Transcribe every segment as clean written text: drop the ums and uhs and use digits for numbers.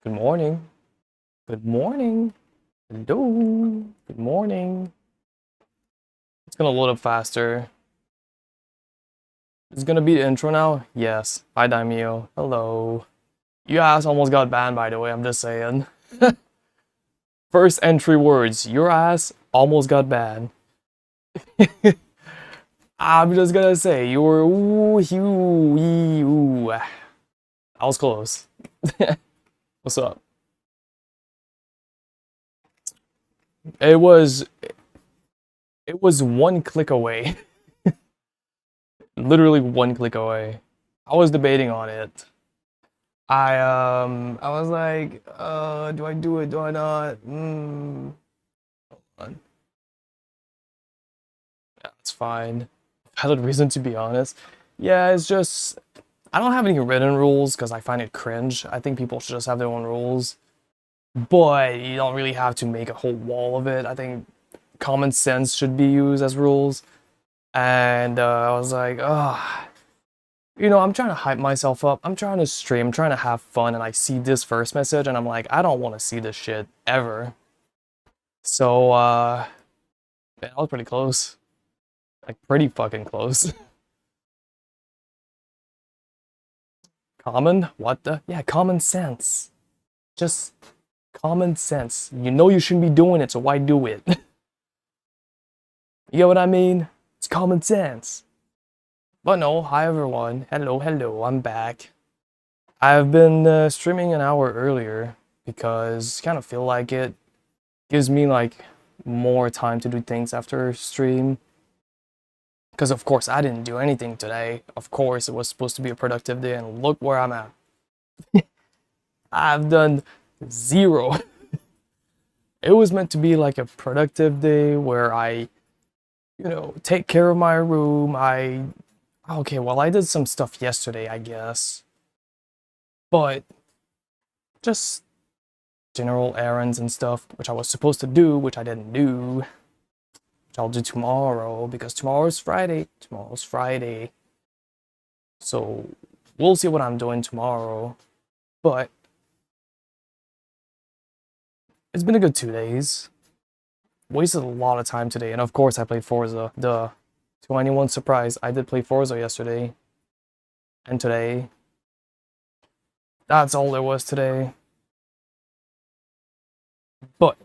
Good morning. Good morning. Hello. Good morning. It's gonna load up faster. It's gonna be the intro now? Yes. Hi, Daimyo. Hello. You ass almost got banned, by the way. I'm just saying. First entry words. Your ass almost got banned. I'm just gonna say you were ooh, you, ooh. I was close. What's up? It was it was one click away. Literally one click away. I was debating on it. I was like, do I do it? Do I not? Yeah, it's fine. Valid reason to be honest. Yeah, it's just I don't have any written rules because I find it cringe. I think people should just have their own rules, but you don't really have to make a whole wall of it. I think common sense should be used as rules. And I was like, oh, I'm trying to hype myself up. I'm trying to stream, I'm trying to have fun, and I see this first message, and I'm like, I don't want to see this shit ever. So, man, I was pretty close. Like, pretty fucking close. Common? What the? Yeah, common sense. Just common sense. You know you shouldn't be doing it, so why do it? You get what I mean? It's common sense. But no, hi everyone. Hello, hello, I'm back. I've been streaming an hour earlier because kind of feel like it gives me like more time to do things after stream. Because of course I didn't do anything today. Of course it was supposed to be a productive day and look where I'm at. I've done zero. It was meant to be like a productive day where I take care of my room. Okay, well I did some stuff yesterday, I guess. But just general errands and stuff, which I was supposed to do, which I didn't do, which I'll do tomorrow because tomorrow's Friday. Tomorrow's Friday. So we'll see what I'm doing tomorrow. But it's been a good 2 days. Wasted a lot of time today, and of course I played Forza. Duh. To anyone's surprise, I did play Forza yesterday and today. That's all there was today. But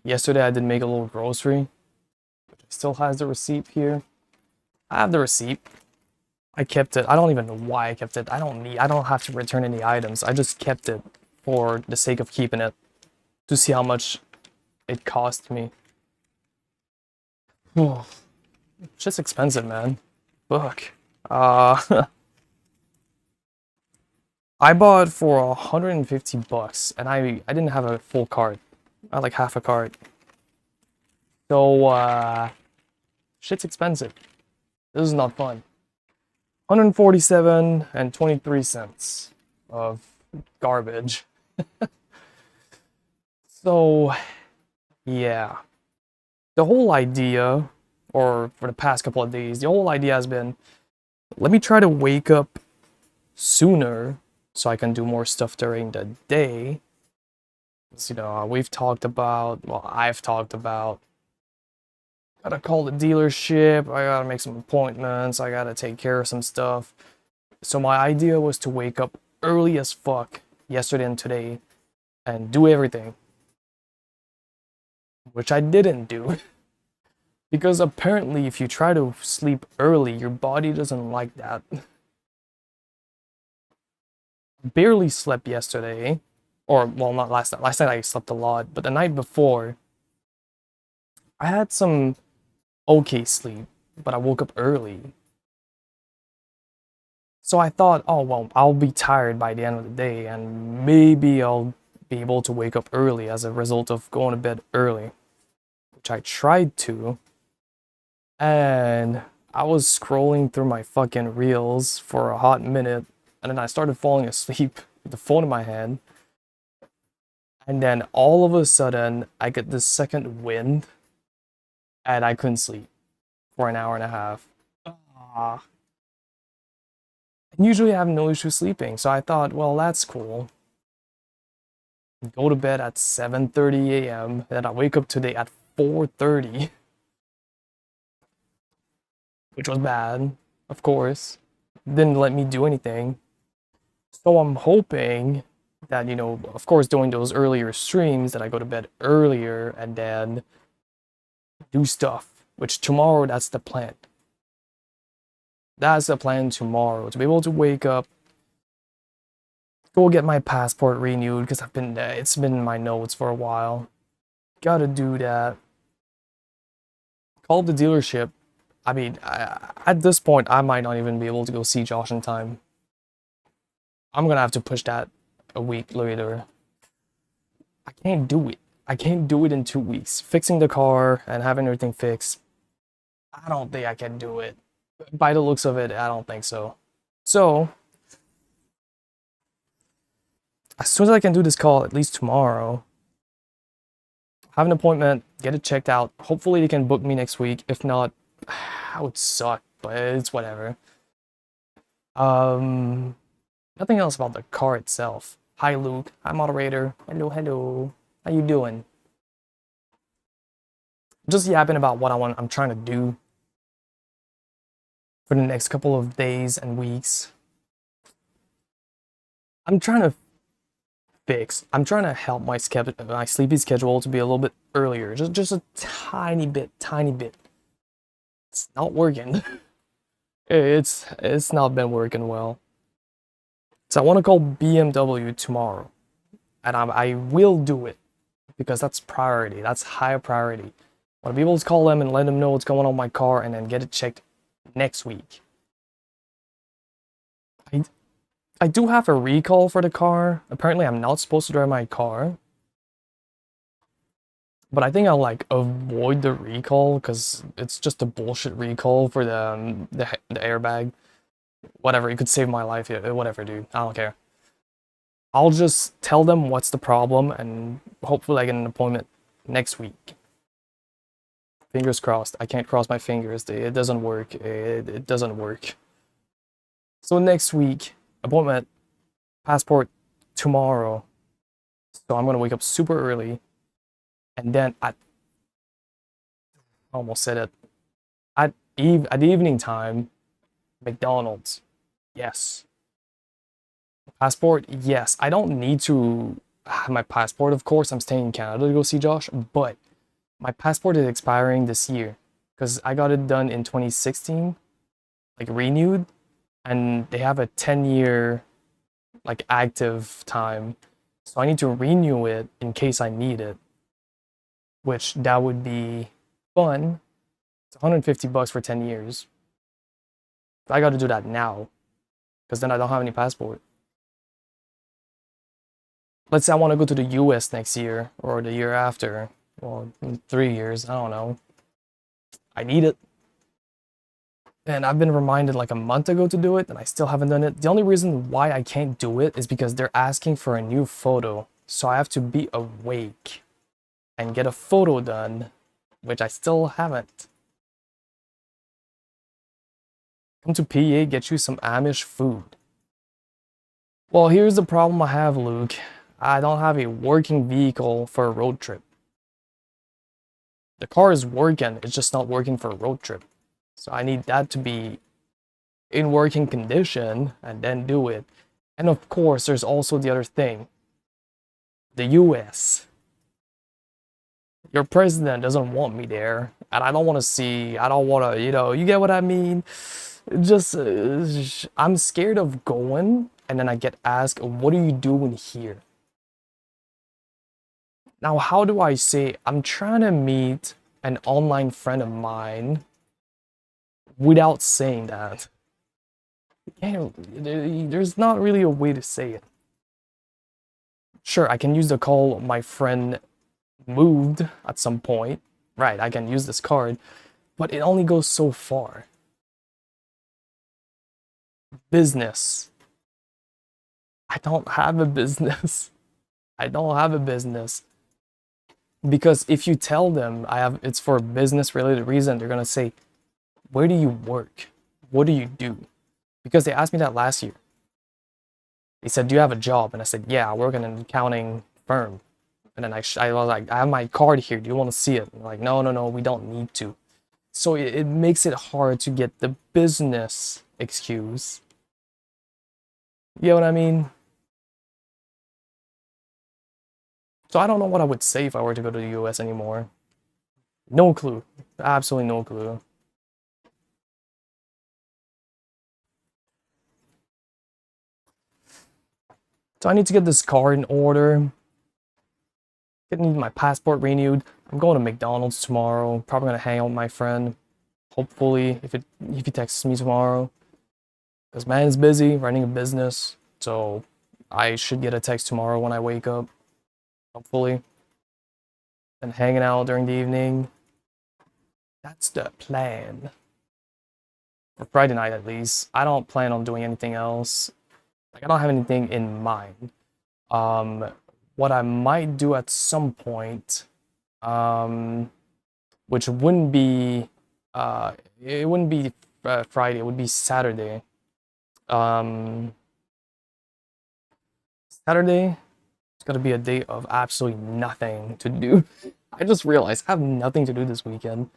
yesterday I did make a little grocery, which still has the receipt here. I have the receipt. I kept it. I don't even know why I kept it. I don't have to return any items. I just kept it for the sake of keeping it to see how much it cost me. It's just expensive, man. Fuck. Uh, I bought for 150 bucks, and I didn't have a full cart. I had like half a cart. So, shit's expensive. This is not fun. 147 and 23 cents of garbage. So, yeah. The whole idea, or for the past couple of days, the whole idea has been, let me try to wake up sooner so I can do more stuff during the day. We've talked about, well, I've talked about, gotta call the dealership, I gotta make some appointments, I gotta take care of some stuff. So my idea was to wake up early as fuck yesterday and today and do everything, which I didn't do. Because apparently if you try to sleep early, your body doesn't like that. Barely slept yesterday, or well, not last night. Last night I slept a lot, but the night before, I had some okay sleep, but I woke up early. So I thought, oh well, I'll be tired by the end of the day, and maybe I'll be able to wake up early as a result of going to bed early, which I tried to, and I was scrolling through my fucking reels for a hot minute, and then I started falling asleep with the phone in my hand. And then all of a sudden, I get this second wind, and I couldn't sleep for an hour and a half. Ah. Usually I have no issue sleeping, so I thought, well, that's cool. go to bed at 7:30 a.m. Then I wake up today at 4:30, which was bad, of course. Didn't let me do anything. So I'm hoping that, of course, doing those earlier streams, that I go to bed earlier and then do stuff, which tomorrow, that's the plan. That's the plan tomorrow, to be able to wake up, go get my passport renewed, because it's been in my notes for a while. Gotta do that. Call the dealership. I mean, at this point, I might not even be able to go see Josh in time. I'm gonna have to push that a week later. I can't do it. I can't do it in 2 weeks. Fixing the car and having everything fixed, I don't think I can do it. By the looks of it, I don't think so. So, as soon as I can do this call, at least tomorrow, have an appointment, get it checked out. Hopefully they can book me next week. If not, I would suck, but it's whatever. Nothing else about the car itself. Hi Luke, hi moderator. Hello, hello. How you doing? Just yapping about what I'm trying to do for the next couple of days and weeks. I'm trying to help my sleepy schedule to be a little bit earlier. Just a tiny bit. It's not working. It's not been working well. So I want to call BMW tomorrow, and I will do it because that's priority. That's high priority. I want to be able to call them and let them know what's going on with my car, and then get it checked next week. I do have a recall for the car. Apparently, I'm not supposed to drive my car. But I think I'll like avoid the recall because it's just a bullshit recall for the airbag. Whatever, it could save my life. Yeah, whatever, dude. I don't care. I'll just tell them what's the problem and hopefully I get an appointment next week. Fingers crossed. I can't cross my fingers. It doesn't work. It doesn't work. So next week, appointment, passport tomorrow. So I'm gonna wake up super early, and then I almost said it. At evening time, McDonald's. Yes. Passport, yes. I don't need to have my passport, of course. I'm staying in Canada to go see Josh, but my passport is expiring this year because I got it done in 2016, like renewed, and they have a 10-year like active time. So I need to renew it in case I need it, which that would be fun. It's 150 bucks for 10 years. I got to do that now because then I don't have any passport. Let's say I want to go to the US next year or the year after, or in 3 years, I don't know. I need it. And I've been reminded like a month ago to do it, and I still haven't done it. The only reason why I can't do it is because they're asking for a new photo. So I have to be awake and get a photo done, which I still haven't. Come to PA, get you some Amish food. Well, here's the problem I have, Luke. I don't have a working vehicle for a road trip. The car is working, it's just not working for a road trip. So I need that to be in working condition and then do it. And of course, there's also the other thing. The US. Your president doesn't want me there. And I don't want to see, I don't want to, you get what I mean? Just, I'm scared of going and then I get asked, what are you doing here? Now, how do I say, I'm trying to meet an online friend of mine without saying that? There's not really a way to say it. Sure, I can use the call my friend moved at some point. Right, I can use this card, but it only goes so far. Business. I don't have a business. I don't have a business. Because if you tell them it's for a business related reason, they're gonna say, where do you work? What do you do? Because they asked me that last year. They said, do you have a job? And I said, yeah, I work in an accounting confirm. And then I was like, I have my card here. Do you want to see it? And like, no, no, no, we don't need to. So it makes it hard to get the business excuse. You know what I mean? So I don't know what I would say if I were to go to the US anymore. No clue. Absolutely no clue. So I need to get this car in order. Need my passport renewed. I'm going to McDonald's tomorrow. Probably gonna hang out with my friend. Hopefully, if he texts me tomorrow. Because man's busy running a business. So I should get a text tomorrow when I wake up. Hopefully. And hanging out during the evening. That's the plan. For Friday night at least. I don't plan on doing anything else. Like, I don't have anything in mind. What I might do at some point, which wouldn't be, it wouldn't be Friday, it would be Saturday. Saturday, it's gonna be a day of absolutely nothing to do. I just realized I have nothing to do this weekend.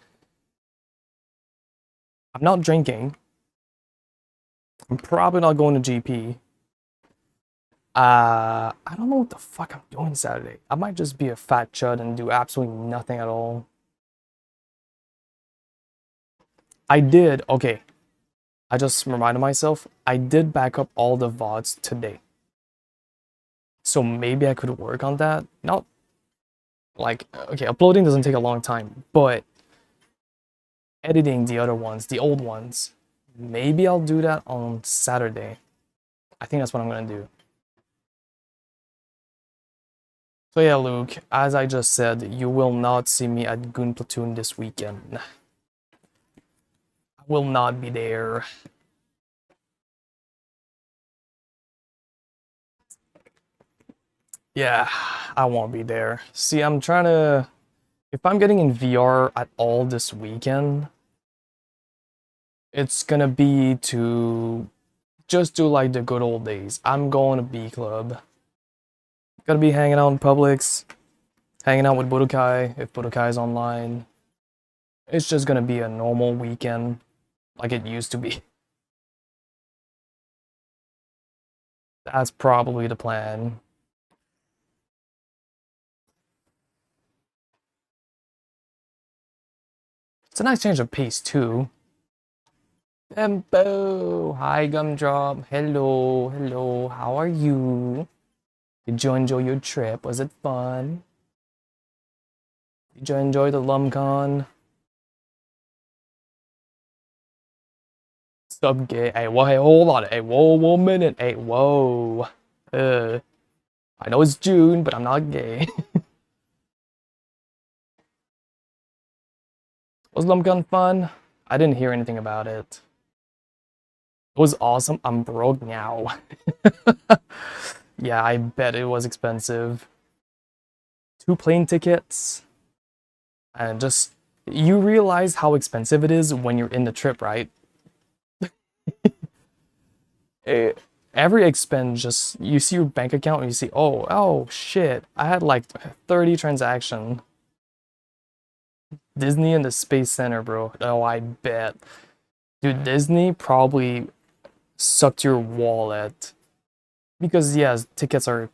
I'm not drinking. I'm probably not going to GP. I don't know what the fuck I'm doing Saturday. I might just be a fat chud and do absolutely nothing at all. Okay. I just reminded myself, I did back up all the VODs today. So maybe I could work on that. Not like, okay, uploading doesn't take a long time, but editing the other ones, the old ones, maybe I'll do that on Saturday. I think that's what I'm gonna do. So yeah, Luke, as I just said, you will not see me at Goon Platoon this weekend. I will not be there. Yeah, I won't be there. See, I'm trying to... If I'm getting in VR at all this weekend, it's gonna be to just do like the good old days. I'm going to B Club. Gonna be hanging out in Publix, hanging out with Budokai if Budokai is online. It's just gonna be a normal weekend like it used to be. That's probably the plan. It's a nice change of pace too. Tempo! Hi Gumdrop. Hello, hello, how are you? Did you enjoy your trip? Was it fun? Did you enjoy the LumCon? Sub gay. Hey, whoa, hey, hold on. Hey, whoa, 1 minute. Hey, whoa. I know it's June, but I'm not gay. Was LumCon fun? I didn't hear anything about it. It was awesome. I'm broke now. Yeah, I bet it was expensive. 2 plane tickets. And just, you realize how expensive it is when you're in the trip, right? Every expense, just, you see your bank account and you see, oh shit, I had like 30 transactions. Disney and the Space Center, bro. Oh, I bet. Dude, Disney probably sucked your wallet. Because, yes, tickets are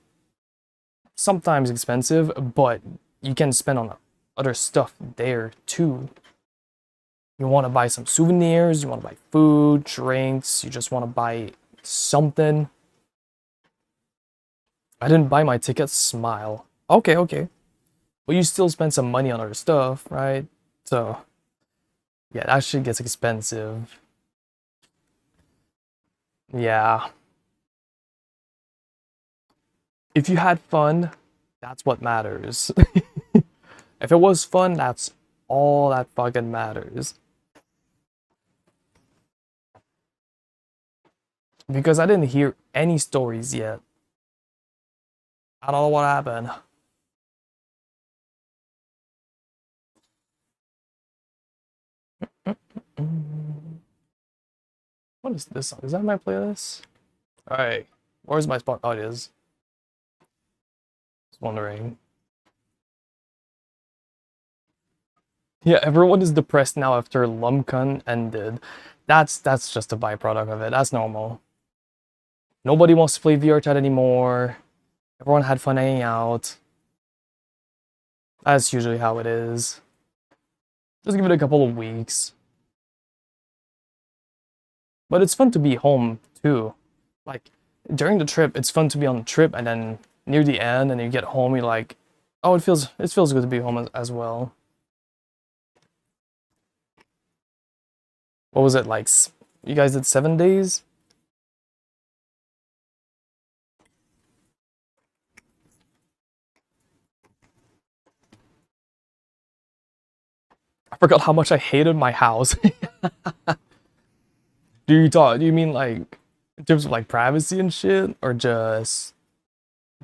sometimes expensive, but you can spend on other stuff there too. You want to buy some souvenirs, you want to buy food, drinks, you just want to buy something. I didn't buy my ticket, smile. Okay, okay. But you still spend some money on other stuff, right? So, yeah, that shit gets expensive. Yeah. If you had fun, that's what matters. If it was fun, that's all that fucking matters. Because I didn't hear any stories yet. I don't know what happened. What is this song? Is that my playlist? Alright. Where's my spot? Oh, it is. Just wondering. Yeah, everyone is depressed now after LumCon ended. That's just a byproduct of it. That's normal. Nobody wants to play VR chat anymore. Everyone had fun hanging out. That's usually how it is. Just give it a couple of weeks. But it's fun to be home too. Like during the trip, it's fun to be on the trip, and then near the end, and you get home, you're like, oh, it feels good to be home as well. What was it like? You guys did 7 days? I forgot how much I hated my house. Do you mean like in terms of like privacy and shit, or just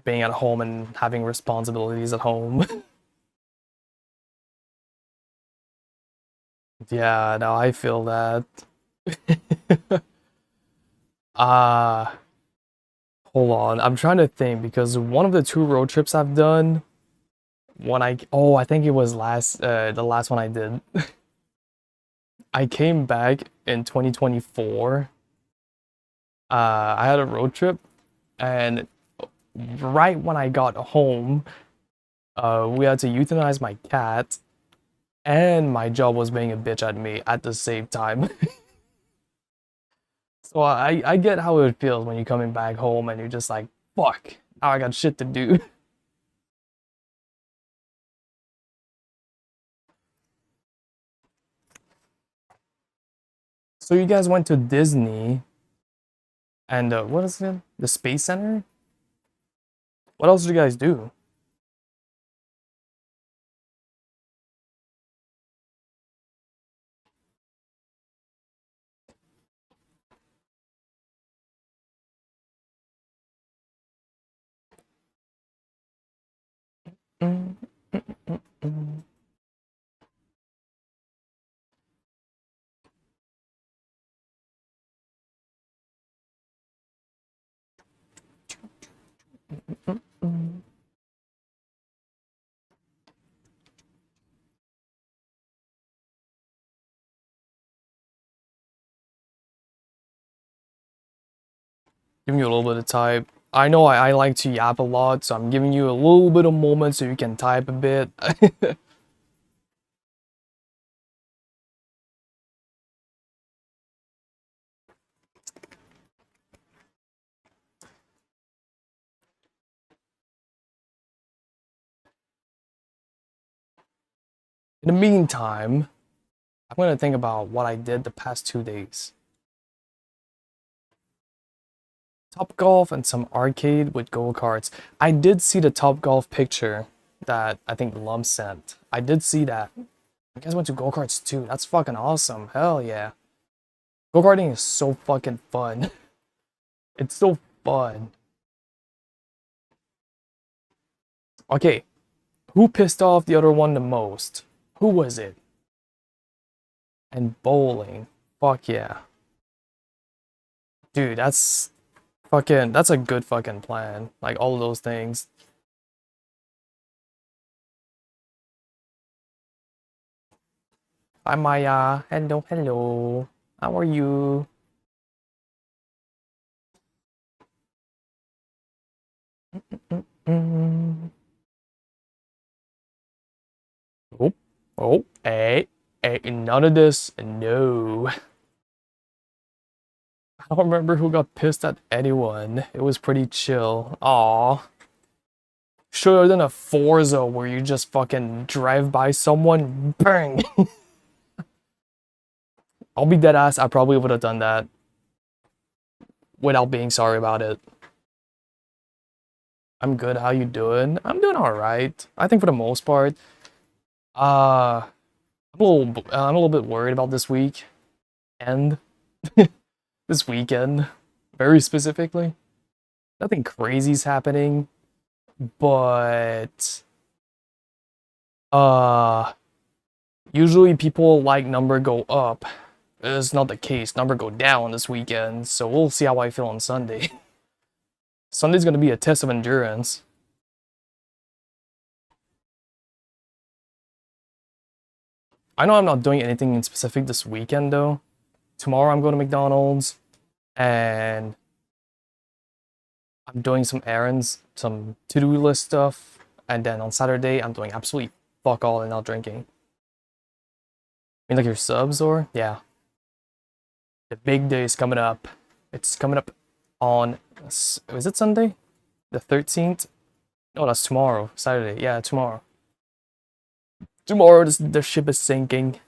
being at home and having responsibilities at home? Yeah, no, I feel that. Ah, hold on. I'm trying to think because one of the two road trips I've done, I think it was the last one I did. I came back in 2024. I had a road trip, and right when I got home, we had to euthanize my cat, and my job was being a bitch at me at the same time. So I get how it feels when you're coming back home and you're just like, fuck, now I got shit to do. So you guys went to Disney and what is it? The Space Center? What else did you guys do? Mm, mm, mm. Giving you a little bit of type. I know I like to yap a lot, so I'm giving you a little bit of moment so you can type a bit. In the meantime, I'm gonna think about what I did the past 2 days. Top Golf and some arcade with go-karts. I did see the Top Golf picture that I think Lum sent. I did see that. You guys went to go-karts too. That's fucking awesome. Hell yeah. Go-karting is so fucking fun. It's so fun. Okay, who pissed off the other one the most? Who was it? And bowling. Fuck yeah. Dude, that's a good fucking plan. Like all of those things. Hi Maya. Hello, hello. How are you? Mm. Oh, oh, hey, none of this. No. I don't remember who got pissed at anyone. It was pretty chill. Aw. Should than a Forza where you just fucking drive by someone, bang. I'll be dead ass. I probably would have done that without being sorry about it. I'm good. How you doing? I'm doing all right. I think for the most part. Uh, I'm a little bit worried about this week and this weekend, very specifically. Nothing crazy's happening, but uh, usually people like number go up. It's not the case. Number go down this weekend, so we'll see how I feel on Sunday. Sunday's gonna be a test of endurance. I know I'm not doing anything in specific this weekend though. Tomorrow I'm going to McDonald's and I'm doing some errands, some to-do list stuff, and then on Saturday I'm doing absolutely fuck all and not drinking. I mean, like your subs or yeah, the big day is coming up. It's coming up on is it Sunday, the 13th? No, that's tomorrow, Saturday. Yeah, tomorrow. Tomorrow the ship is sinking.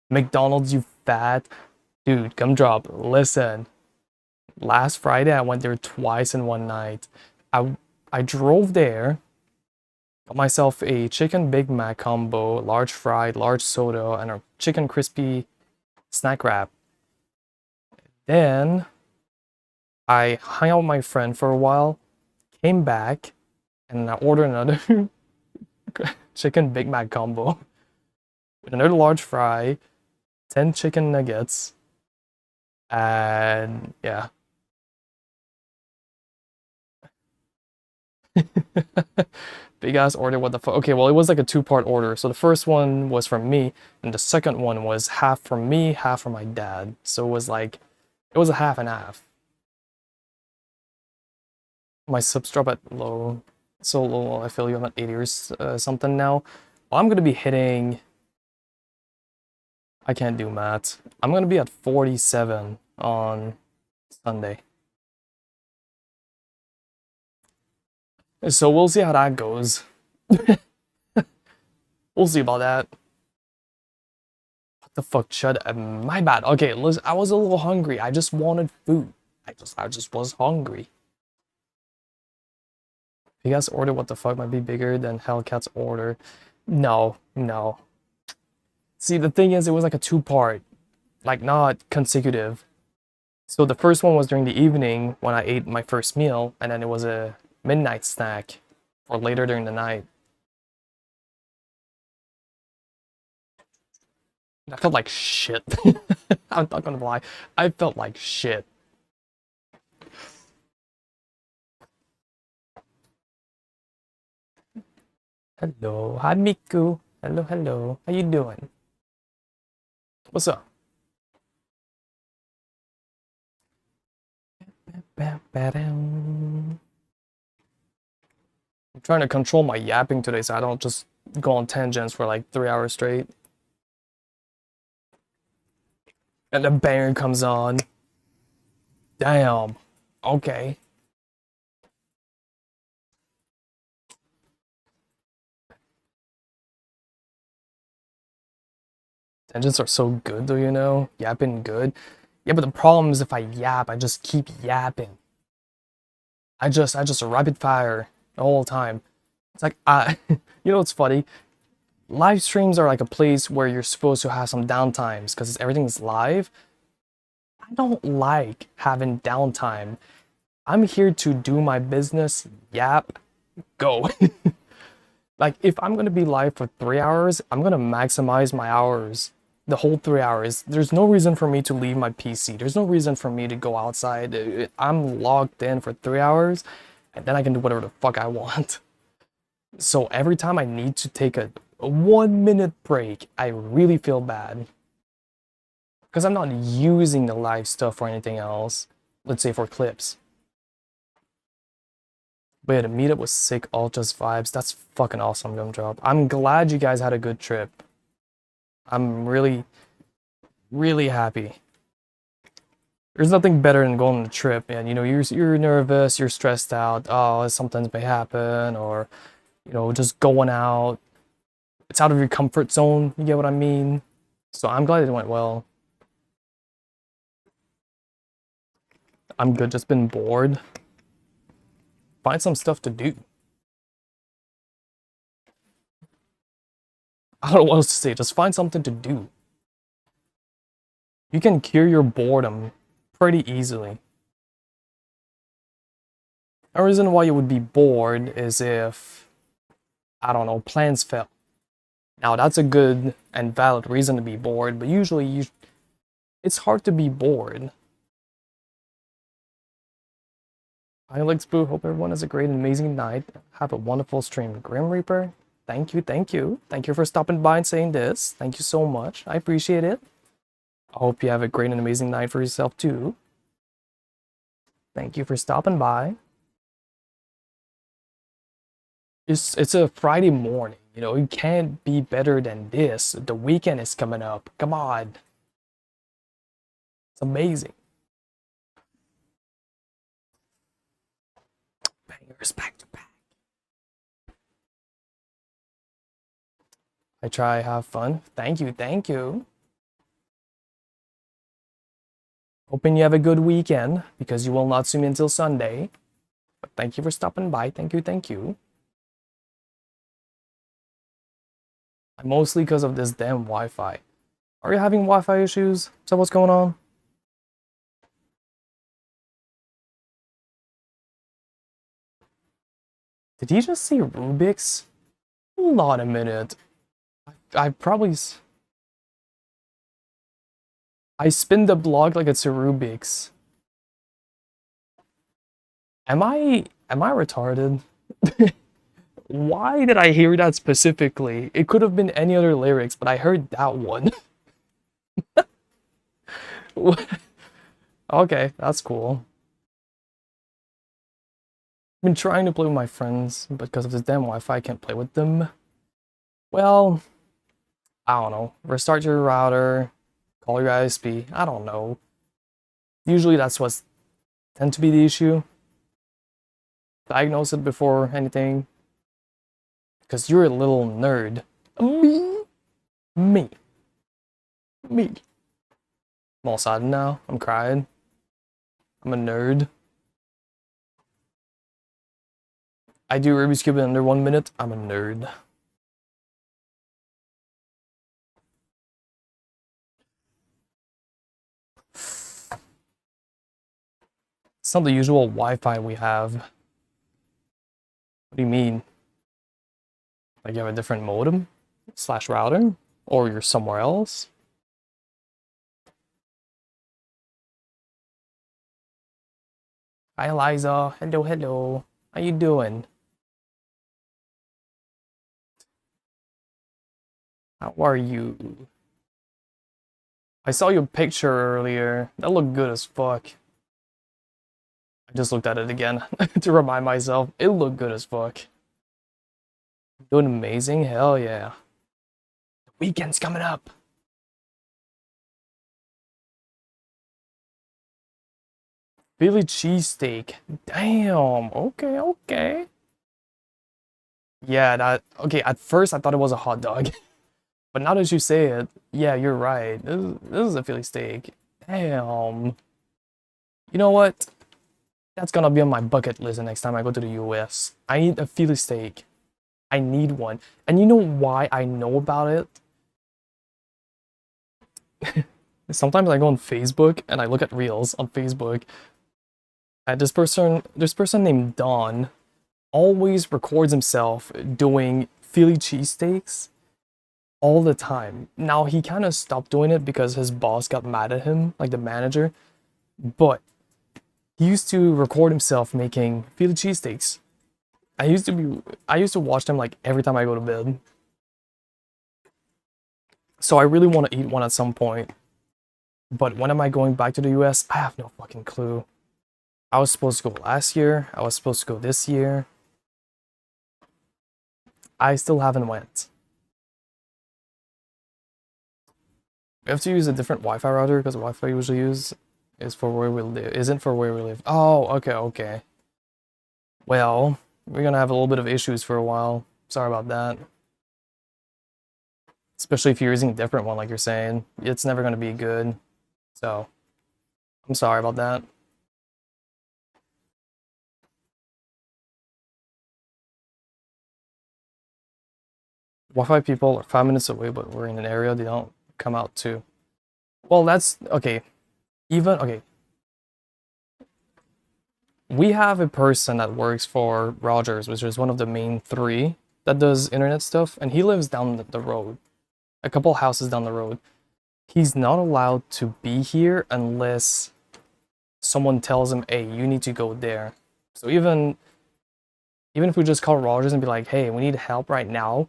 McDonald's, you fat dude, come drop. Listen, last Friday I went there twice in one night. I drove there, got myself a chicken Big Mac combo, large fried, large soda, and a chicken crispy snack wrap. Then I hung out with my friend for a while, came back, and I ordered another chicken Big Mac combo with another large fry, 10 chicken nuggets, and yeah. Big ass order, what the fuck? Okay, well, it was like a two-part order. So the first one was from me, and the second one was half from me, half from my dad. So it was like, it was a half and half. My subs drop at low, so low, I feel you, I'm at 80 or something now. Well, I'm gonna be hitting, I can't do math. I'm gonna be at 47 on Sunday. So we'll see how that goes. We'll see about that. What the fuck, Chud? My bad. Okay, listen, I was a little hungry. I just wanted food. I just was hungry. You guys order what the fuck might be bigger than Hellcat's order. No, no. See, the thing is, it was like a two-part, like not consecutive. So the first one was during the evening when I ate my first meal, and then it was a midnight snack or later during the night. I felt like shit. I'm not gonna lie. I felt like shit. Hello, hi Miku. Hello, hello. How you doing? What's up? I'm trying to control my yapping today so I don't just go on tangents for like 3 hours straight. And the banger comes on. Damn. Okay. Tangents are so good though, you know? Yapping good. Yeah, but the problem is if I yap, I just keep yapping. I just rapid fire the whole time. It's like you know what's funny? Live streams are like a place where you're supposed to have some downtimes because everything's live. I don't like having downtime. I'm here to do my business, yap, go. Like if I'm gonna be live for 3 hours, I'm gonna maximize my hours. The whole 3 hours. There's no reason for me to leave my PC. There's no reason for me to go outside. I'm logged in for 3 hours and then I can do whatever the fuck I want. So every time I need to take a 1 minute break, I really feel bad. Because I'm not using the live stuff for anything else. Let's say for clips. But yeah, the meetup was sick, all just vibes. That's fucking awesome, Gumdrop. I'm glad you guys had a good trip. I'm really, really happy. There's nothing better than going on a trip, and you know, you're nervous, you're stressed out, oh, something may happen, or you know, just going out. It's out of your comfort zone, you get what I mean? So I'm glad it went well. I'm good, just been bored. Find some stuff to do. I don't know what else to say, just find something to do. You can cure your boredom pretty easily. A reason why you would be bored is if, I don't know, plans fail. Now that's a good and valid reason to be bored, but usually it's hard to be bored. Hi Alex Boo, hope everyone has a great and amazing night. Have a wonderful stream. Grim Reaper? Thank you, thank you. Thank you for stopping by and saying this. Thank you so much. I appreciate it. I hope you have a great and amazing night for yourself too. Thank you for stopping by. It's a Friday morning, you know, it can't be better than this. The weekend is coming up. Come on. It's amazing. Bangers back to back. I try have fun. Thank you, thank you. Hoping you have a good weekend because you will not see me until Sunday. But thank you for stopping by. Thank you, thank you. Mostly because of this damn Wi-Fi. Are you having Wi-Fi issues? Is that what's going on? Did he just say Rubik's? Hold on a minute. I probably... I spin the block like it's a Rubik's. Am I retarded? Why did I hear that specifically? It could have been any other lyrics, but I heard that one. Okay, that's cool. I've been trying to play with my friends, but because of this damn Wi-Fi, I can't play with them. Well, I don't know. Restart your router, call your ISP. I don't know. Usually that's what's tend to be the issue. Diagnose it before anything. Because you're a little nerd. Me. I'm all sad now. I'm crying. I'm a nerd. I do Rubik's Cube in under 1 minute. I'm a nerd. It's not the usual Wi-Fi we have. What do you mean? Like you have a different modem slash router? Or you're somewhere else? Hi Eliza. Hello, hello. How you doing? How are you? I saw your picture earlier. That looked good as fuck. I just looked at it again to remind myself. It looked good as fuck. Doing amazing? Hell yeah. The weekend's coming up. Philly cheesesteak. Damn. Okay, okay. Yeah, that... Okay, at first I thought it was a hot dog. But now that you say it, yeah, you're right. This is a Philly steak. Damn. You know what? That's gonna be on my bucket list the next time I go to the US. I need a Philly steak. I need one. And you know why I know about it? Sometimes I go on Facebook and I look at reels on Facebook. And this person named Don always records himself doing Philly cheesesteaks all the time. Now he kind of stopped doing it because his boss got mad at him, like the manager. But he used to record himself making Philly cheesesteaks. I used to watch them like every time I go to bed. So I really want to eat one at some point. But when am I going back to the US? I have no fucking clue. I was supposed to go last year. I was supposed to go this year. I still haven't went. We have to use a different Wi-Fi router because the Wi-Fi we usually use is for where we live. Isn't for where we live. Oh, okay, okay. Well, we're gonna have a little bit of issues for a while. Sorry about that. Especially if you're using a different one, like you're saying. It's never gonna be good. So, I'm sorry about that. Wi-Fi people are 5 minutes away, but we're in an area they don't come out to. Well, that's okay. Even okay. We have a person that works for Rogers, which is one of the main three that does internet stuff, and he lives down the road, a couple houses down the road. He's not allowed to be here unless someone tells him, hey, you need to go there. So even Even if we just call Rogers and be like, hey, we need help right now.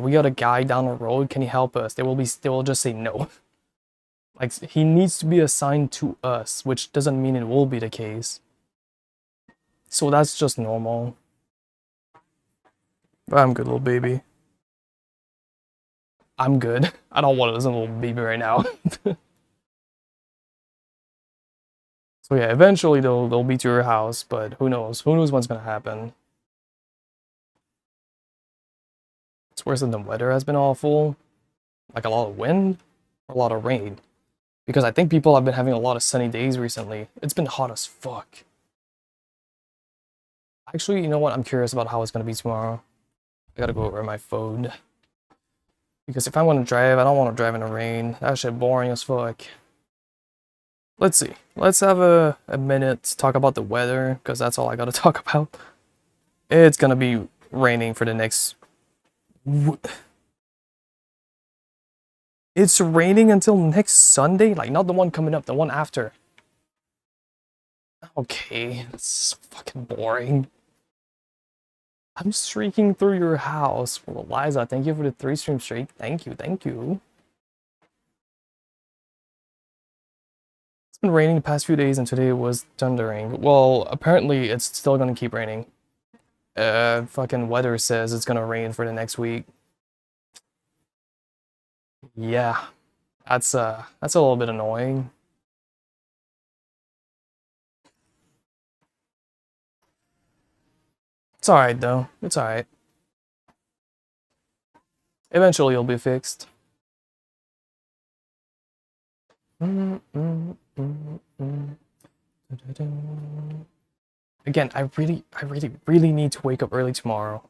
We got a guy down the road. Can you help us? They will just say no. Like, he needs to be assigned to us, which doesn't mean it will be the case. So that's just normal. But I'm good, little baby. I'm good. I don't want to listen to little baby right now. So yeah, eventually they'll be to your house, but who knows? Who knows what's gonna happen? It's worse than the weather has been awful. Like a lot of wind or a lot of rain. Because I think people have been having a lot of sunny days recently. It's been hot as fuck. Actually, you know what? I'm curious about how it's gonna be tomorrow. I gotta go over my phone. Because if I want to drive, I don't want to drive in the rain. That shit boring as fuck. Let's see. Let's have a minute to talk about the weather, because that's all I gotta talk about. It's gonna be raining for the next... It's raining until next Sunday? Like, not the one coming up, the one after. Okay, that's fucking boring. I'm streaking through your house. Well, Liza, thank you for the 3-stream streak. Thank you, thank you. It's been raining the past few days and today it was thundering. Well, apparently it's still gonna keep raining. Fucking weather says it's gonna rain for the next week. Yeah, that's a little bit annoying. It's alright though. It's alright. Eventually it'll be fixed. Again, I really need to wake up early tomorrow.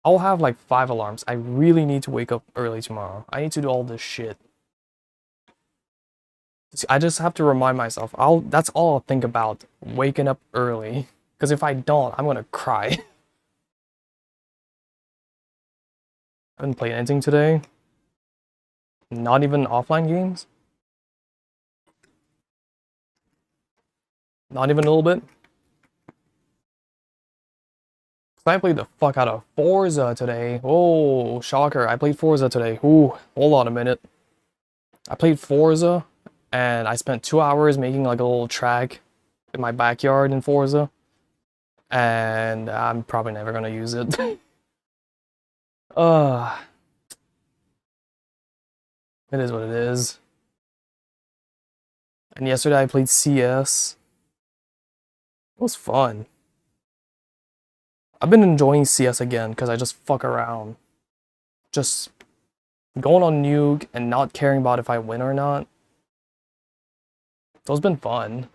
I'll have like 5 alarms. I really need to wake up early tomorrow. I need to do all this shit. I just have to remind myself. That's all I'll think about, waking up early. Because if I don't, I'm gonna cry. I haven't played anything today. Not even offline games. Not even a little bit. I played the fuck out of Forza today. Oh, shocker. I played Forza today. Ooh, hold on a minute. I played Forza and I spent 2 hours making like a little track in my backyard in Forza. And I'm probably never gonna use it. uh, it is what it is. And yesterday I played CS. It was fun. I've been enjoying CS again because I just fuck around. Just going on nuke and not caring about if I win or not. So it's been fun.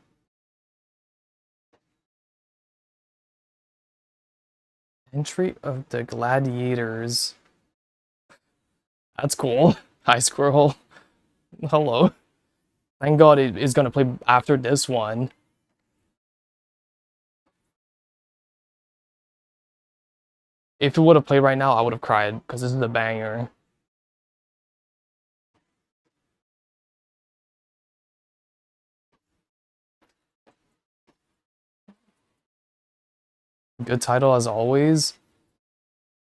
Entry of the Gladiators. That's cool. Hi, Squirrel. Hello. Thank God it is gonna play after this one. If it would have played right now, I would have cried because this is a banger. Good title as always.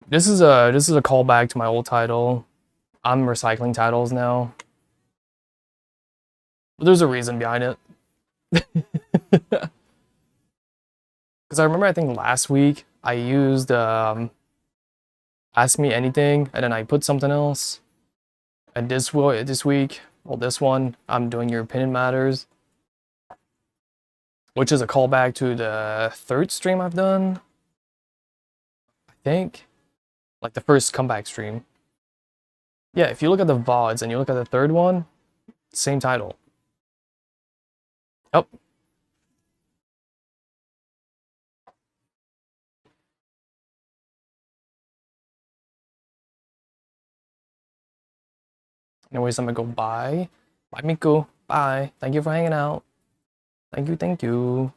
This is a callback to my old title. I'm recycling titles now. But there's a reason behind it. Because I remember I think last week I used Ask Me Anything and then I put something else. And this week, well this one, I'm doing Your Opinion Matters. Which is a callback to the 3rd stream I've done. I think. Like the first comeback stream. Yeah, if you look at the VODs and you look at the 3rd one, same title. Yep. Anyways, I'm gonna go bye. Bye, Miku. Bye. Thank you for hanging out. Thank you, thank you.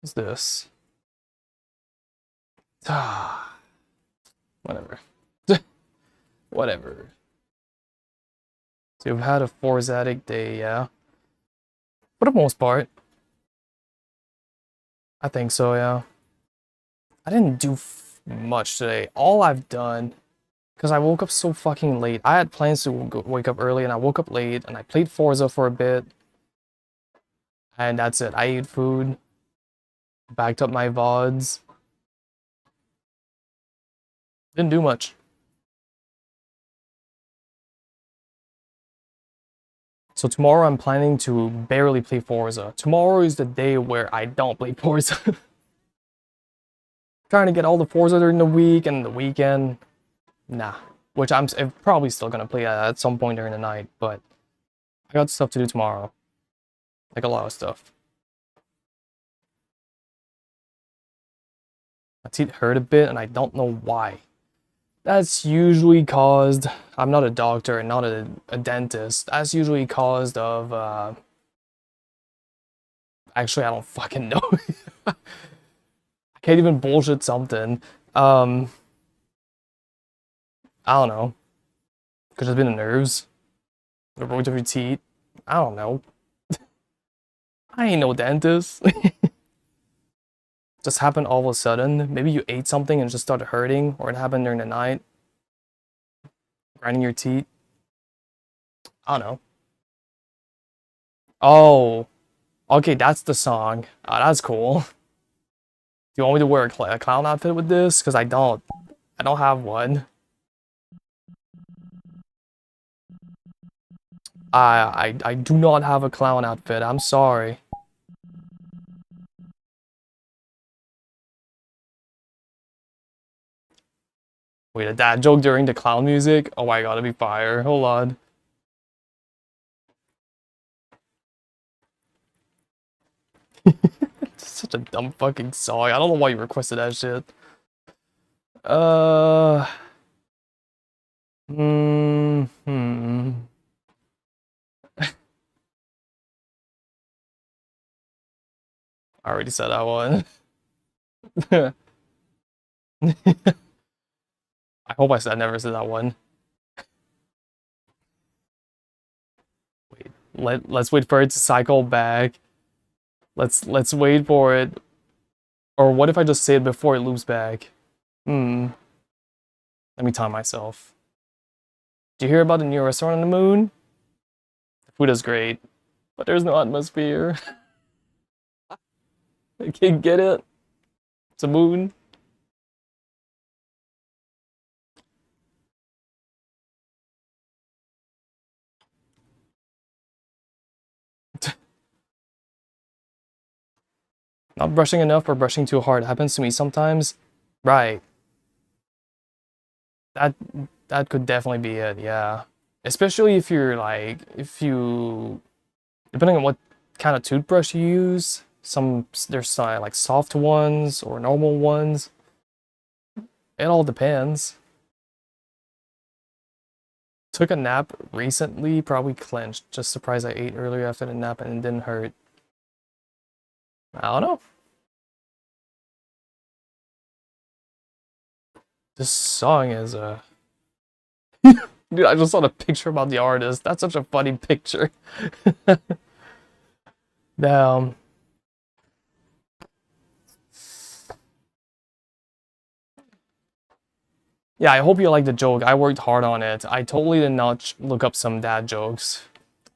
What's this? Whatever. Whatever. So you've had a Forzatic day, yeah. For the most part. I think so, yeah. I didn't do much today. All I've done, because I woke up so fucking late. I had plans to wake up early, and I woke up late, and I played Forza for a bit. And that's it. I ate food, backed up my VODs. Didn't do much. So tomorrow I'm planning to barely play Forza. Tomorrow is the day where I don't play Forza. Trying to get all the Forza during the week and the weekend. Nah. Which I'm probably still gonna play at some point during the night, but I got stuff to do tomorrow. Like a lot of stuff. My teeth hurt a bit and I don't know why. That's usually caused, I'm not a doctor and not a dentist. That's usually caused of, actually I don't fucking know. I can't even bullshit something. I don't know. Could have been the nerves. The root of your teeth. I don't know. I ain't no dentist. Just happened all of a sudden. Maybe you ate something and it just started hurting, or it happened during the night. Grinding your teeth. I don't know. Oh, okay, that's the song. That's cool. Do you want me to wear a clown outfit with this? Because I don't. I don't have one. I do not have a clown outfit. I'm sorry. Wait, a dad joke during the clown music? Oh my god, it'd be fire. Hold on. Such a dumb fucking song. I don't know why you requested that shit. Uh. Hmm. I already said that one. I hope I never said that one. Wait, let's wait for it to cycle back. Let's wait for it. Or what if I just say it before it loops back? Hmm. Let me time myself. Did you hear about the new restaurant on the moon? The food is great, but there's no atmosphere. I can't get it. It's a moon. Not brushing enough or brushing too hard happens to me sometimes. Right. That that could definitely be it, yeah. Especially if you're like, depending on what kind of toothbrush you use, there's like soft ones or normal ones. It all depends. Took a nap recently, probably clenched. Just surprised I ate earlier after the nap and it didn't hurt. I don't know. This song is Dude, I just saw the picture about the artist. That's such a funny picture. Now, yeah, I hope you like the joke. I worked hard on it. I totally did not look up some dad jokes.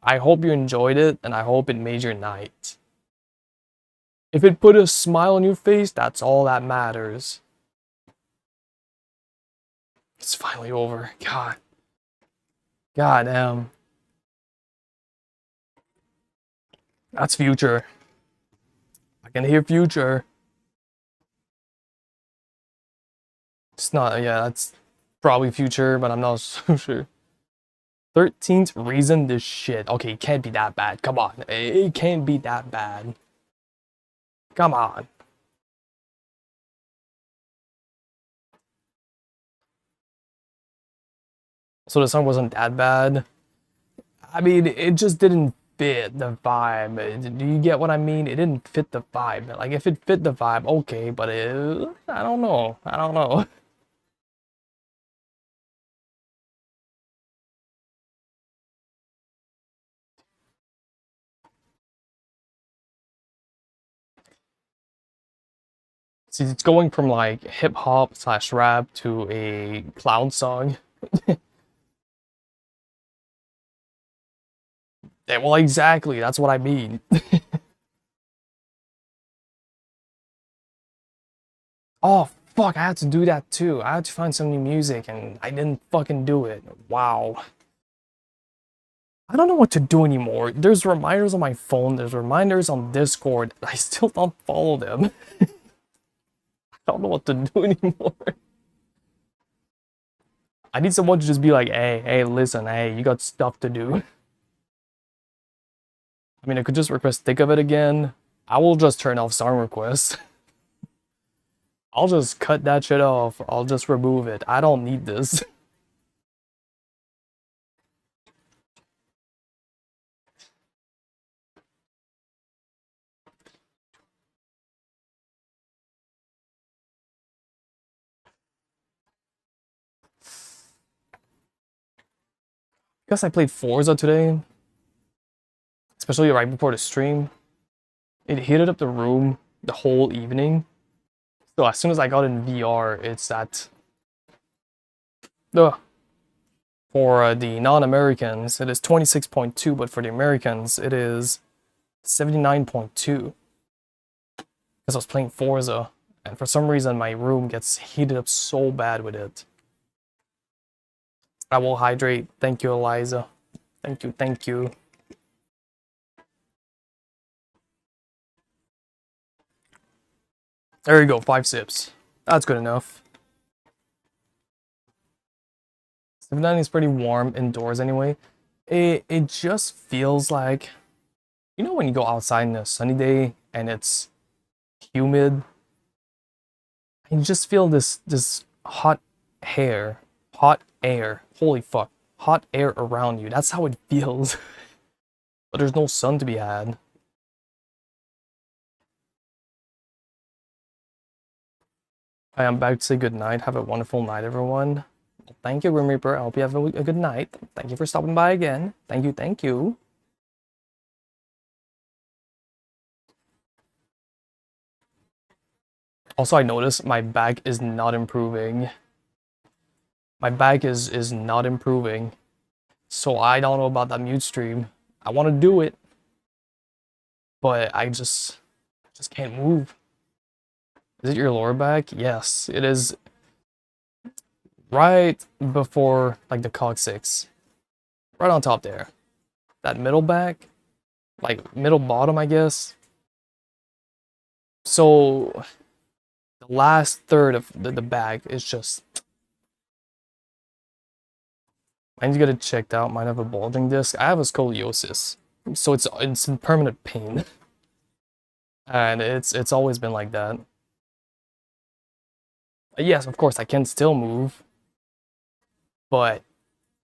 I hope you enjoyed it, and I hope it made your night. If it put a smile on your face, that's all that matters. It's finally over. God. God damn. That's Future. I can hear Future. It's not, yeah, that's probably Future, but I'm not so sure. 13th reason this shit. Okay, it can't be that bad. Come on. It can't be that bad. Come on. So the song wasn't that bad. I mean, it just didn't fit the vibe. Do you get what I mean? It didn't fit the vibe. Like, if it fit the vibe, okay, but I don't know. I don't know. See, it's going from like hip hop slash rap to a clown song. Yeah, well, exactly. That's what I mean. Oh, fuck, I had to do that too. I had to find some new music and I didn't fucking do it. Wow. I don't know what to do anymore. There's reminders on my phone, there's reminders on Discord. I still don't follow them. I don't know what to do anymore. I need someone to just be like, hey, listen, hey, you got stuff to do. I mean, I could just request Think of It again. I will just turn off song requests. I'll just cut that shit off. I'll just remove it. I don't need this. Guess I played Forza today, especially right before the stream. It heated up the room the whole evening. So as soon as I got in VR, it's at for the non-Americans, it is 26.2, but for the Americans, it is 79.2. Because I was playing Forza, and for some reason my room gets heated up so bad with it. I will hydrate. Thank you, Eliza. Thank you, thank you. There you go, 5 sips. That's good enough. 79 is pretty warm indoors anyway. It just feels like, you know, when you go outside in a sunny day and it's humid, and you just feel this hot air. Holy fuck, hot air around you. That's how it feels. But there's no sun to be had. I am about to say good night. Have a wonderful night, everyone. Thank you, Grim Reaper. I hope you have a good night. Thank you for stopping by again. Thank you, thank you. Also, I noticed my back is not improving. My back is not improving. So I don't know about that mute stream. I want to do it, but I just can't move. Is it your lower back? Yes, it is right before like the coccyx. Right on top there. That middle back, like middle bottom, I guess. So the last third of the back is just. I need to get it checked out. Might have a bulging disc. I have a scoliosis, so it's in permanent pain, and it's always been like that. Yes, of course I can still move, but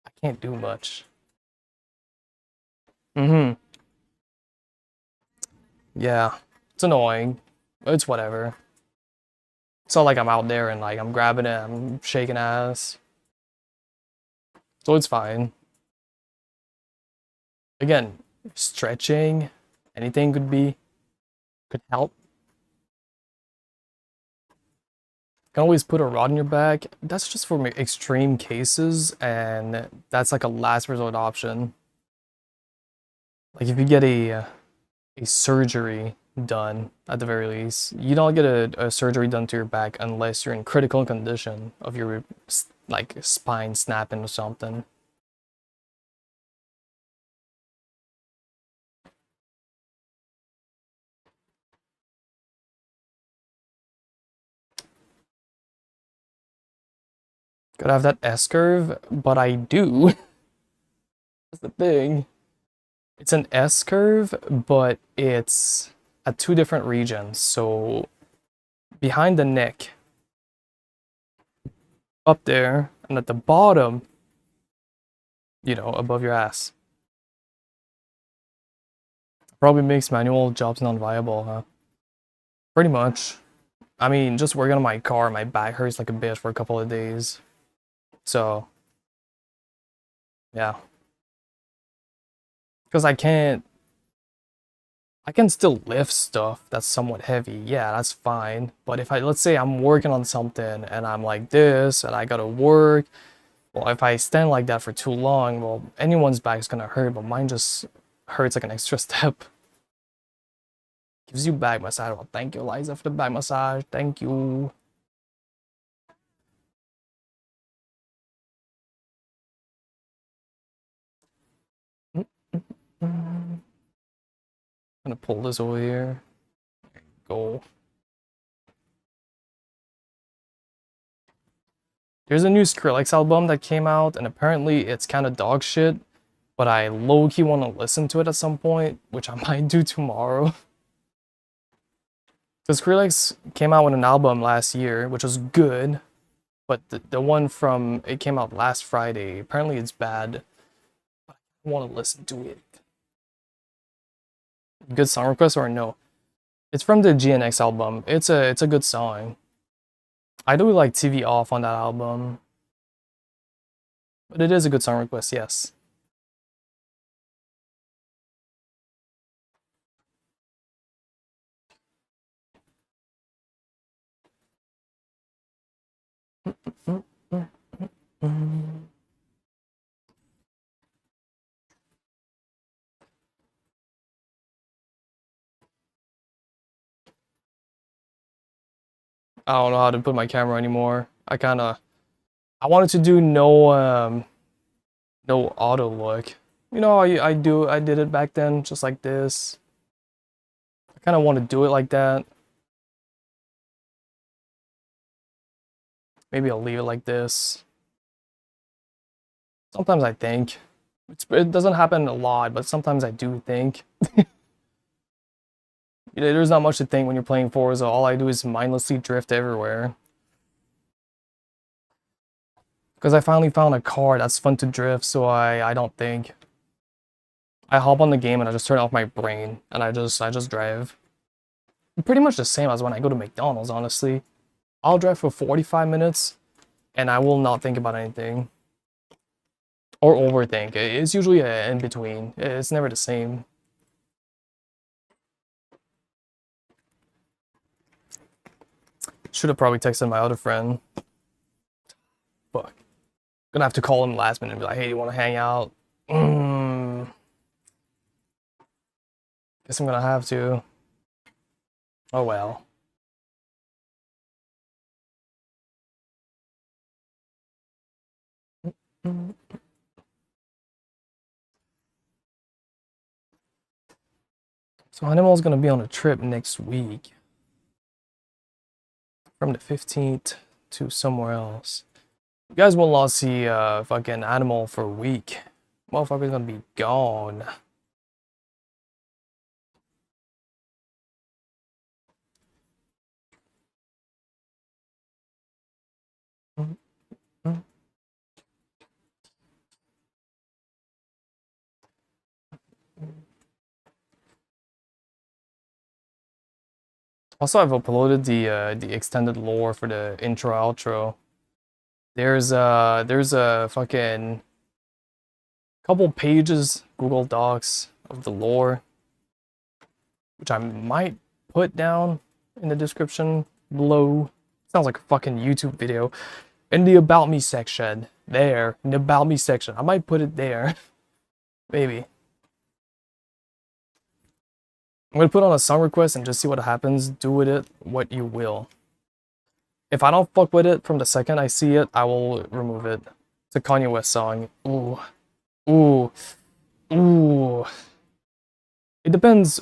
I can't do much. Mm-hmm. Yeah, it's annoying. It's whatever. It's not like I'm out there and like I'm grabbing it, I'm shaking ass. So it's fine. Again, stretching, anything could help. Can always put a rod in your back. That's just for extreme cases, and that's like a last resort option. Like if you get a surgery done at the very least, you don't get a surgery done to your back unless you're in critical condition of your like spine snapping or something. Gotta have that S curve, but I do. That's the thing. It's an S curve, but it's at two different regions. So behind the neck, up there, and at the bottom, you know, above your ass. Probably makes manual jobs non-viable, huh? Pretty much. I mean, just working on my car, my back hurts like a bitch for a couple of days. So, yeah. Because I can't I can still lift stuff that's somewhat heavy. Yeah, that's fine. But if let's say I'm working on something and I'm like this and I gotta work, well, if I stand like that for too long, well, anyone's back is gonna hurt, but mine just hurts like an extra step. Gives you back massage. Well, thank you, Eliza, for the back massage. Thank you. I'm gonna pull this over here. Go. There's a new Skrillex album that came out, and apparently it's kind of dog shit, but I low-key want to listen to it at some point, which I might do tomorrow. Because Skrillex came out with an album last year, which was good, but the one from, it came out last Friday, apparently it's bad. I want to listen to it. Good song request or no? It's from the GNX album. It's a good song. I do like TV Off on that album. But it is a good song request, yes. I don't know how to put my camera anymore. I wanted to do no auto look. You know, I did it back then, just like this. I kind of want to do it like that. Maybe I'll leave it like this. Sometimes I think. It doesn't happen a lot, but sometimes I do think. There's not much to think when you're playing Forza. All I do is mindlessly drift everywhere. Because I finally found a car that's fun to drift, so I don't think. I hop on the game and I just turn off my brain and I just drive. Pretty much the same as when I go to McDonald's, honestly. I'll drive for 45 minutes and I will not think about anything. Or overthink. It's usually in between. It's never the same. Should have probably texted my other friend. Fuck. Gonna have to call him last minute and be like, hey, you wanna hang out? Guess I'm gonna have to. Oh well. So Animal's gonna be on a trip next week. From the 15th to somewhere else. You guys will not see fucking Animal for a week. Motherfucker's gonna be gone. Also, I've uploaded the extended lore for the intro outro. There's a fucking couple pages Google Docs of the lore, which I might put down in the description below. Sounds like a fucking YouTube video. In the About Me section. There, in the About Me section. I might put it there. Maybe. I'm gonna put on a song request and just see what happens. Do with it what you will. If I don't fuck with it from the second I see it, I will remove it. It's a Kanye West song. Ooh. Ooh. Ooh. It depends.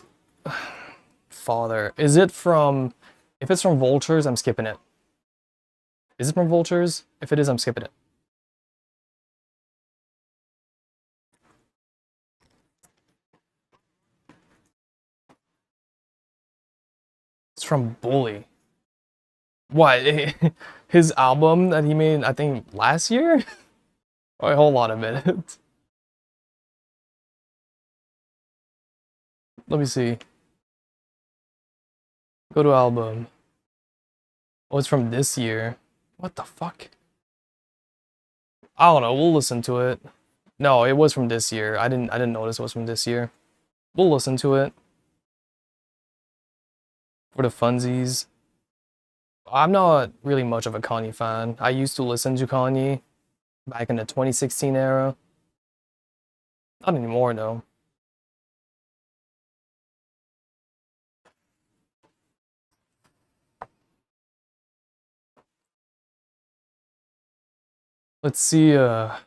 Father. Is it from... If it's from Vultures, I'm skipping it. Is it from Vultures? If it is, I'm skipping it. It's from Bully. What? His album that he made, I think, last year? Wait, hold on a minute. Let me see. Go to album. Oh, it's from this year. What the fuck? I don't know. We'll listen to it. No, it was from this year. I didn't notice it was from this year. We'll listen to it. for the funsies. I'm not really much of a Kanye fan. I used to listen to Kanye back in the 2016 era. Not anymore though. Let's see, up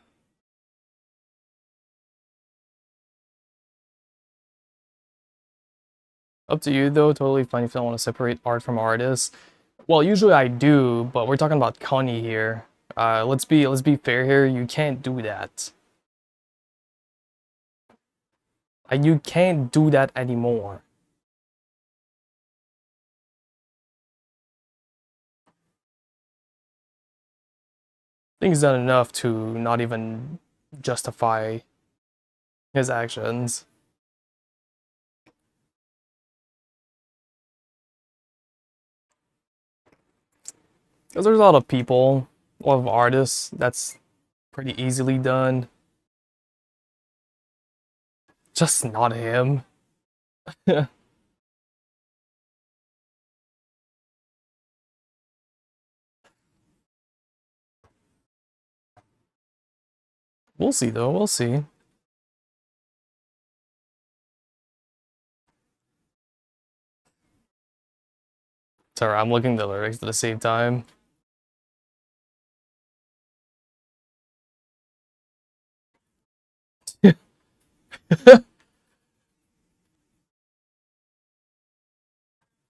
to you though, totally fine if you don't want to separate art from artists. Well, usually I do, but we're talking about Kanye here. Let's be fair here. You can't do that. You can't do that anymore. I think he's done enough to not even justify his actions. Because there's a lot of people, a lot of artists, that's pretty easily done. Just not him. We'll see though, we'll see. Sorry, I'm looking at the lyrics at the same time.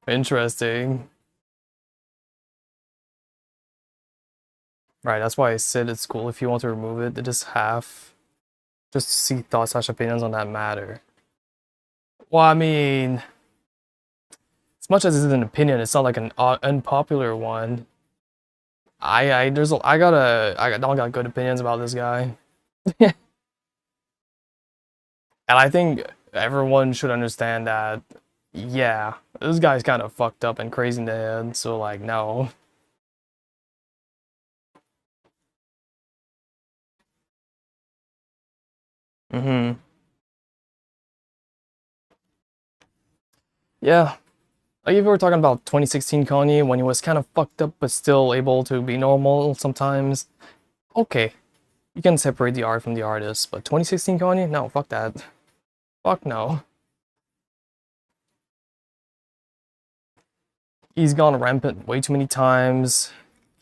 Interesting. Right, that's why I said it's cool if you want to remove it, to just just to see thoughts/opinions on that matter. Well, I mean, as much as it's an opinion, it's not like an unpopular one. I don't got good opinions about this guy. And I think everyone should understand that, yeah, this guy's kind of fucked up and crazy in the head, so like, no. Mm-hmm. Yeah. Like if we were talking about 2016 Kanye when he was kind of fucked up but still able to be normal sometimes, okay, you can separate the art from the artist. But 2016 Kanye, no, fuck that. Fuck no. He's gone rampant way too many times.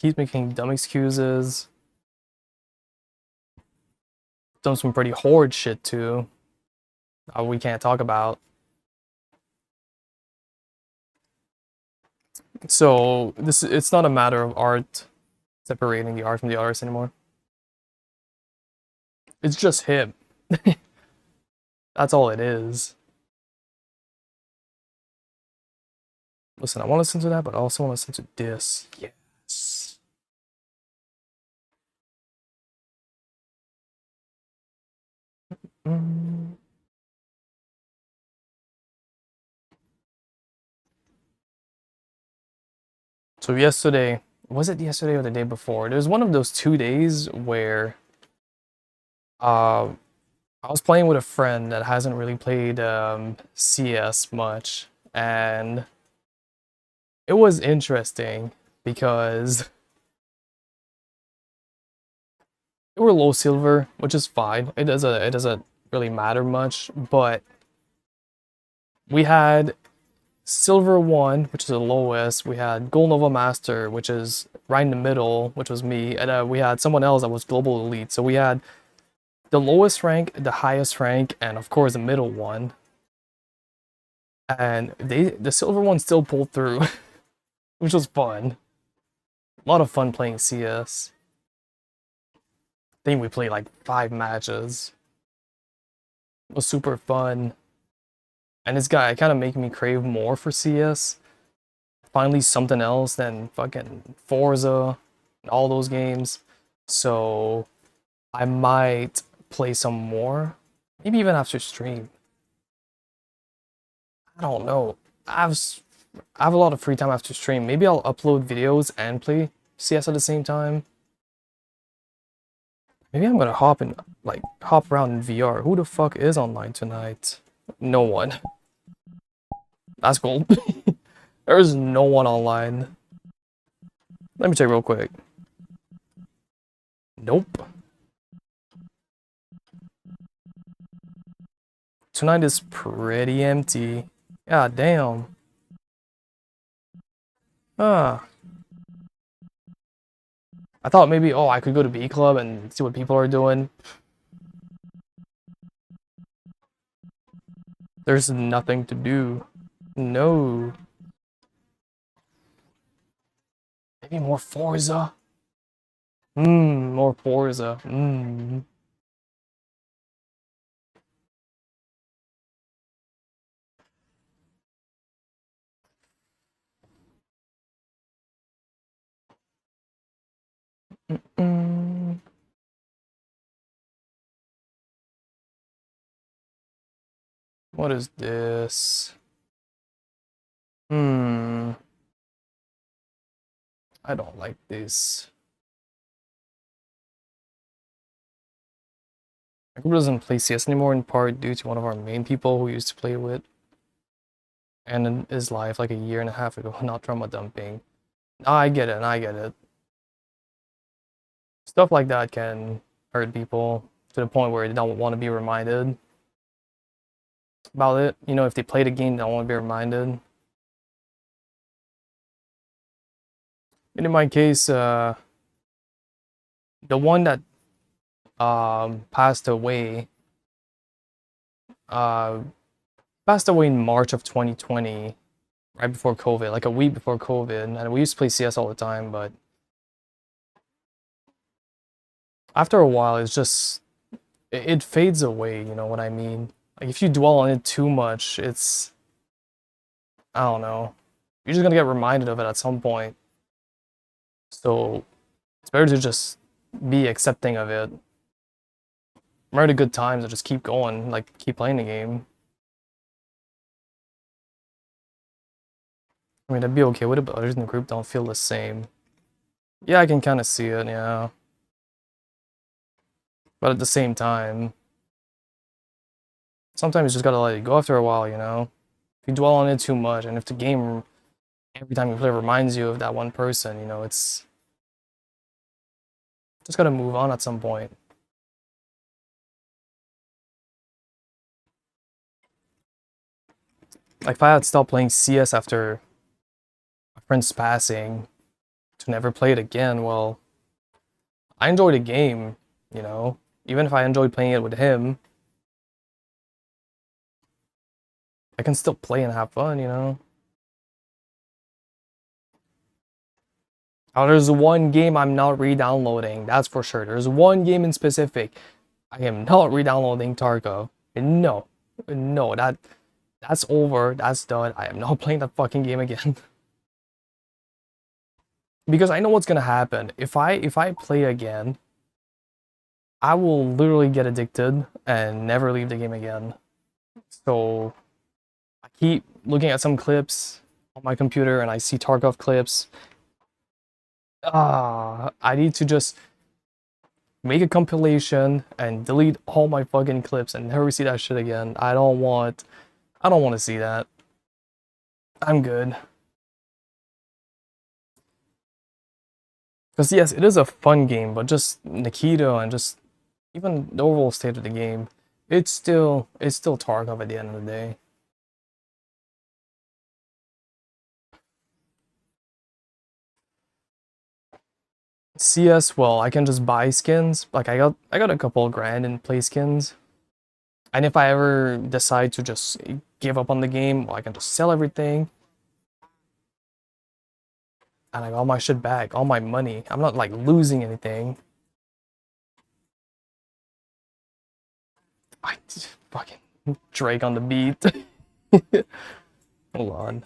He's making dumb excuses. Done some pretty horrid shit too. We can't talk about. So it's not a matter of art separating the art from the artist anymore. It's just him. That's all it is. Listen, I want to listen to that, but I also want to listen to this. Yes. Mm. So yesterday, was it yesterday or the day before? There was one of those 2 days where uh, I was playing with a friend that hasn't really played CS much, and it was interesting because they were low silver, which is fine. It doesn't really matter much, but we had silver 1, which is the lowest. We had gold Nova Master, which is right in the middle, which was me, and we had someone else that was global elite. So we had the lowest rank, the highest rank, and of course the middle one. And the silver one still pulled through, which was fun. A lot of fun playing CS. I think we played like 5 matches. It was super fun. And this guy kind of making me crave more for CS. Finally something else than fucking Forza and all those games. So I might play some more. Maybe even after stream. I don't know. I have a lot of free time after stream. Maybe I'll upload videos and play CS at the same time. Maybe I'm gonna hop around in VR. Who the fuck is online tonight? No one. That's cool. There is no one online. Let me check real quick. Nope. Tonight is pretty empty. God damn. Ah. I thought maybe, oh, I could go to B Club and see what people are doing. There's nothing to do. No. Maybe more Forza? More Forza. Mm. What is this? I don't like this. My group doesn't play CS anymore in part due to one of our main people who used to play with and in his life like a year and a half ago, not trauma dumping. I get it, I get it. Stuff like that can hurt people to the point where they don't want to be reminded about it. You know, if they play the game, they don't want to be reminded. And in my case, the one that passed away uh, passed away in March of 2020, right before COVID, like a week before COVID. And we used to play CS all the time, but after a while, it's just it fades away. You know what I mean? Like if you dwell on it too much, it's I don't know. You're just gonna get reminded of it at some point. So it's better to just be accepting of it. Remember the good times and just keep going, like keep playing the game. I mean, I'd be okay with it, but others in the group don't feel the same. Yeah, I can kind of see it, yeah. But at the same time, sometimes you just gotta let it go after a while, you know? If you dwell on it too much, and if the game, every time you play, reminds you of that one person, you know, it's just gotta move on at some point. Like, if I had stopped playing CS after a friend's passing to never play it again, well, I enjoyed the game, you know? Even if I enjoyed playing it with him, I can still play and have fun, you know? Oh, there's one game I'm not re-downloading, that's for sure. There's one game in specific. I am not re-downloading Tarkov. No. No, that's over. That's done. I am not playing that fucking game again. Because I know what's gonna happen. If I play again, I will literally get addicted and never leave the game again. So I keep looking at some clips on my computer and I see Tarkov clips. I need to just make a compilation and delete all my fucking clips and never see that shit again. I don't want to see that. I'm good. Because yes, it is a fun game, but just Nikita and just even the overall state of the game, it's still Tarkov at the end of the day. CS, well, I can just buy skins. Like I got a couple of grand in play skins. And if I ever decide to just give up on the game, well, I can just sell everything and I got all my shit back, all my money. I'm not like losing anything. I fucking Drake on the beat. Hold on.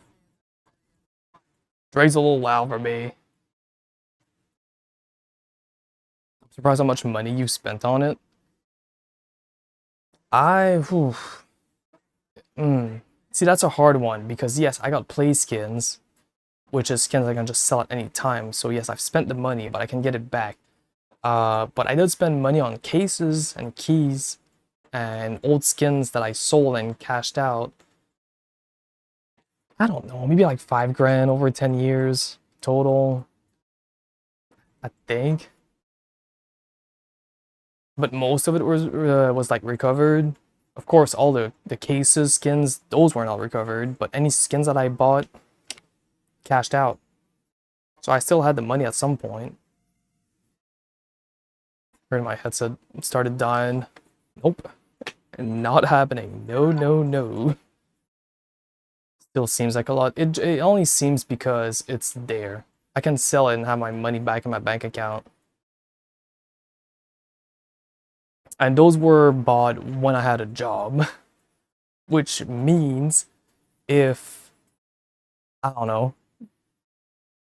Drake's a little loud for me. I'm surprised how much money you spent on it. Whew, See, that's a hard one because yes, I got play skins, which is skins I can just sell at any time. So yes, I've spent the money, but I can get it back. But I did spend money on cases and keys and old skins that I sold and cashed out. I don't know, maybe like 5 grand over 10 years total, I think. But most of it was like recovered. Of course, all the cases, skins, those were not recovered, but any skins that I bought, cashed out. So I still had the money at some point. Heard my headset started dying. Nope. Not happening. No, no, no. Still seems like a lot. It only seems because it's there. I can sell it and have my money back in my bank account. And those were bought when I had a job, which means if, I don't know,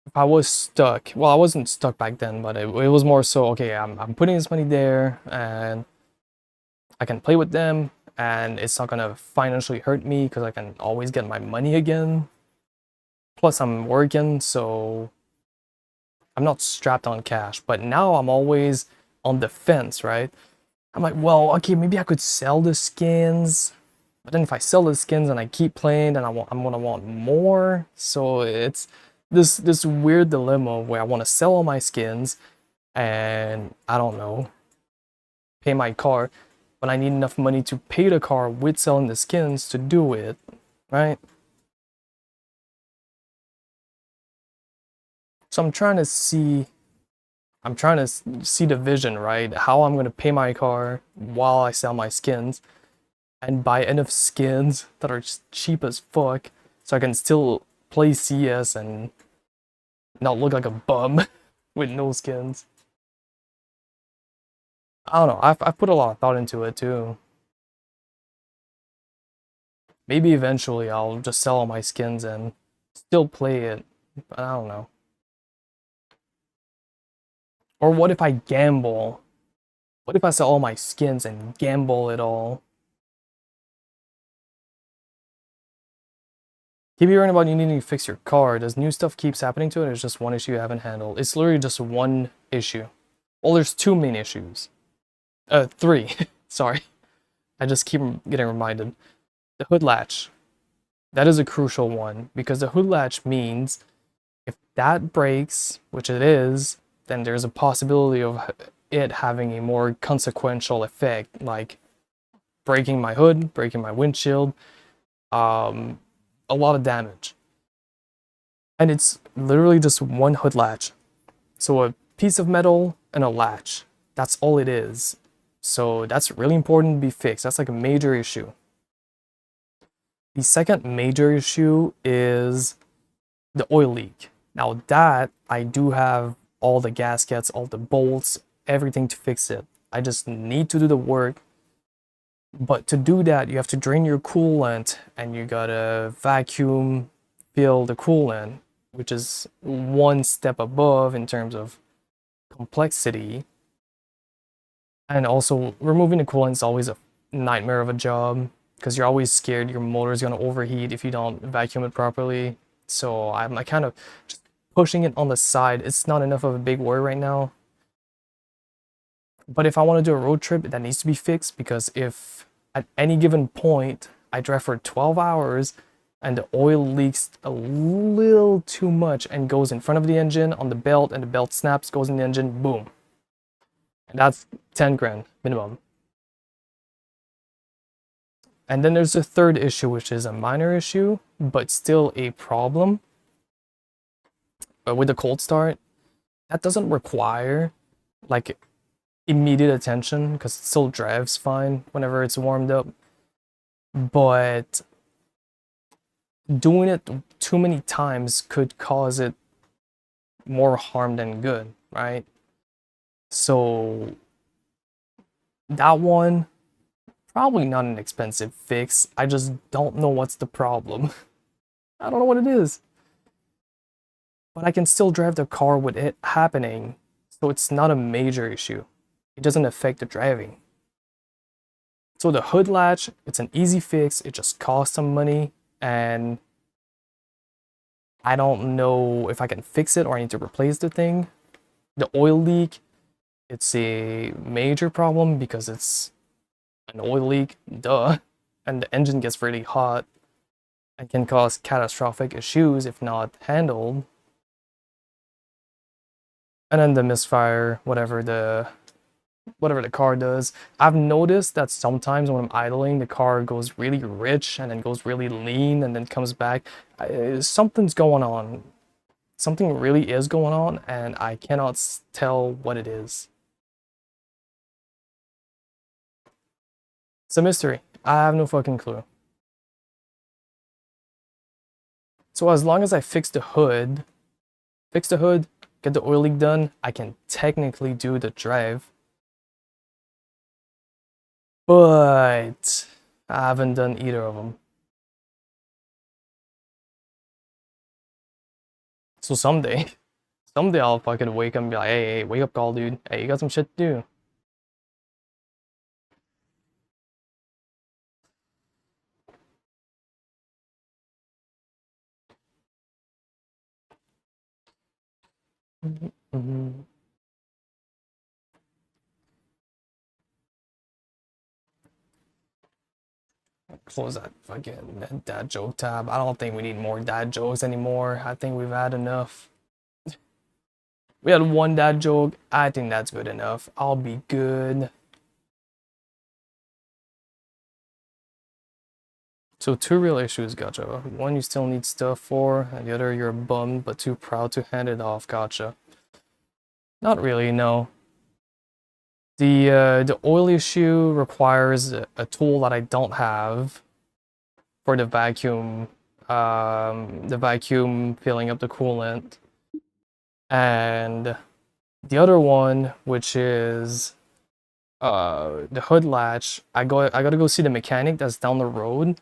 if I was stuck, well, I wasn't stuck back then, but it was more so, okay, I'm putting this money there and I can play with them and it's not gonna financially hurt me because I can always get my money again. Plus, I'm working, so I'm not strapped on cash. But now I'm always on the fence, right? I'm like, well, okay, maybe I could sell the skins. But then if I sell the skins and I keep playing, then I'm gonna want more. So it's this weird dilemma where I want to sell all my skins and I don't know, pay my car, but I need enough money to pay the car with selling the skins to do it, right? So I'm trying to see the vision, right? How I'm gonna pay my car while I sell my skins and buy enough skins that are just cheap as fuck so I can still play CS and not look like a bum with no skins. I don't know. I've put a lot of thought into it too. Maybe eventually I'll just sell all my skins and still play it, but I don't know. Or what if I gamble? What if I sell all my skins and gamble it all? Keep hearing about you needing to fix your car. Does new stuff keeps happening to it, or is just one issue you haven't handled? It's literally just one issue. Well, there's two main issues. Three. Sorry. I just keep getting reminded. The hood latch. That is a crucial one because the hood latch means if that breaks, which it is, then there's a possibility of it having a more consequential effect, like breaking my hood, breaking my windshield, a lot of damage. And it's literally just one hood latch. So a piece of metal and a latch. That's all it is. So that's really important to be fixed. That's like a major issue. The second major issue is the oil leak. Now that I do have all the gaskets, all the bolts, everything to fix it. I just need to do the work. But to do that, you have to drain your coolant and you gotta vacuum fill the coolant, which is one step above in terms of complexity. And also, removing the coolant is always a nightmare of a job because you're always scared your motor is gonna overheat if you don't vacuum it properly. So I'm like kind of just pushing it on the side. It's not enough of a big worry right now. But if I want to do a road trip, that needs to be fixed because if at any given point I drive for 12 hours and the oil leaks a little too much and goes in front of the engine on the belt and the belt snaps, goes in the engine, boom. And that's 10 grand minimum. And then there's a third issue, which is a minor issue, but still a problem. But with the cold start, that doesn't require like immediate attention because it still drives fine whenever it's warmed up. But doing it too many times could cause it more harm than good, right? So that one, probably not an expensive fix. I just don't know what's the problem. I don't know what it is. But I can still drive the car with it happening, so it's not a major issue. It doesn't affect the driving. So the hood latch, it's an easy fix. It just costs some money, and I don't know if I can fix it or I need to replace the thing. The oil leak, it's a major problem because it's an oil leak, duh, and the engine gets really hot. and can cause catastrophic issues if not handled. And then the misfire, whatever the car does. I've noticed that sometimes when I'm idling, the car goes really rich and then goes really lean and then comes back. Something's going on. Something really is going on, and I cannot tell what it is. It's a mystery. I have no fucking clue. So as long as I fix the hood, get the oil leak done, I can technically do the drive. But I haven't done either of them. So someday I'll fucking wake up and be like, hey, wake up call, dude. Hey, you got some shit to do. Mm-hmm. Close that fucking dad joke tab. I don't think we need more dad jokes anymore. I think we've had enough. We had one dad joke. I think that's good enough. I'll be good. So two real issues, gotcha. One you still need stuff for, and the other you're bummed but too proud to hand it off, gotcha. Not really, no. The oil issue requires a tool that I don't have for the vacuum filling up the coolant. And the other one, which is the hood latch, I gotta go see the mechanic that's down the road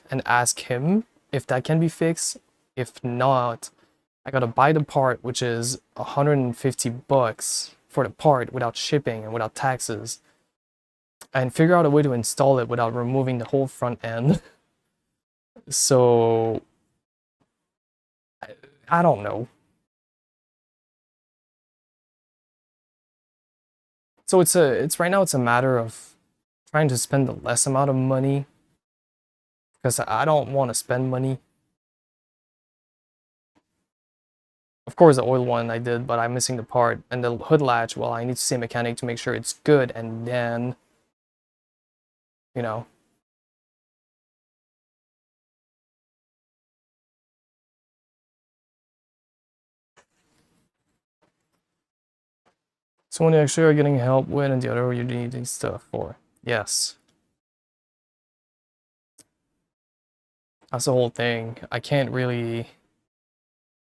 and ask him if that can be fixed. If not, I gotta buy the part, which is 150 bucks for the part without shipping and without taxes, and figure out a way to install it without removing the whole front end. So I don't know. So it's right now it's a matter of trying to spend the less amount of money because I don't want to spend money. Of course, the oil one I did, but I'm missing the part. And the hood latch, well, I need to see a mechanic to make sure it's good, and then, you know. So one you actually are getting help with, and the other you're needing stuff for. Yes. That's the whole thing. I can't really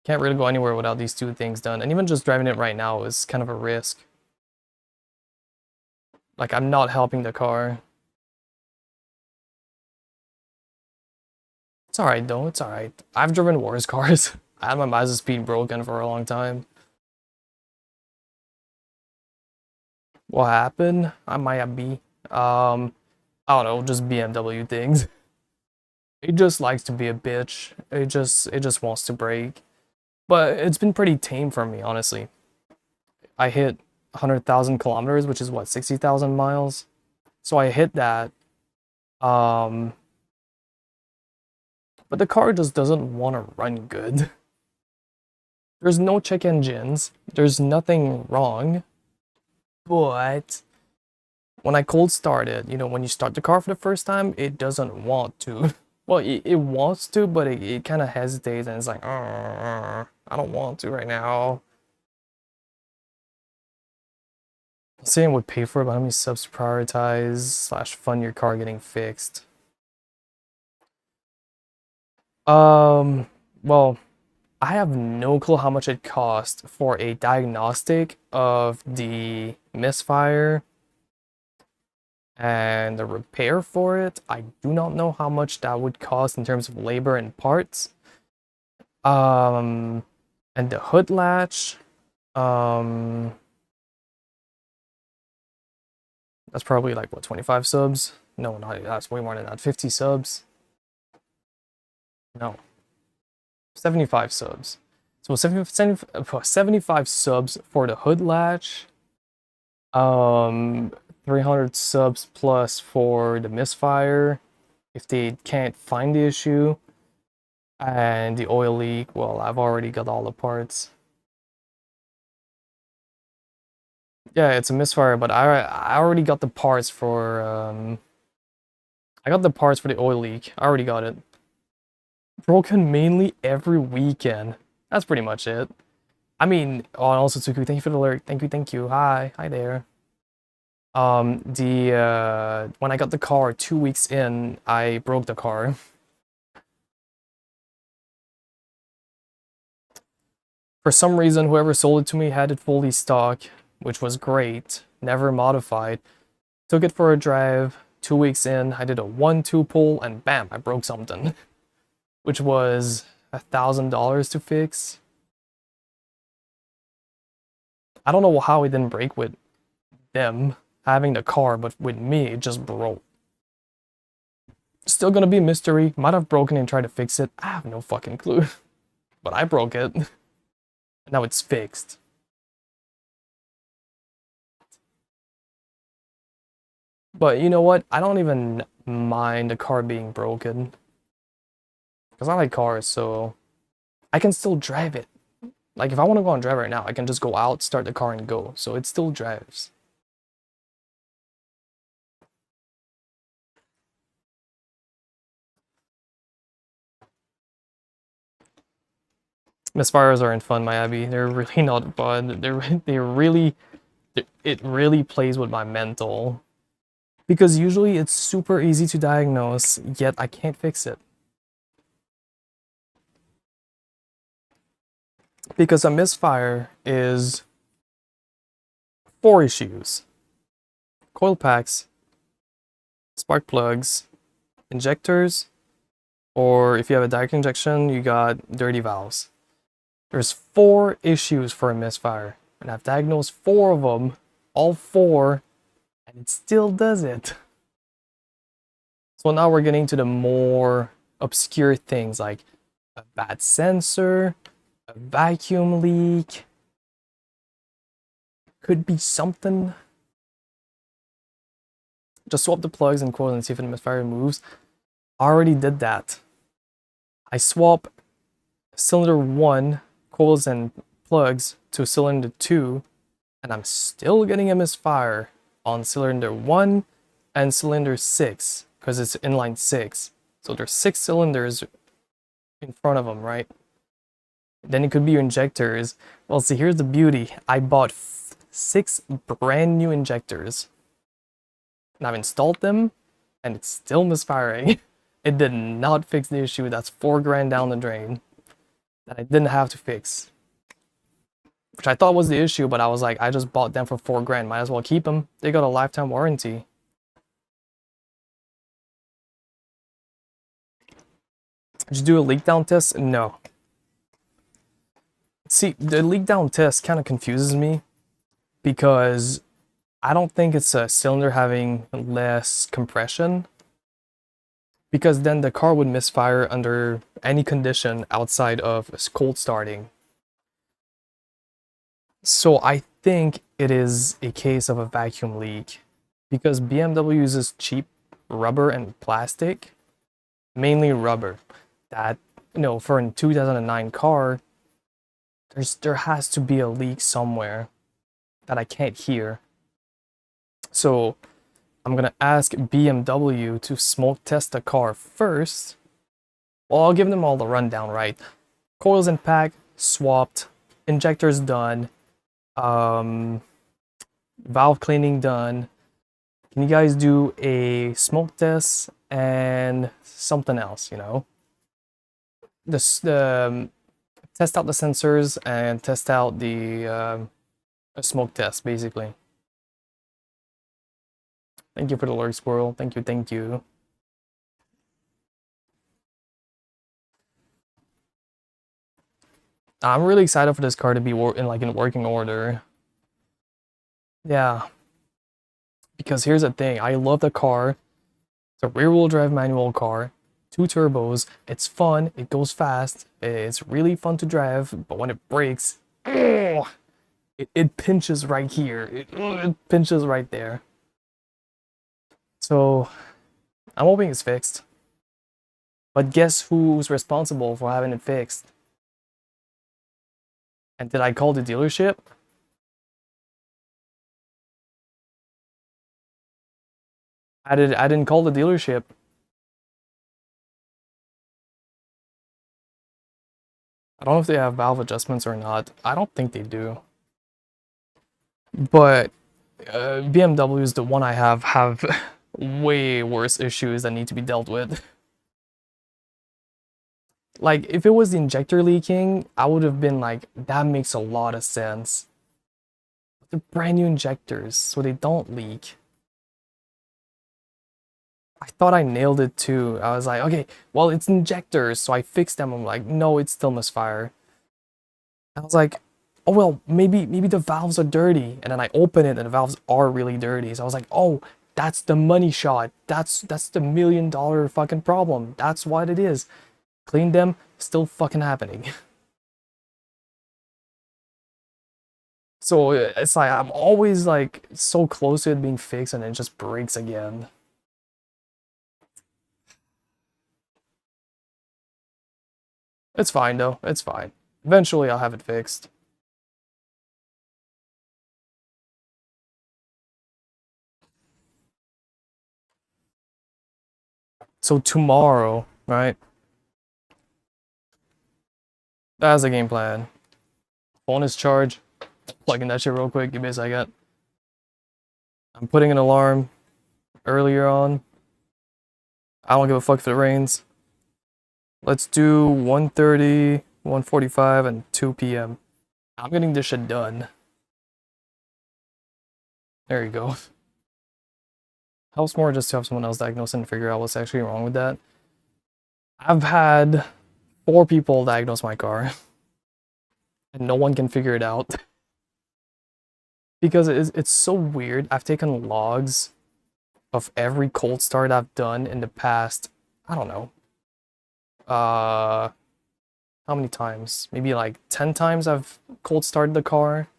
go anywhere without these two things done. And even just driving it right now is kind of a risk. Like, I'm not helping the car. It's alright though, it's alright. I've driven worse cars. I had my Mazda Speed broken for a long time. What happened? I might have be. I don't know, just BMW things. It just likes to be a bitch. It just wants to break. But it's been pretty tame for me, honestly. I hit 100,000 kilometers, which is what, 60,000 miles? So I hit that. Um, but the car just doesn't want to run good. There's no check engines. There's nothing wrong. But when I cold start it, when you start the car for the first time, it doesn't want to. Well, it wants to, but it kind of hesitates and it's like, I don't want to right now. Saying would pay for it, but how many subs to prioritize / fund your car getting fixed? Well, I have no clue how much it cost for a diagnostic of the misfire and the repair for it. I do not know how much that would cost in terms of labor and parts. And the hood latch, that's probably like what, 25 subs? No, not that's way more than that. 50 subs. No. 75 subs. So 75 subs for the hood latch. 300 subs plus for the misfire if they can't find the issue. And the oil leak, well, I've already got all the parts. Yeah, it's a misfire, but I already got the parts for I got the parts for the oil leak. I already got it. Broken mainly every weekend. That's pretty much it. I mean, oh, and also Tsuku, thank you for the alert. Thank you, thank you. Hi there. When I got the car 2 weeks in, I broke the car. For some reason, whoever sold it to me had it fully stock, which was great. Never modified. Took it for a drive. 2 weeks in, I did a 1-2 pull, and bam, I broke something, which was $1,000 to fix. I don't know how it didn't break with them having the car, but with me, it just broke. Still gonna be a mystery. Might have broken and tried to fix it. I have no fucking clue. But I broke it. And now it's fixed. But you know what? I don't even mind the car being broken. Because I like cars, so I can still drive it. Like, if I want to go on drive right now, I can just go out, start the car, and go. So it still drives. Misfires aren't fun, my Abby. They're really not fun. It really plays with my mental. Because usually it's super easy to diagnose, yet I can't fix it. Because a misfire is 4 issues: coil packs, spark plugs, injectors, or if you have a direct injection, you got dirty valves. There's 4 issues for a misfire, and I've diagnosed 4 of them, all 4, and it still does it. So now we're getting to the more obscure things like a bad sensor, a vacuum leak, could be something. Just swap the plugs and coil and see if the misfire moves. I already did that. I swap cylinder 1 coils and plugs to cylinder 2, and I'm still getting a misfire on cylinder 1 and cylinder 6 because it's inline 6. So there's 6 cylinders in front of them, right? Then it could be your injectors. Well, see, here's the beauty. I bought 6 brand new injectors, and I've installed them, and it's still misfiring. It did not fix the issue. That's $4 grand down the drain that I didn't have to fix. Which I thought was the issue, but I was like, I just bought them for $4 grand. Might as well keep them. They got a lifetime warranty. Did you do a leak down test? No. See, the leak down test kind of confuses me because I don't think it's a cylinder having less compression, because then the car would misfire under any condition outside of cold starting. So I think it is a case of a vacuum leak, because BMW uses cheap rubber and plastic, mainly rubber, that, you know, for a 2009 car, there has to be a leak somewhere that I can't hear. So I'm gonna ask BMW to smoke test the car first. Well, I'll give them all the rundown, right? Coils and pack swapped, injectors done, valve cleaning done. Can you guys do a smoke test and something else, you know? Test out the sensors and test out the smoke test, basically. Thank you for the lurk, Squirrel. Thank you, thank you. I'm really excited for this car to be in working order. Yeah. Because here's the thing, I love the car. It's a rear-wheel drive manual car, 2 turbos. It's fun, it goes fast, it's really fun to drive, but when it breaks, it pinches right here. It pinches right there. So I'm hoping it's fixed. But guess who's responsible for having it fixed? And did I call the dealership? I didn't call the dealership. I don't know if they have valve adjustments or not. I don't think they do. But BMWs, the one I have way worse issues that need to be dealt with. Like, if it was the injector leaking, I would have been like, that makes a lot of sense. They're brand new injectors, so they don't leak. I thought I nailed it too. I was like, okay, well, it's injectors, so I fixed them. I'm like, no, it's still misfire. I was like, oh well, maybe the valves are dirty. And then I open it and the valves are really dirty. So I was like, oh, that's the money shot. That's the $1 million fucking problem. That's what it is. Clean them, still fucking happening. So it's like I'm always like so close to it being fixed and it just breaks again. It's fine though. It's fine. Eventually I'll have it fixed. So tomorrow, right? That's the game plan. Bonus charge. Plugging that shit real quick. Give me a second. I'm putting an alarm earlier on. I don't give a fuck if it rains. Let's do 1:30, 1:45, and 2 p.m. I'm getting this shit done. There you go. Helps more just to have someone else diagnose and figure out what's actually wrong with that. I've had 4 people diagnose my car, and no one can figure it out. Because it's so weird. I've taken logs of every cold start I've done in the past, I don't know, how many times? Maybe like 10 times I've cold started the car,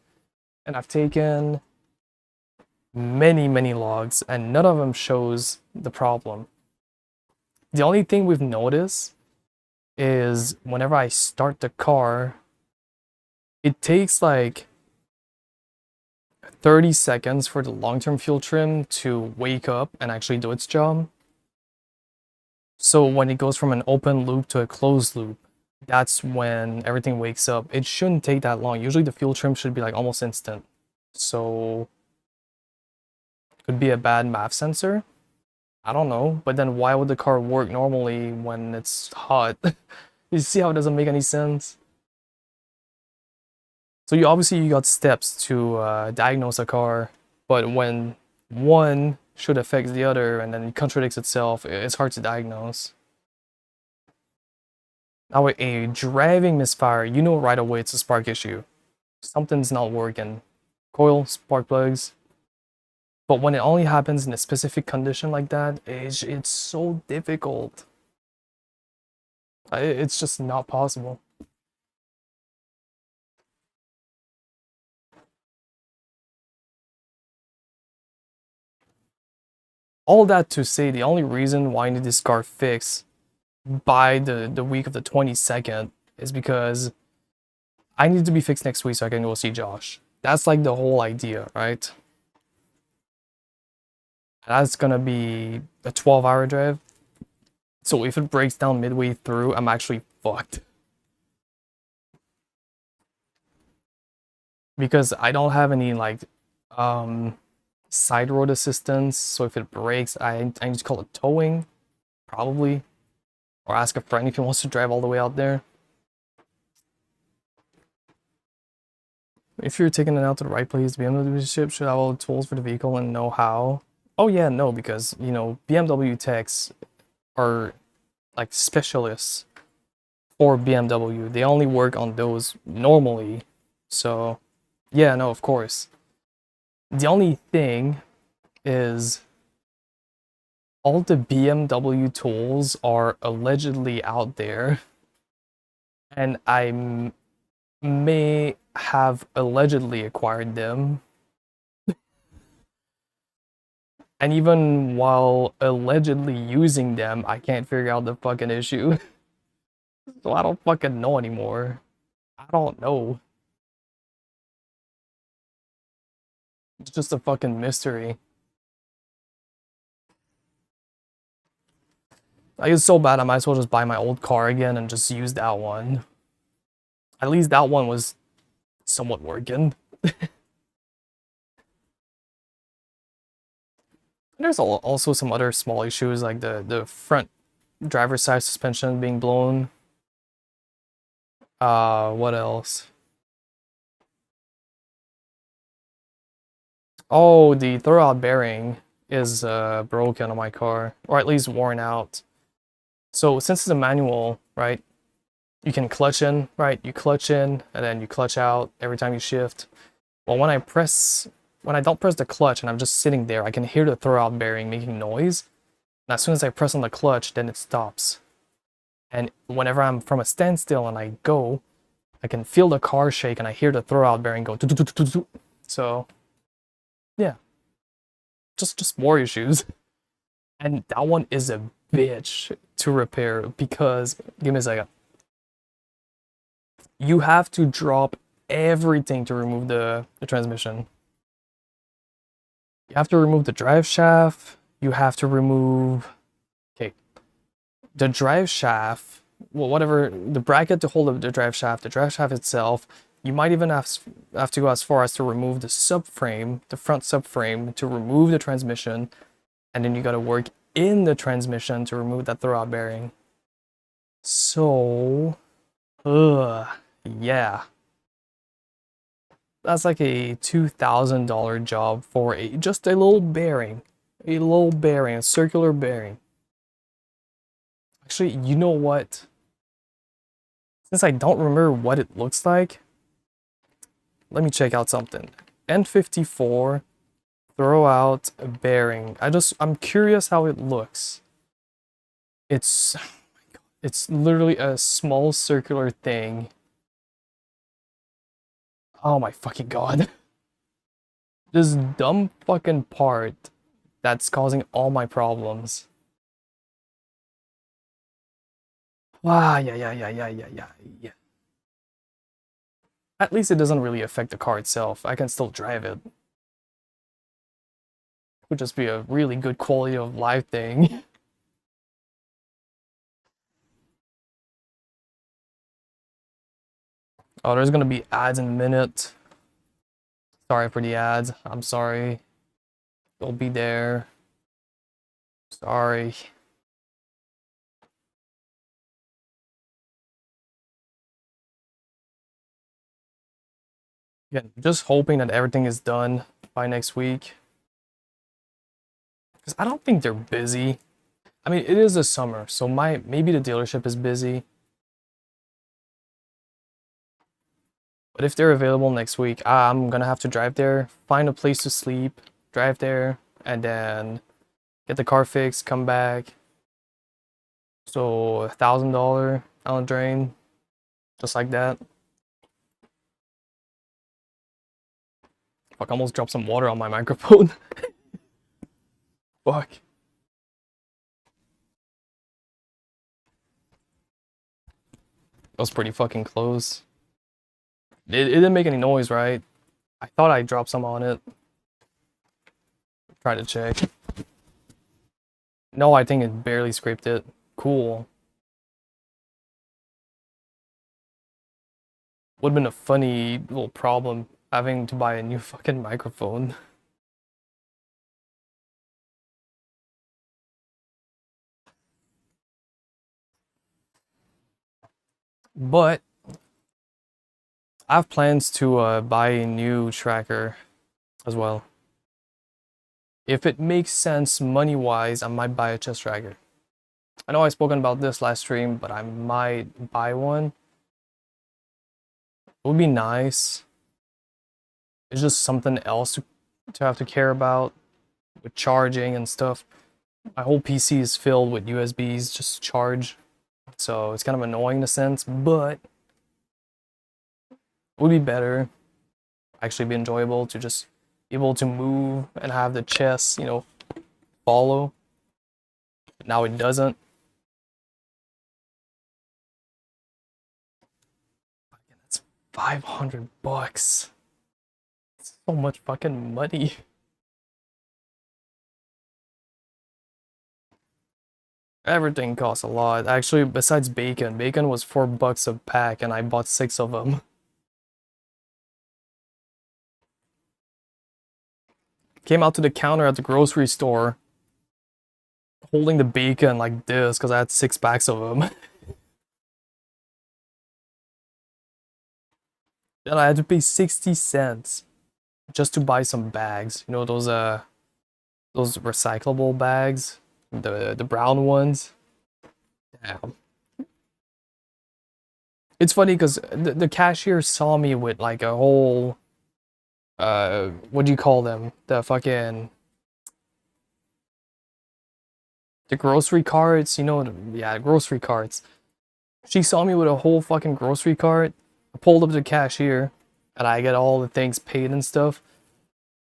and I've taken many logs, and none of them shows the problem. The only thing we've noticed is whenever I start the car, it takes like 30 seconds for the long-term fuel trim to wake up and actually do its job. So when it goes from an open loop to a closed loop, that's when everything wakes up. It shouldn't take that long. Usually the fuel trim should be like almost instant. So it could be a bad MAF sensor. I don't know. But then why would the car work normally when it's hot? You see how it doesn't make any sense? So you got steps to diagnose a car, but when one should affect the other and then it contradicts itself, it's hard to diagnose. Now with a driving misfire, you know right away it's a spark issue. Something's not working. Coil, spark plugs. But when it only happens in a specific condition like that, it's so difficult. It's just not possible. All that to say, the only reason why I need this car fixed by the week of the 22nd is because I need to be fixed next week so I can go see Josh. That's like the whole idea, right? That's gonna be a 12-hour drive. So if it breaks down midway through, I'm actually fucked. Because I don't have any like side road assistance. So if it breaks, I need to call it towing, probably. Or ask a friend if he wants to drive all the way out there. If you're taking it out to the right place, BMW dealership should have all the tools for the vehicle and know how. Oh yeah, no, because you know, BMW techs are like specialists for BMW. They only work on those normally. So yeah, no, of course. The only thing is all the BMW tools are allegedly out there, and I may have allegedly acquired them. And even while allegedly using them, I can't figure out the fucking issue. So I don't fucking know anymore. I don't know. It's just a fucking mystery. Like, it's so bad, I might as well just buy my old car again and just use that one. At least that one was somewhat working. There's also some other small issues, like the front driver's side suspension being blown. What else? Oh, the throwout bearing is broken on my car, or at least worn out. So since it's a manual, right, you can clutch in, right? You clutch in and then you clutch out every time you shift. Well, when I don't press the clutch and I'm just sitting there, I can hear the throwout bearing making noise. And as soon as I press on the clutch, then it stops. And whenever I'm from a standstill and I go, I can feel the car shake and I hear the throwout bearing go. So, yeah, just more issues. And that one is a bitch to repair because, give me a second. You have to drop everything to remove the transmission. You have to remove the drive shaft. You have to remove, okay, the drive shaft, well, whatever, the bracket to hold up the drive shaft itself. You might even have to go as far as to remove the subframe, the front subframe, to remove the transmission. And then you got to work in the transmission to remove that throwout bearing. So, yeah. That's like a $2,000 job for just a little bearing. A circular bearing. Actually, you know what? Since I don't remember what it looks like, let me check out something. N54 throwout bearing. I'm curious how it looks. It's literally a small circular thing. Oh my fucking god. This dumb fucking part that's causing all my problems. Wow, yeah. At least it doesn't really affect the car itself. I can still drive it. Would just be a really good quality of life thing. Oh, there's gonna be ads in a minute. Sorry for the ads. I'm sorry. They'll be there. Sorry. Again, just hoping that everything is done by next week. Because I don't think they're busy. I mean, it is the summer, so maybe the dealership is busy. But if they're available next week, I'm gonna have to drive there, find a place to sleep, drive there, and then get the car fixed, come back. So $1,000 down the drain, just like that. Fuck, I almost dropped some water on my microphone. Fuck. That was pretty fucking close. It didn't make any noise, right? I thought I dropped some on it. Try to check. No, I think it barely scraped it. Cool. Would've been a funny little problem having to buy a new fucking microphone. But I have plans to buy a new tracker as well. If it makes sense money-wise, I might buy a chest tracker. I know I've spoken about this last stream, but I might buy one. It would be nice. It's just something else to have to care about with charging and stuff. My whole PC is filled with USBs, just charge. So it's kind of annoying in a sense, but it would be better, actually be enjoyable to just be able to move and have the chest, you know, follow. Now it doesn't. That's $500. It's so much fucking money. Everything costs a lot. Actually, besides bacon. Bacon was $4 a pack and I bought 6 of them. Came out to the counter at the grocery store holding the bacon like this because I had 6 packs of them. Then I had to pay 60 cents just to buy some bags. You know those recyclable bags? The brown ones? Damn. It's funny because the cashier saw me with like a whole what do you call them? The grocery carts, you know, yeah, grocery carts. She saw me with a whole fucking grocery cart. I pulled up to the cashier and I get all the things paid and stuff.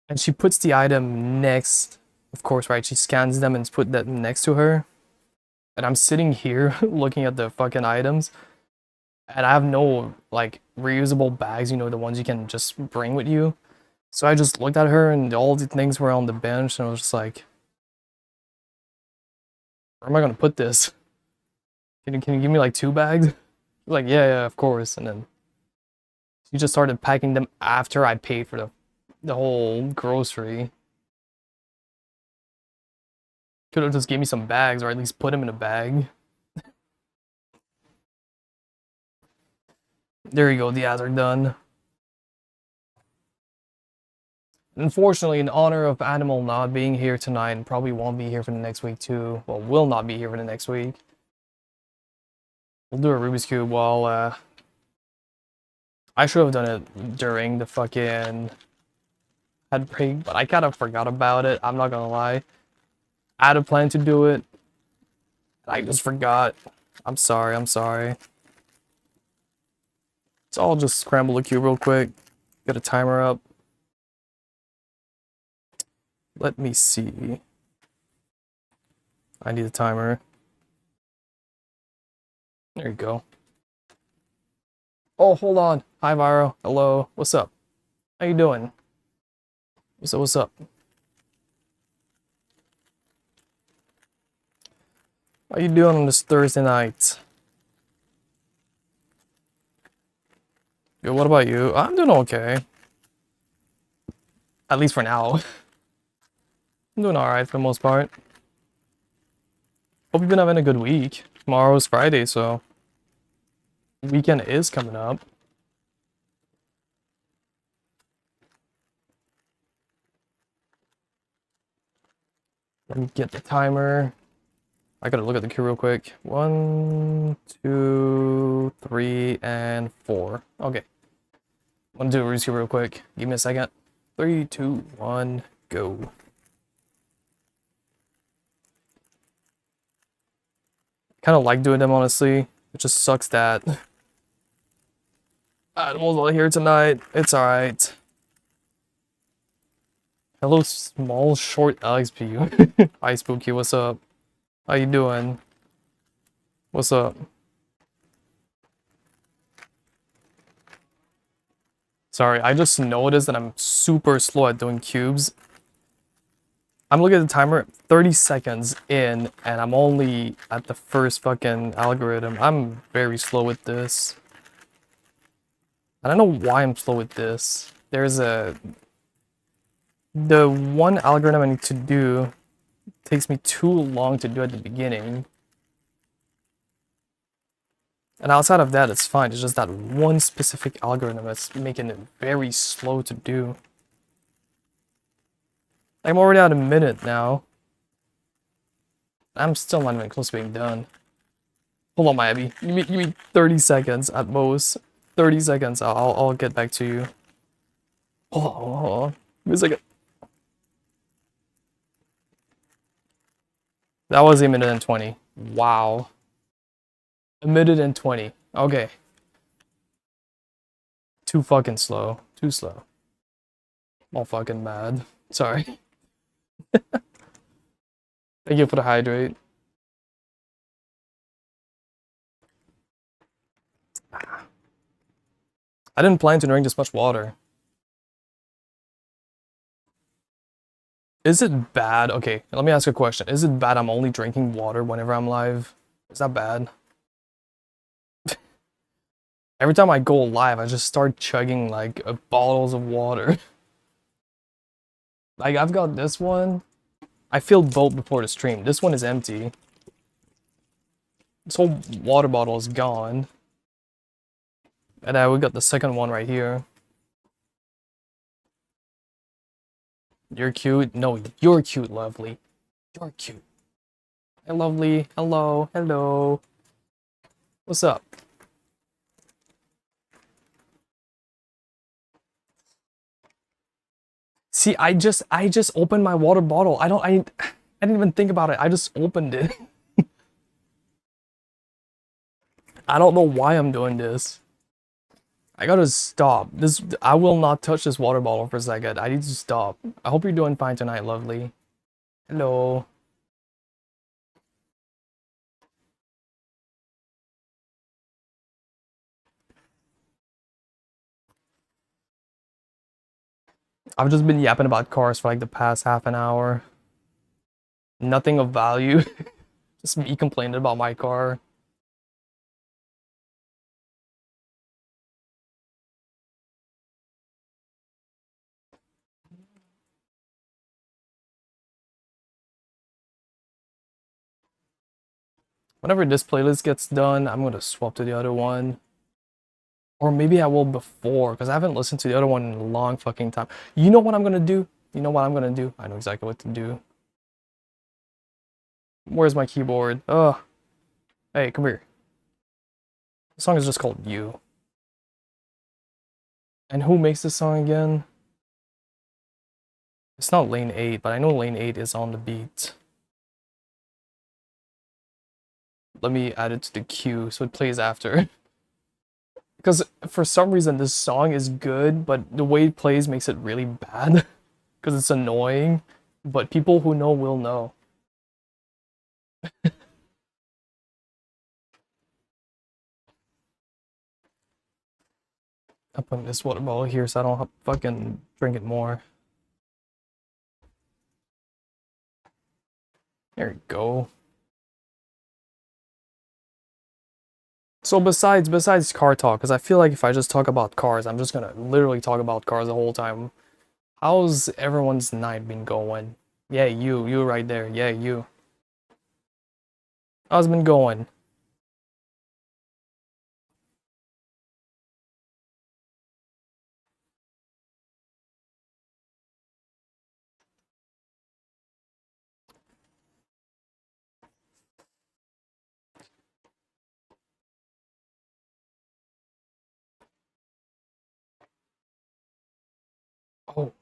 And she puts the item next, of course, right? She scans them and put that next to her. And I'm sitting here looking at the fucking items. And I have no like reusable bags, you know, the ones you can just bring with you. So I just looked at her and all the things were on the bench and I was just like, where am I gonna put this? Can you give me like 2 bags? Like, yeah, of course. And then she just started packing them after I paid for the whole grocery. Could have just gave me some bags or at least put them in a bag. There you go, the ads are done. Unfortunately, in honor of Animal not being here tonight and probably won't be here for the next week too. Well, will not be here for the next week. We'll do a Rubik's Cube while, I should have done it during the fucking head break, but I kind of forgot about it. I'm not gonna lie. I had a plan to do it. I just forgot. I'm sorry, I'm sorry. So I'll just scramble the cube real quick. Get a timer up. Let me see. I need a timer. There you go. Oh, hold on. Hi, Viro. Hello. What's up? How you doing? What's up? How you doing on this Thursday night? Good, what about you? I'm doing okay. At least for now. I'm doing alright for the most part. Hope you've been having a good week. Tomorrow's Friday, so weekend is coming up. Let me get the timer. I gotta look at the queue real quick. 1, 2, 3, and 4. Okay. I'm gonna do a Rubik's Cube real quick. Give me a second. 3, 2, 1, go. Kind of like doing them, honestly. It just sucks that Animal's not here tonight. It's alright. Hello, small, short LXP. Hi, Spooky. What's up? How you doing? What's up? Sorry, I just noticed that I'm super slow at doing cubes. I'm looking at the timer, 30 seconds in, and I'm only at the first fucking algorithm. I'm very slow with this. I don't know why I'm slow with this. The one algorithm I need to do takes me too long to do at the beginning. And outside of that, it's fine. It's just that one specific algorithm that's making it very slow to do. I'm already at a minute now. I'm still not even close to being done. Hold on, Miami. Give me 30 seconds at most. 30 seconds. I'll get back to you. Hold on. Give me a second. That was a minute and 20. Wow. A minute and 20. Okay. Too fucking slow. Too slow. I'm all fucking mad. Sorry. Thank you for the hydrate. I didn't plan to drink this much water. Is it bad? Okay, let me ask a question. Is it bad I'm only drinking water whenever I'm live? Is that bad? Every time I go live, I just start chugging like bottles of water. Like I've got this one. I filled both before the stream. This one is empty. This whole water bottle is gone. And then we got the second one right here. You're cute. No, you're cute, lovely. You're cute. Hey, lovely. Hello. Hello. What's up? See, I just opened my water bottle. I didn't even think about it. I just opened it. I don't know why I'm doing this. I gotta stop. I will not touch this water bottle for a second. I need to stop. I hope you're doing fine tonight, lovely. Hello. I've just been yapping about cars for like the past half an hour. Nothing of value. Just me complaining about my car. Whenever this playlist gets done, I'm gonna swap to the other one. Or maybe I will before, because I haven't listened to the other one in a long fucking time. You know what I'm gonna do? You know what I'm gonna do? I know exactly what to do. Where's my keyboard? Ugh. Hey, come here. The song is just called You. And who makes this song again? It's not Lane 8, but I know Lane 8 is on the beat. Let me add it to the queue so it plays after. Because for some reason this song is good, but the way it plays makes it really bad. Because it's annoying. But people who know will know. I'm putting this water bottle here so I don't fucking drink it more. There you go. So besides car talk, because I feel like if I just talk about cars, I'm just gonna literally talk about cars the whole time. How's everyone's night been going? Yeah, you right there. Yeah, you. How's it been going? Oh.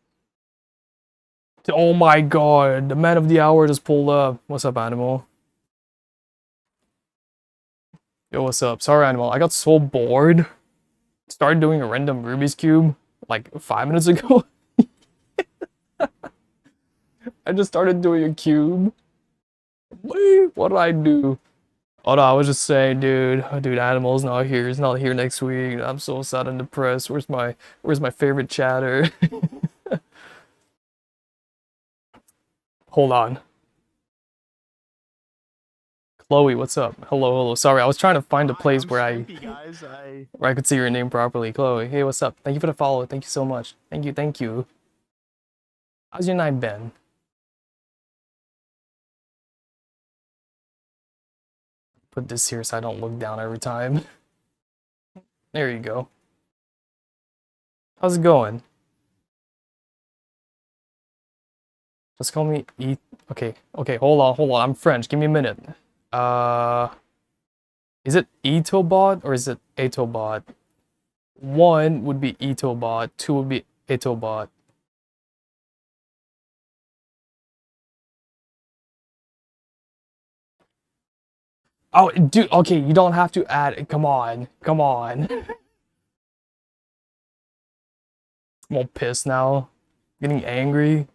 Oh my god, the man of the hour just pulled up. What's up, Animal? Yo, what's up? Sorry, Animal. I got so bored. Started doing a random Rubik's Cube like 5 minutes ago. I just started doing a cube. What did I do? Oh no, I was just saying, dude, Animal's not here. He's not here next week. I'm so sad and depressed. Where's my favorite chatter? Hold on. Chloe, what's up? Hello. Sorry, I was trying to find a place where I could see your name properly. Chloe, hey, what's up? Thank you for the follow. Thank you so much. Thank you. How's your night been? Put this here so I don't look down every time. There you go. How's it going? Just call me E. Okay, hold on. I'm French. Give me a minute. Uh, is it Etobot or is it Atobot? One would be Etobot, two would be Atobot. Oh, dude, okay, you don't have to add it. Come on. I'm all pissed now. Getting angry.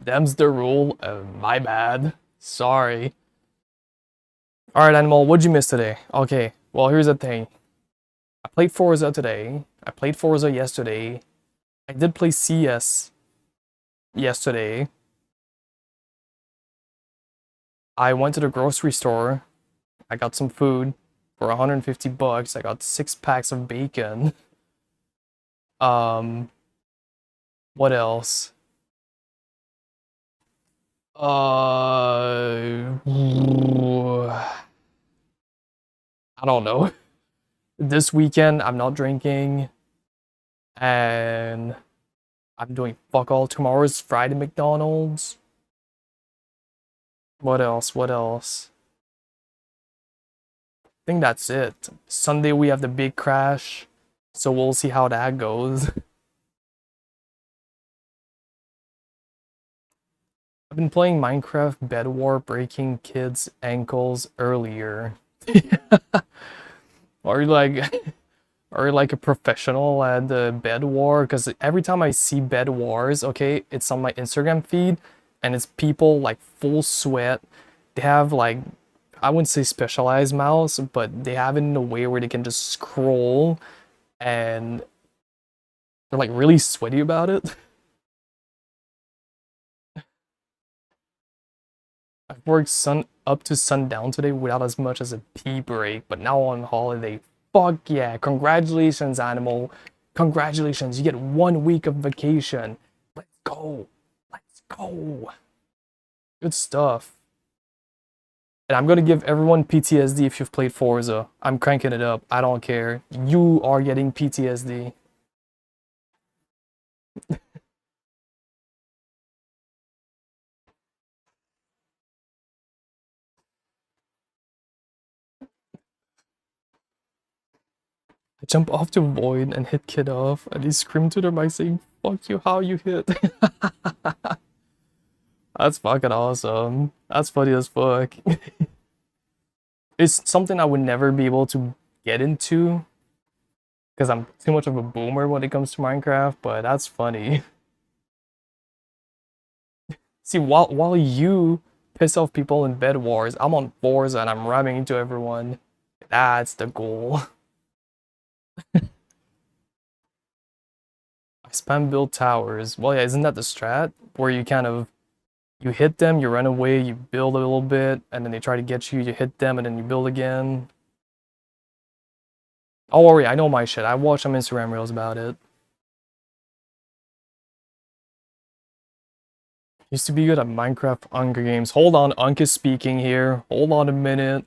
Them's the rule. My bad. Sorry. Alright, Animal, what'd you miss today? Okay, well, here's the thing. I played Forza today. I played Forza yesterday. I did play CS yesterday. I went to the grocery store. I got some food for 150 bucks. I got 6 packs of bacon. Um, what else? I don't know. This weekend, I'm not drinking, and I'm doing fuck all. Tomorrow's Friday McDonald's. What else? What else? I think that's it. Sunday, we have the big crash, so we'll see how that goes. I've been playing Minecraft Bed War, breaking kids' ankles earlier. Are you like, are you like a professional at the Bed War? Because every time I see Bed Wars, okay, it's on my Instagram feed, and it's people like full sweat. They have like, I wouldn't say specialized mouse, but they have it in a way where they can just scroll, and they're like really sweaty about it. I've worked sun up to sundown today without as much as a pee break, but now on holiday. Fuck yeah. Congratulations, Animal. Congratulations. You get 1 week of vacation. Let's go. Let's go. Good stuff. And I'm gonna give everyone PTSD if you've played Forza. I'm cranking it up. I don't care. You are getting PTSD. I jump off to Void and hit Kid off, and he screamed to the mic saying, "Fuck you, how you hit." That's fucking awesome. That's funny as fuck. It's something I would never be able to get into because I'm too much of a boomer when it comes to Minecraft, but that's funny. See, while you piss off people in Bed Wars, I'm on Forza and I'm ramming into everyone. That's the goal. I spam build towers. Well, yeah, isn't that the strat? Where you kind of, you hit them, you run away, you build a little bit, and then they try to get you, you hit them, and then you build again. Don't worry, I know my shit. I watched some Instagram reels about it. Used to be good at Minecraft Hunger Games. Hold on, Unk is speaking here. Hold on a minute.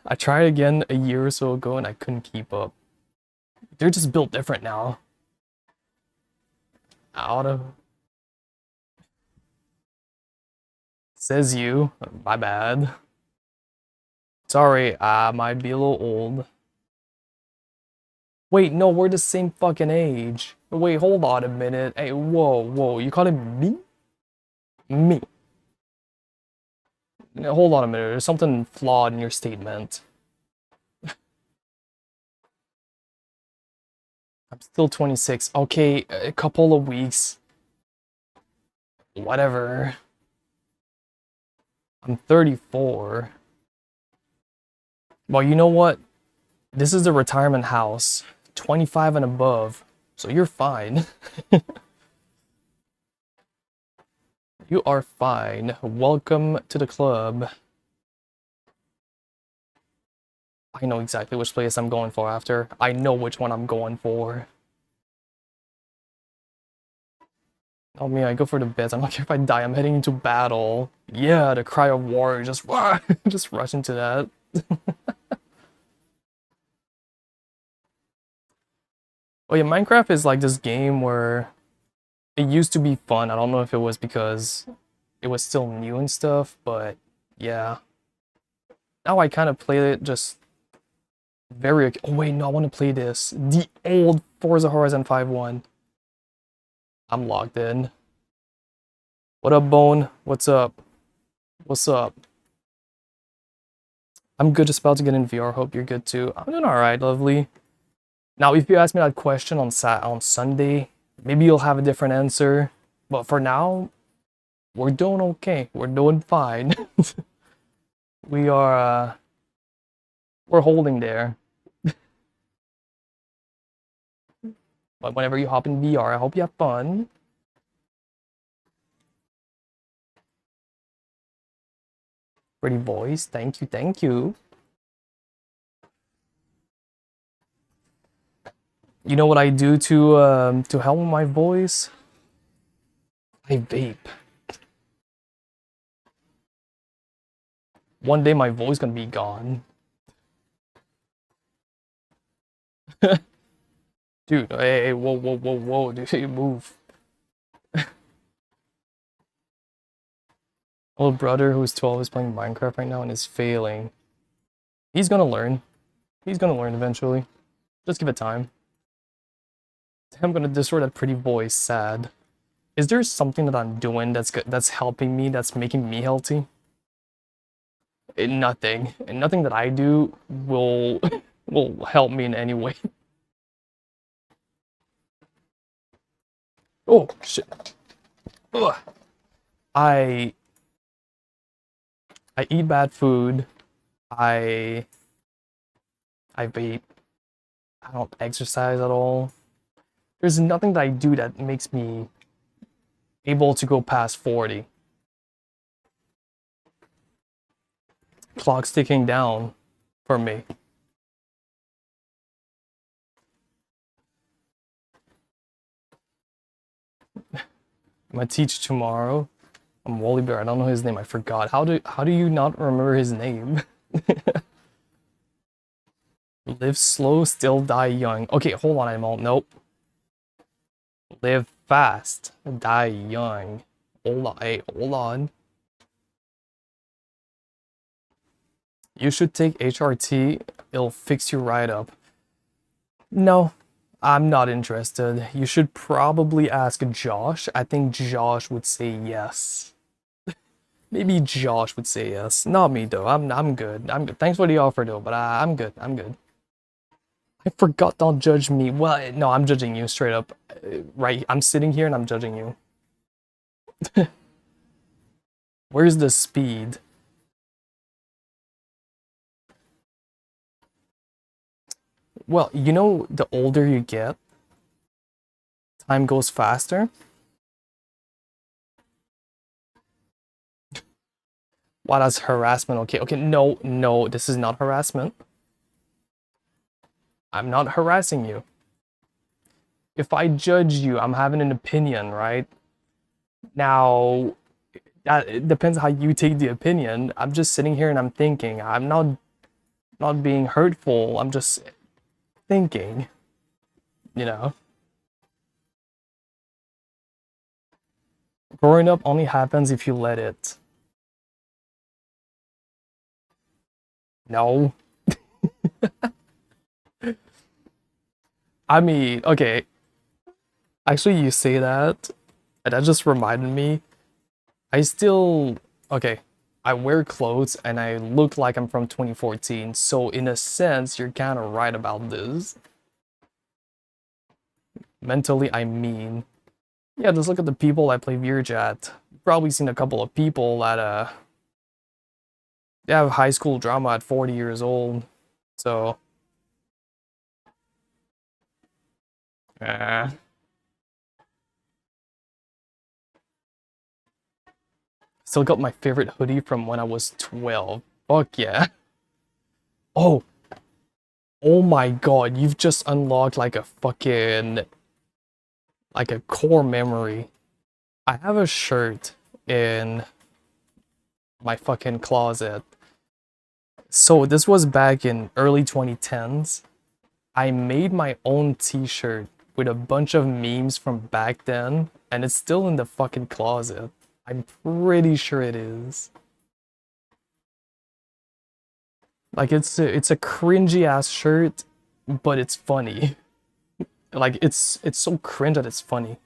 I tried again a year or so ago and I couldn't keep up. They're just built different now. Out of... Says you. My bad. Sorry, I might be a little old. Wait, no, we're the same fucking age. Wait, hold on a minute. Hey, whoa, whoa, you calling me? Me. Hold on a minute, there's something flawed in your statement. I'm still 26. Okay, a couple of weeks. Whatever. I'm 34. Well, you know what? This is the retirement house. 25 and above. So you're fine. You are fine. Welcome to the club. I know exactly which place I'm going for after. I know which one I'm going for. Oh me, I go for the beds. I don't care if I die. I'm heading into battle. Yeah, the cry of war. Just, just rush into that. Oh yeah, Minecraft is like this game where it used to be fun. I don't know if it was because it was still new and stuff, but yeah. Now I kind of play it just very... Oh wait, no, I want to play this. The old Forza Horizon 5 one. I'm logged in. What up, Bone? What's up? What's up? I'm good, just about to get in VR. Hope you're good too. I'm doing alright, lovely. Now, if you ask me that question on Sunday, maybe you'll have a different answer. But for now, we're doing okay. We're doing fine. We are we're holding there. But whenever you hop in VR, I hope you have fun. Pretty voice. Thank you, thank you. You know what I do to help with my voice? I vape. One day my voice gonna be gone. Dude, hey, whoa, whoa, whoa, whoa, dude, you move. Little brother who's 12 is playing Minecraft right now and is failing. He's gonna learn. He's gonna learn eventually. Just give it time. I'm gonna destroy that pretty voice, sad. Is there something that I'm doing that's helping me, that's making me healthy? Nothing. And nothing that I do will will help me in any way. Oh shit. Ugh. I I eat bad food. I I vape. I don't exercise at all. There's nothing that I do that makes me able to go past 40. Clock's ticking down for me. I'm gonna teach tomorrow. I'm Wally Bear. I don't know his name. I forgot. How do you not remember his name? Live slow, still die young. Okay, hold on, Amal. Nope. Live fast, die young. Hold on. Hey, hold on. You should take HRT. It'll fix you right up. No, I'm not interested. You should probably ask Josh. I think Josh would say yes. Maybe Josh would say yes. Not me though. I'm good. I'm good. Thanks for the offer though, but I'm good. I'm good. I forgot. Don't judge me. Well, no, I'm judging you straight up. Right, I'm sitting here and I'm judging you. Where's the speed? Well, you know, the older you get, time goes faster. Wow, that's harassment. Okay, okay, no, no, this is not harassment. I'm not harassing you. If I judge you, I'm having an opinion, right? Now, that it depends how you take the opinion. I'm just sitting here and I'm thinking. I'm not being hurtful. I'm just thinking, you know. Growing up only happens if you let it. No. I mean, okay. Actually, you say that, and that just reminded me. I still, okay, I wear clothes and I look like I'm from 2014. So in a sense, you're kind of right about this. Mentally, I mean. Yeah, just look at the people I play VRChat. You've probably seen a couple of people that they have high school drama at 40 years old. So, eh. Still got my favorite hoodie from when I was 12. Fuck yeah. Oh, oh my god, you've just unlocked like a fucking, like a core memory. I have a shirt in my fucking closet. So this was back in early 2010s. I made my own t-shirt with a bunch of memes from back then, and it's still in the fucking closet. I'm pretty sure it is. Like it's a cringy ass shirt, but it's funny. Like it's so cringe that it's funny.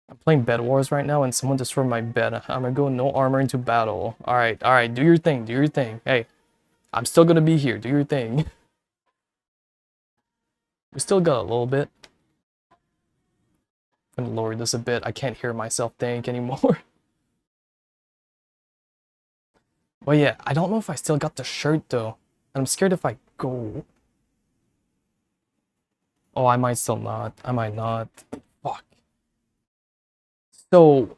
I'm playing Bed Wars right now and someone destroyed my bed. I'm gonna go no armor into battle. Alright, do your thing, do your thing. Hey, I'm still gonna be here, do your thing. We still got a little bit. I'm gonna lower this a bit. I can't hear myself think anymore. But yeah, I don't know if I still got the shirt though. I'm scared if I go. Oh, I might still not. I might not. Fuck. So,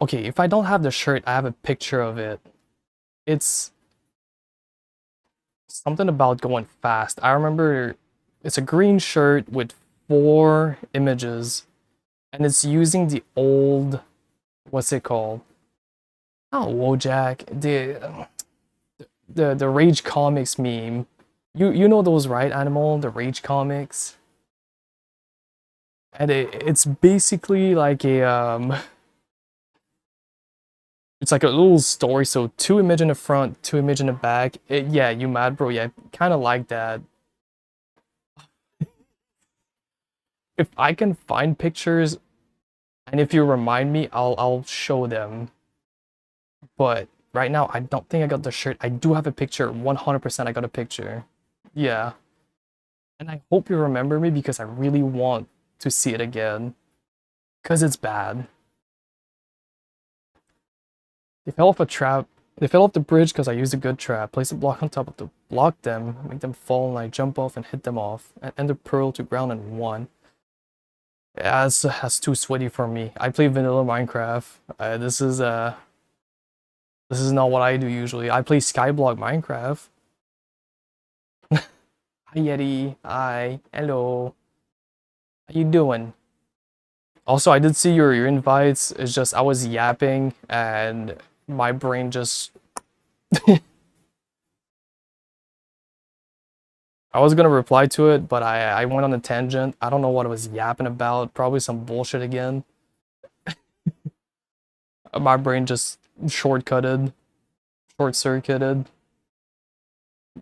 okay, if I don't have the shirt, I have a picture of it. It's something about going fast. I remember it's a green shirt with 4 images, and it's using the old, what's it called? Oh, Wojak, the Rage Comics meme. You know those, right, Animal? The Rage Comics. And it's basically like a it's like a little story. So 2 image in the front, 2 image in the back. Yeah, you mad, bro? Yeah, kind of like that. If I can find pictures, and if you remind me, I'll show them. But right now, I don't think I got the shirt. I do have a picture. 100% I got a picture. Yeah. And I hope you remember me because I really want to see it again. Because it's bad. They fell off a trap. They fell off the bridge because I used a good trap. Place a block on top of to block them, make them fall, and I jump off and hit them off. And end the pearl to ground and one. Yeah, that's too sweaty for me. I play vanilla Minecraft. This is not what I do usually. I play Skyblock Minecraft. Hi Yeti. Hi. Hello. How you doing? Also, I did see your invites. It's just I was yapping and my brain just I was gonna reply to it, but I went on a tangent. I don't know what I was yapping about. Probably some bullshit again. My brain just short-circuited,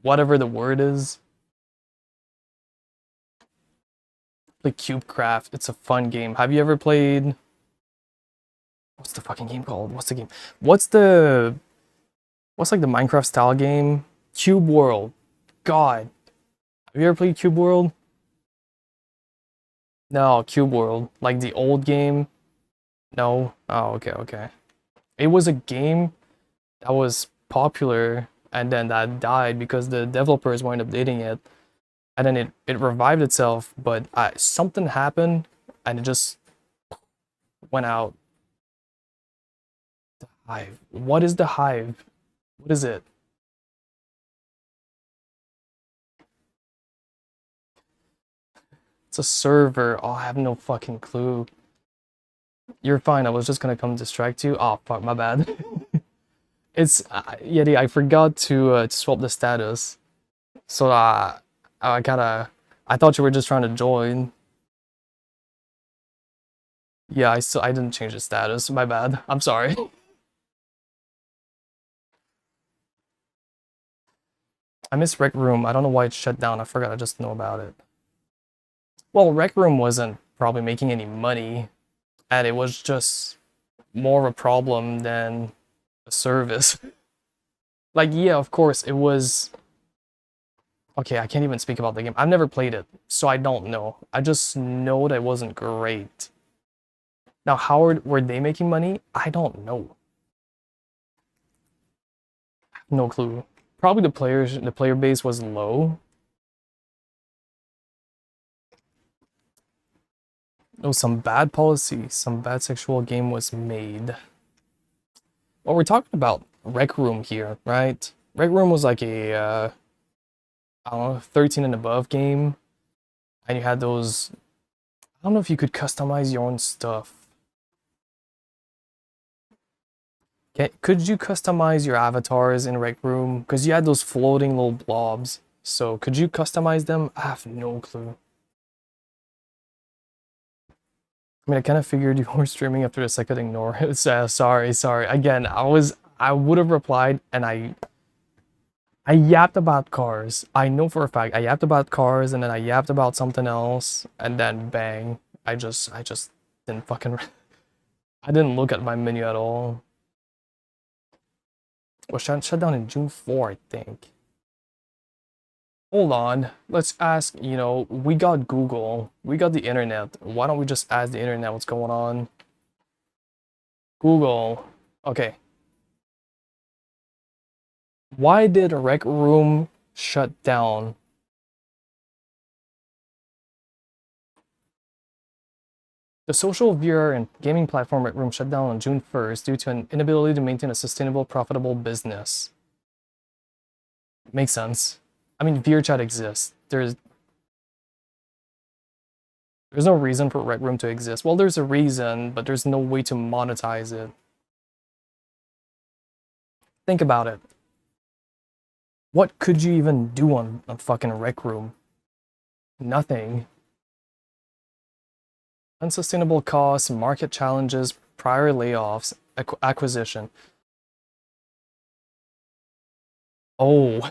whatever the word is. Play CubeCraft. It's a fun game. Have you ever played? What's the fucking game called? What's the game? What's like the Minecraft style game? Cube World. God. Have you ever played Cube World? No, Cube World. Like the old game? No? Oh, okay, okay. It was a game that was popular and then that died because the developers weren't updating it. And then it revived itself, but something happened and it just went out. The Hive. What is the Hive? What is it? It's a server. Oh, I have no fucking clue. You're fine. I was just gonna come distract you. Oh, fuck, my bad. It's Yeti. I forgot to swap the status, so I gotta. I thought you were just trying to join. Yeah, I didn't change the status. My bad. I'm sorry. I miss Rec Room. I don't know why it shut down. I forgot. I just know about it. Well, Rec Room wasn't probably making any money, and it was just more of a problem than a service. Like, yeah, of course, it was. Okay, I can't even speak about the game. I've never played it, so I don't know. I just know that it wasn't great. Now, were they making money? I don't know. No clue. Probably the player base was low. Oh, some bad policy, some bad sexual game was made. Well, we're talking about Rec Room here, right? Rec Room was like a, I don't know, 13 and above game. And you had those, I don't know if you could customize your own stuff. Could you customize your avatars in Rec Room? Because you had those floating little blobs. So could you customize them? I have no clue. I mean, I kind of figured you were streaming after the second ignore. It's, sorry. Again, I would have replied and I yapped about cars. I know for a fact I yapped about cars and then I yapped about something else and then bang. I just didn't fucking, I didn't look at my menu at all. Was shut down in June 4, I think. Hold on. Let's ask, you know, we got Google. We got the internet. Why don't we just ask the internet what's going on? Google. Okay. Why did Rec Room shut down? The social VR and gaming platform Rec Room shut down on June 1st due to an inability to maintain a sustainable, profitable business. Makes sense. I mean, VRChat exists. There's no reason for Rec Room to exist. Well, there's a reason, but there's no way to monetize it. Think about it. What could you even do on fucking Rec Room? Nothing. Unsustainable costs, market challenges, prior layoffs, acquisition. Oh.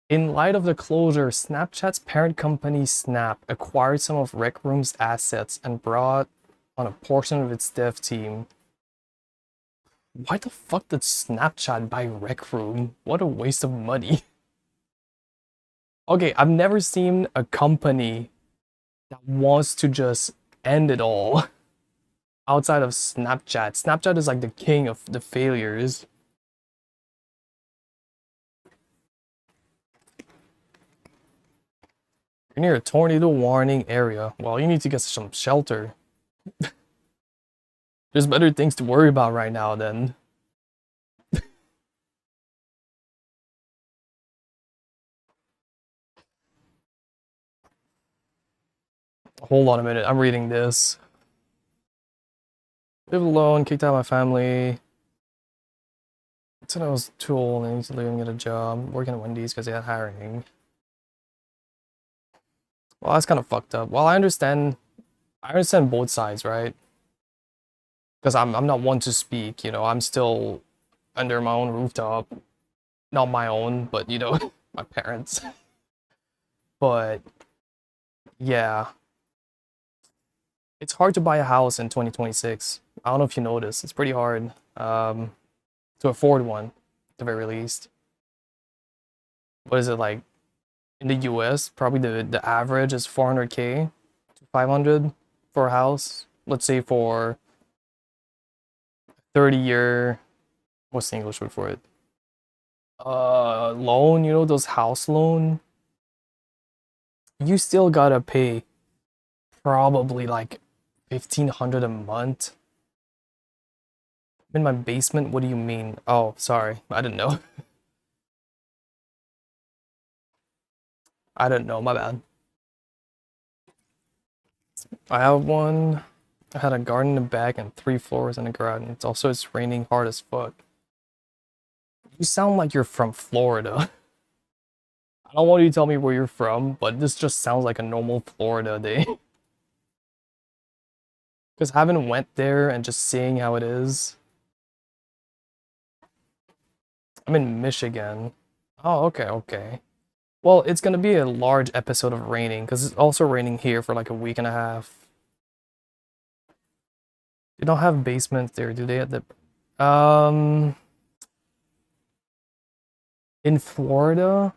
In light of the closure, Snapchat's parent company Snap acquired some of Rec Room's assets and brought on a portion of its dev team. Why the fuck did Snapchat buy Rec Room? What a waste of money. Okay, I've never seen a company that wants to just end it all outside of Snapchat. Snapchat is like the king of the failures. You're near a tornado warning area. Well, you need to get some shelter. There's better things to worry about right now then. Hold on a minute, I'm reading this. Live alone, kicked out of my family. Said I was too old and I need to leave and get a job. Working at Wendy's because they had hiring. Well, that's kind of fucked up. Well, I understand both sides, right? Because I'm not one to speak, you know, I'm still under my own rooftop. Not my own, but you know, my parents. But yeah, it's hard to buy a house in 2026. I don't know if you noticed, it's pretty hard to afford one, at the very least. What is it like in the US? Probably the average is 400K to 500 for a house. Let's say for 30-year, what's the English word for it? Loan, you know, those house loan. You still gotta pay probably like 1,500 a month. In my basement, what do you mean? Oh, sorry, I didn't know. I didn't know, my bad. I have one. I had a garden in the back and 3 floors in the garage, and it's raining hard as fuck. You sound like you're from Florida. I don't want you to tell me where you're from, but this just sounds like a normal Florida day. Because having went there and just seeing how it is. I'm in Michigan. Oh, okay, okay. Well, it's gonna be a large episode of raining, because it's also raining here for like a week and a half. They don't have basements there, do they? At the in Florida?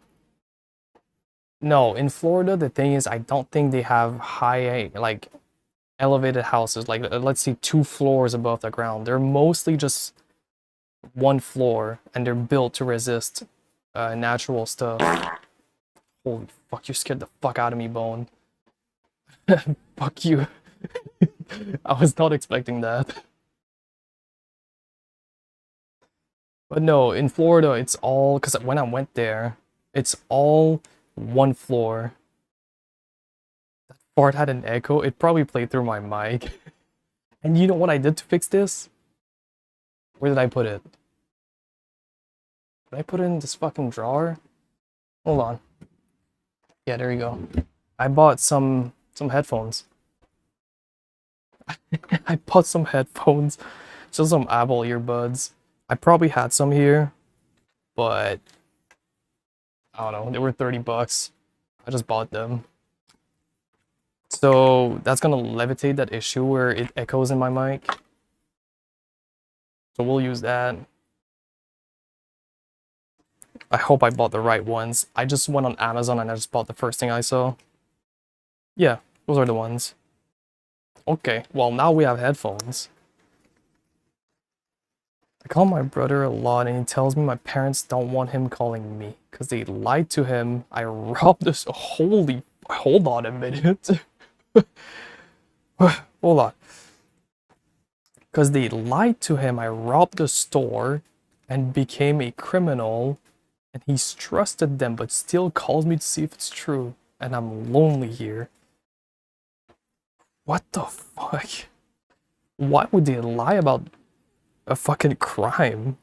No, in Florida, the thing is, I don't think they have high, like, elevated houses, like, let's see, 2 floors above the ground. They're mostly just 1 floor, and they're built to resist natural stuff. Holy fuck, you scared the fuck out of me, Bone. Fuck you. I was not expecting that. But no, in Florida, it's all, because when I went there, it's all 1 floor. Fart had an echo, it probably played through my mic. And you know what I did to fix this? Where did I put it? Did I put it in this fucking drawer? Hold on. Yeah, there you go. I bought some headphones. I bought some headphones. Just some Apple earbuds. I probably had some here, but I don't know, they were 30 bucks. I just bought them. So that's gonna levitate that issue where it echoes in my mic. So we'll use that. I hope I bought the right ones. I just went on Amazon and I just bought the first thing I saw. Yeah, those are the ones. Okay, well now we have headphones. I call my brother a lot and he tells me my parents don't want him calling me because they lied to him. I robbed this. Holy. Hold on a minute. Hold on. Because they lied to him, I robbed the store and became a criminal. And he's trusted them but still calls me to see if it's true. And I'm lonely here. What the fuck? Why would they lie about a fucking crime?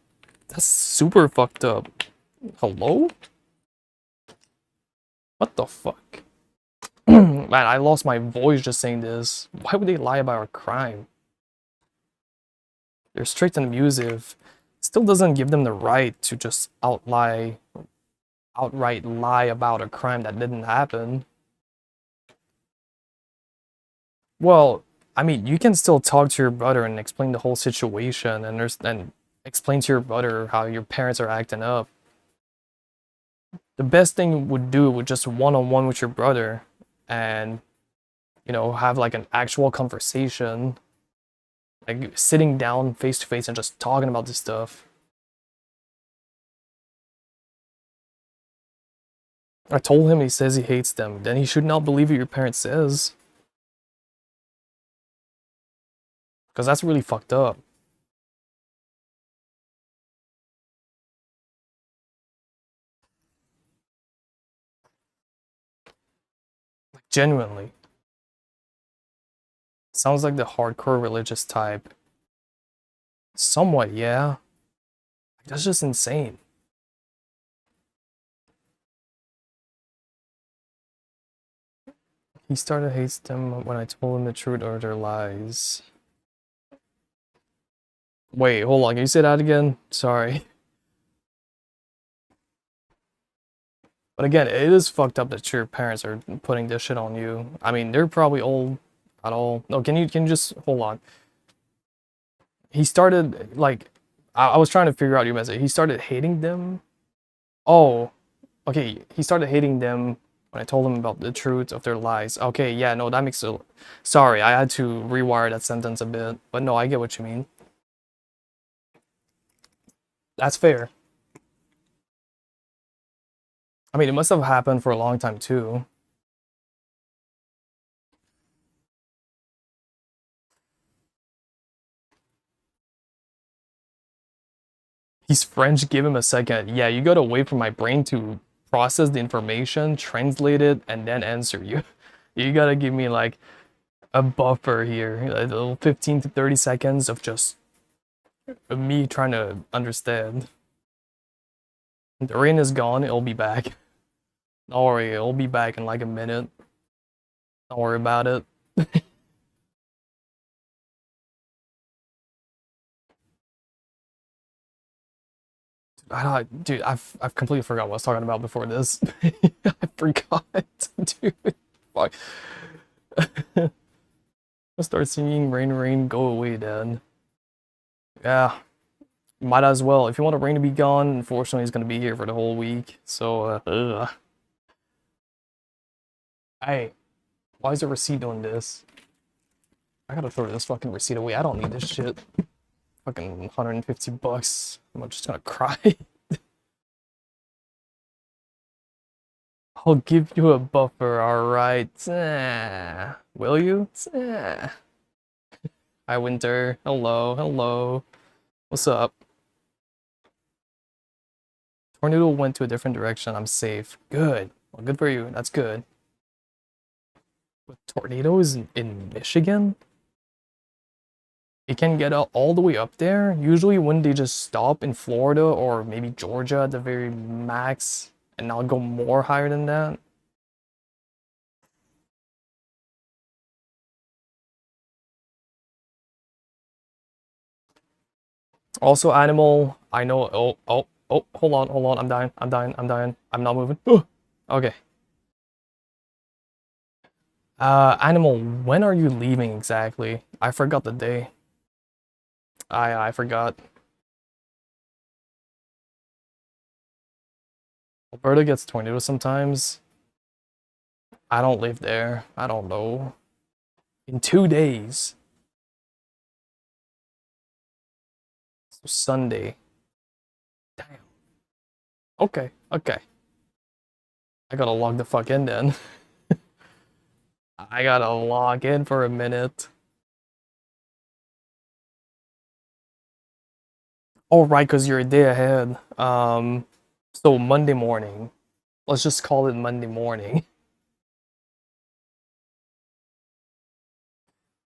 That's super fucked up. Hello? What the fuck? Man, I lost my voice just saying this. Why would they lie about a crime? They're strict and abusive. Still doesn't give them the right to just outright lie about a crime that didn't happen. Well, I mean, you can still talk to your brother and explain the whole situation and explain to your brother how your parents are acting up. The best thing you would do would just one-on-one with your brother and, you know, have like an actual conversation, like sitting down face to face and just talking about this stuff. I told him, he says he hates them. Then he should not believe what your parent says. Because that's really fucked up. Like, genuinely. Sounds like the hardcore religious type. Somewhat, yeah. That's just insane. He started hates them when I told him the truth or their lies. Wait, hold on. Can you say that again? Sorry. But again, it is fucked up that your parents are putting this shit on you. I mean, they're probably old at all. No, can you just hold on? He started like I was trying to figure out your message. He started hating them. Oh, okay. He started hating them when I told him about the truth of their lies. Okay, yeah, no, that makes it. Sorry, I had to rewire that sentence a bit, but no, I get what you mean. That's fair. I mean, it must have happened for a long time too. He's French, give him a second. Yeah, you gotta wait for my brain to process the information, translate it, and then answer you. You gotta give me like a buffer here, like a little 15 to 30 seconds of just me trying to understand. The rain is gone, it'll be back. Don't worry, it'll be back in like a minute. Don't worry about it. Dude, I've completely forgot what I was talking about before this. I forgot, dude. Fuck. I'll start singing Rain Rain Go Away then. Yeah, might as well. If you want the rain to be gone, unfortunately he's gonna be here for the whole week. So hey, why is the receipt doing this? I gotta throw this fucking receipt away. I don't need this shit. Fucking 150 bucks. I'm just gonna cry. I'll give you a buffer, alright. Will you? Hi, Winter. Hello, hello. What's up? Tornado went to a different direction. I'm safe. Good. Well, good for you. That's good. But tornadoes in Michigan? It can get all the way up there. Usually when they just stop in Florida or maybe Georgia at the very max and not go more higher than that. Also, animal, I know. Oh, hold on. I'm dying. I'm not moving. Okay. Animal, when are you leaving exactly? I forgot the day. I forgot. Alberta gets tornadoes sometimes. I don't live there. I don't know. In 2 days. So Sunday. Damn. Okay, okay. I gotta log the fuck in then. I gotta log in for a minute. Oh, right, because you're a day ahead. So Monday morning. Let's just call it Monday morning.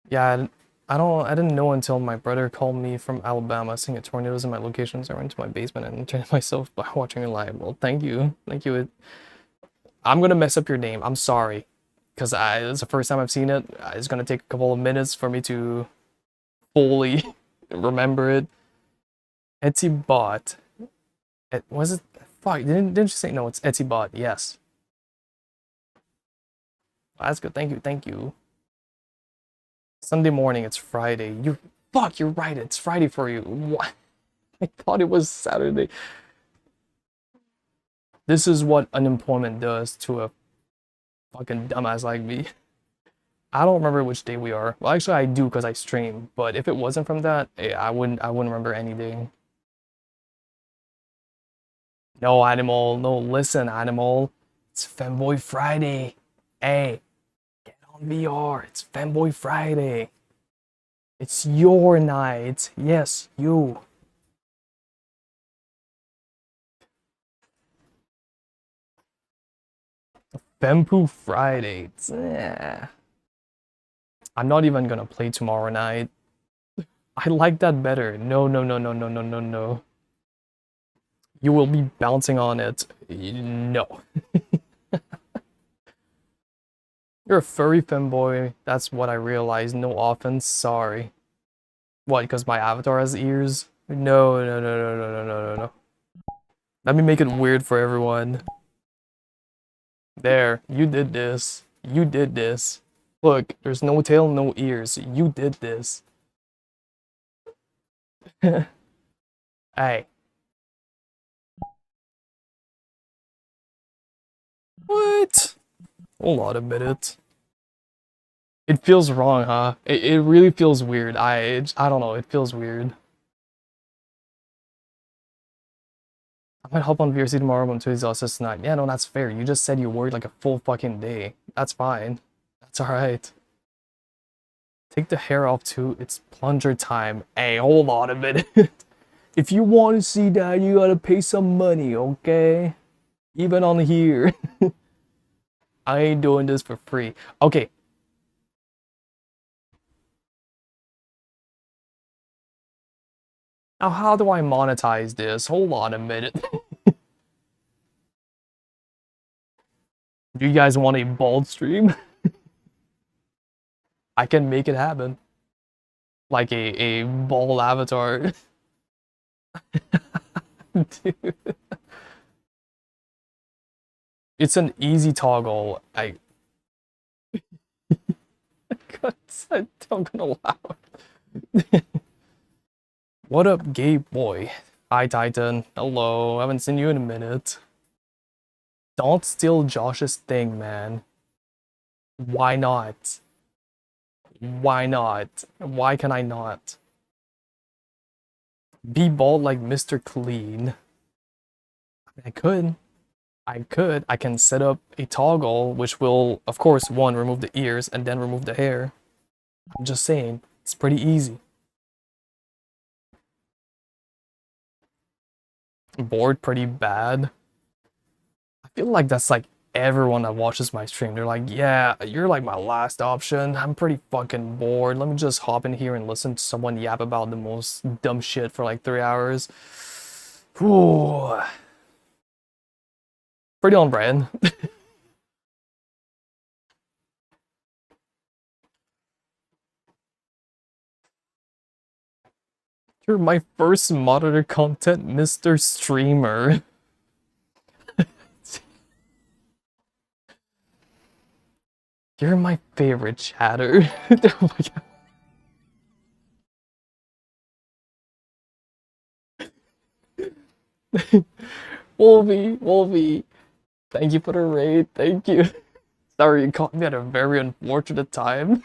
Yeah, I didn't know until my brother called me from Alabama saying tornadoes in my locations. I went to my basement and turned it myself by watching it live. Well, thank you. Thank you. I'm gonna mess up your name. I'm sorry. Because it's the first time I've seen it. It's gonna take a couple of minutes for me to fully remember it. Etsy bot. Was it? Fuck, didn't you say no? It's Etsy bot. Yes. That's good. Thank you. Thank you. Sunday morning. It's Friday. Fuck. You're right. It's Friday for you. What? I thought it was Saturday. This is what unemployment does to a fucking dumbass like me. I don't remember which day we are. Well, actually, I do because I stream. But if it wasn't from that, I wouldn't. I wouldn't remember any day. No, Animal. No, listen, Animal. It's Femboy Friday. Hey, get on VR. It's Femboy Friday. It's your night. Yes, you. Fempoo Friday. I'm not even gonna play tomorrow night. I like that better. No, no, no, no, no, no, no, no. You will be bouncing on it. No. You're a furry femboy. That's what I realized. No offense. Sorry. What, because my avatar has ears? No, no, no, no, no, no, no, no, no. Let me make it weird for everyone. There, you did this. You did this. Look, there's no tail, no ears. You did this. Hey. What? Hold on a minute. It feels wrong, huh? It really feels weird. I don't know, it feels weird. I might hop on VRC tomorrow when Tuesday's also tonight. Yeah, no, that's fair. You just said you worked like a full fucking day. That's fine. That's alright. Take the hair off too. It's plunger time. Hey, hold on a minute. If you want to see that, you gotta pay some money, okay? Even on here. I ain't doing this for free. Okay. Now, how do I monetize this? Hold on a minute. Do you guys want a bald stream? I can make it happen. Like a bald avatar. Dude. It's an easy toggle. I'm gonna laugh. What up, gay boy? Hi, Titan. Hello. Haven't seen you in a minute. Don't steal Josh's thing, man. Why not? Why not? Why can I not? Be bald like Mr. Clean. I could. I could. I can set up a toggle which will, of course, one, remove the ears and then remove the hair. I'm just saying. It's pretty easy. Bored pretty bad. I feel like that's like everyone that watches my stream. They're like, yeah, you're like my last option. I'm pretty fucking bored. Let me just hop in here and listen to someone yap about the most dumb shit for like 3 hours. Whew. Pretty on brand. You're my first monitor content, Mr. Streamer. You're my favorite chatter. Oh my God. Wolvie. Thank you for the raid. Thank you. Sorry, you caught me at a very unfortunate time.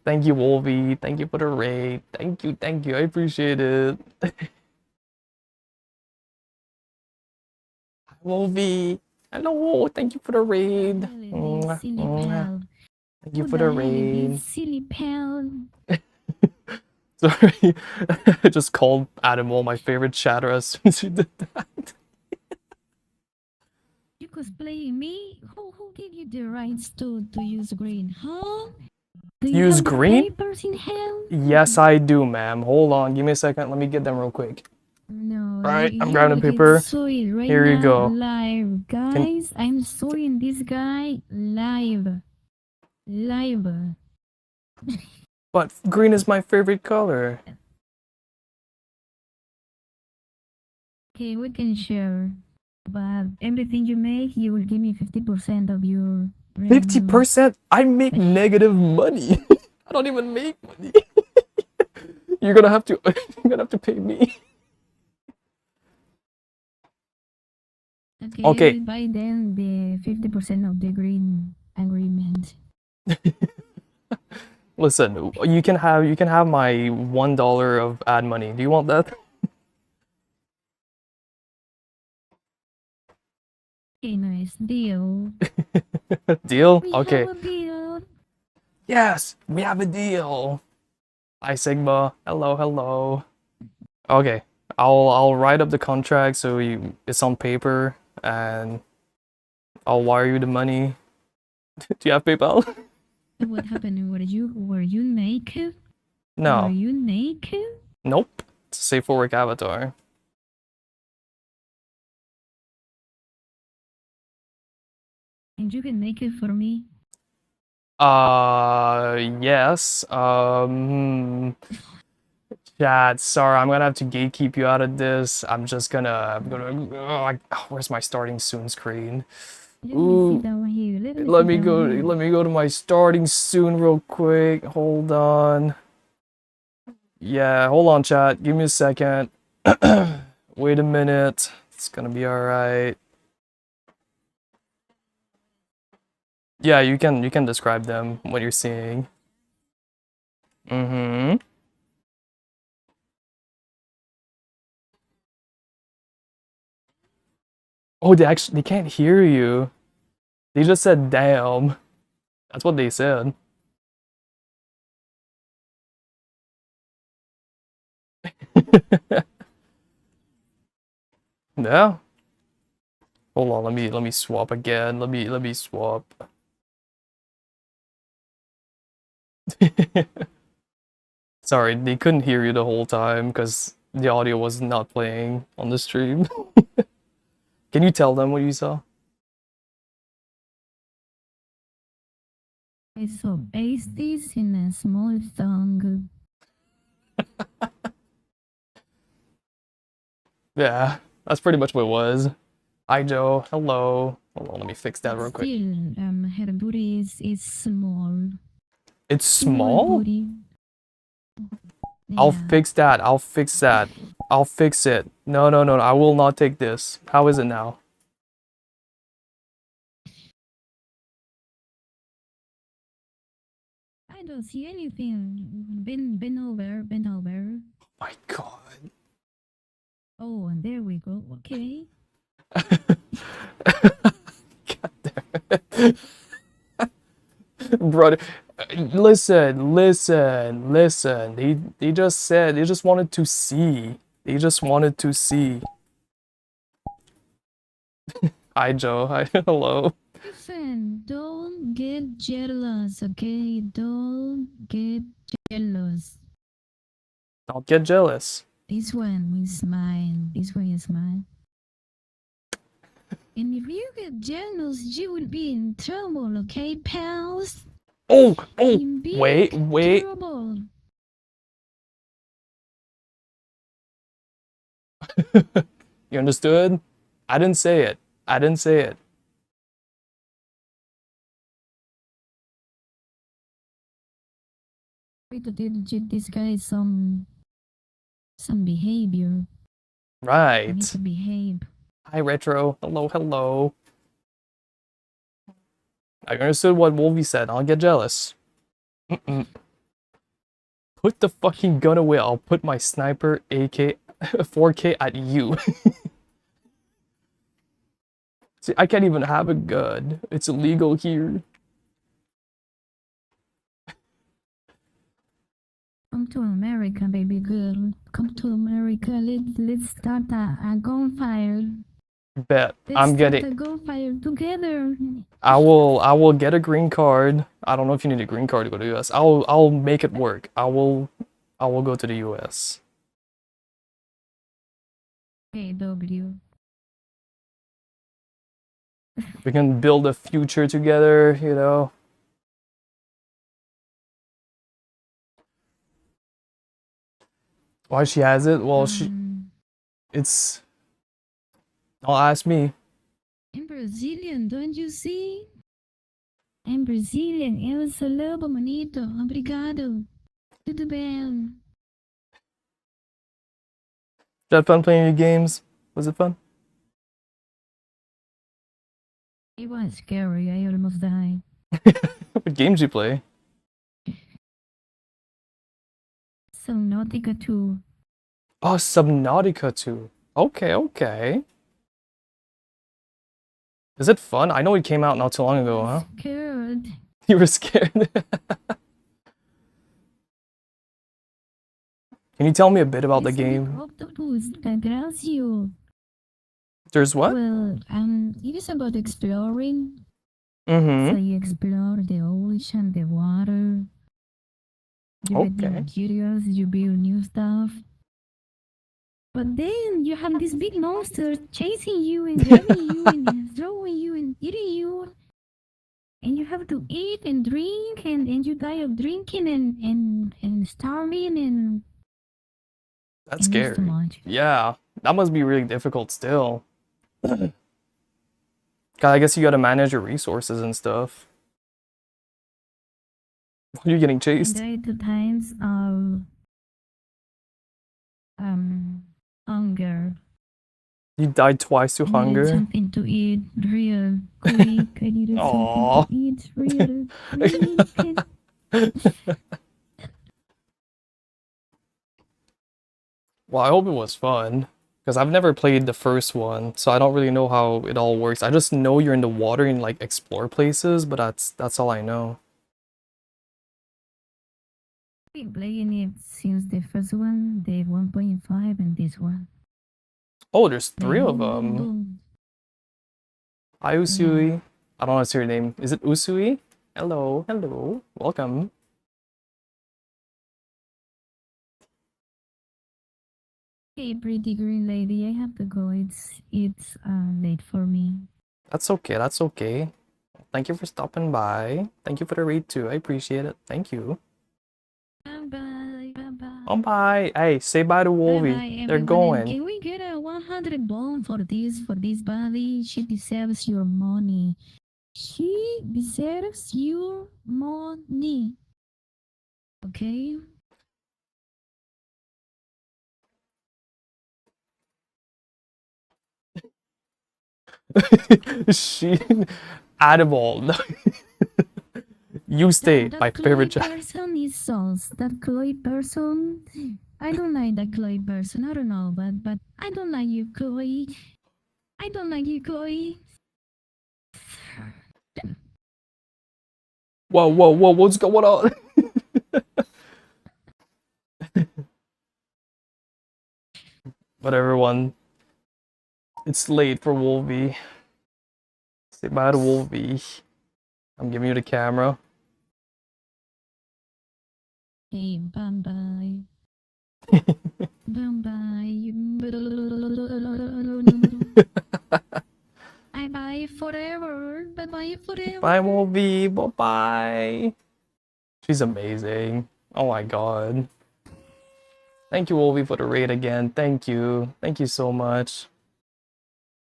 Thank you, Wolvie. Thank you for the raid. Thank you. I appreciate it. Wolvie. Hello. Thank you for the raid. Mwah, Silly mwah. pal. Thank you Who for the the hell is raid. this silly pal? Sorry. I just called Animal my favorite chatter as soon as you did that. You cosplaying me? Who gave you the rights to use green, huh? Do you Use have the green? papers in hell? Yes, I do, ma'am. Hold on. Give me a second. Let me get them real quick. No, Right, I'm you grabbing a will get paper. sued right Here you now, go. live, guys. I'm suing this guy live. But green is my favorite color. Okay, we can share, but everything you make, you will give me 50% of your revenue. 50%? I make negative money. I don't even make money. You're gonna have to pay me. Okay, Okay. I will buy them the 50% of the green agreement. Listen, you can have my $1 of ad money. Do you want that? Okay, nice deal. Deal? We Okay. have a deal. Yes, we have a deal. Hi Sigma. Hello. Okay. I'll write up the contract so it's on paper and I'll wire you the money. Do you have PayPal? What happened? Were you naked? Were No. you naked? Nope. It's a safe for work avatar. And you can make it for me. Yes. Chat, sorry, I'm gonna have to gatekeep you out of this. I'm gonna, where's my starting soon screen? Let me Ooh, sit down here. Let me let sit me down go, here. let me go to my starting soon real quick. Hold on. Yeah, hold on, chat. Give me a second. Wait a minute. It's gonna be alright. Yeah, you can describe them, what you're seeing. Mm-hmm. Oh, they can't hear you. They just said damn. That's what they said. Yeah. Hold on, let me swap again. Let me swap. Sorry, they couldn't hear you the whole time because the audio was not playing on the stream. Can you tell them what you saw? I saw pasties in a small thong. Yeah, that's pretty much what it was. Hi Joe, hello. Hold on, let me fix that real quick. Still, her booty is small. It's Small small? booty. I'll Yeah. fix that. I'll fix that. I'll fix it. No, I will not take this. How is it now? I don't see anything. Bend over. My God. Oh, and there we go. Okay. God damn it. Brother, listen. They just said they just wanted to see. They just wanted to see. Hi Joe. Hi. Hello. Listen, don't get jealous, okay? Don't get jealous. Don't get jealous. This one is mine. This one is mine. And if you get jealous, you will be in trouble, okay, pals? Oh, In big wait. trouble. You understood? I didn't say it. I didn't say it. Wait to teach this guy some some behavior. You need Right. to behave. Hi, Retro. Hello, hello. I understood what Wolvie said. I'll get jealous. Mm-mm. Put the fucking gun away. I'll put my sniper AK 4K at you. See, I can't even have a gun. It's illegal here. Come to America, baby girl. Come to America. Let's start a gunfire. Bet. Let's I'm start getting. a gunfire together. I will get a green card. I don't know if you need a green card to go to the US. I'll make it work. I will go to the US. KW. We can build a future together, you know. Why she has it? Well, it's don't ask me. I'm Brazilian, don't you see? I'm Brazilian. Eu sou lobo, bonito. Obrigado. Tudo bem. You had fun playing your games? Was it fun? It was scary. I almost died. What games you play? Subnautica 2. Oh, Subnautica 2. Okay, okay. Is it fun? I know it came out not too long ago, huh? Scared. You were scared. Can you tell me a bit about the It's a big game? octopus that grabs you. There's what? Well, it is about exploring. So Mm-hmm. you explore the ocean, the water. You get Okay. new curious, you build new stuff. But then you have this big monster chasing you and grabbing you and throwing you and eating you. And you have to eat and drink and you die of drinking and starving and That's it's too scary. much. Yeah, that must be really difficult still. 'Cause I guess you gotta manage your resources and stuff. You're getting I chased. died 2 times of hunger. You died twice to I needed hunger. something to eat real quick. I needed something Aww. to eat real quick. Well, I hope it was fun. Because I've never played the first one, so I don't really know how it all works. I just know you're in the water and like explore places, but that's all I know. Been playing it since the first one, the 1.5, and this one. Oh, there's The 3 of boom, boom, them. boom. Hi, Usui. I don't know what's your name. Is it Usui? Hello, hello. Welcome. Hey, pretty green lady, I have to go. It's late for me. That's okay, that's okay. Thank you for stopping by. Thank you for the raid too. I appreciate it. Thank you. Bye bye, bye bye. Oh, bye. Hey, say bye to Bye Wolvie. bye, They're everyone. And going. can we get a 100 bone for this body? She deserves your money. She deserves your money. Okay? She animal. You stay, That my Chloe favorite child. person is sauce. That Chloe person, I don't like that Chloe person. I don't know, but I don't like you, Chloe. I don't like you, Chloe. Whoa, whoa, whoa, what's going on? But everyone, it's late for Wolvie. Say bye to Wolvie. I'm giving you the camera. Hey, bye bye. Bye bye. Bye bye forever. Bye bye forever. Bye, Wolvie. Bye bye. She's amazing. Oh my god. Thank you, Wolvie, for the raid again. Thank you. Thank you so much.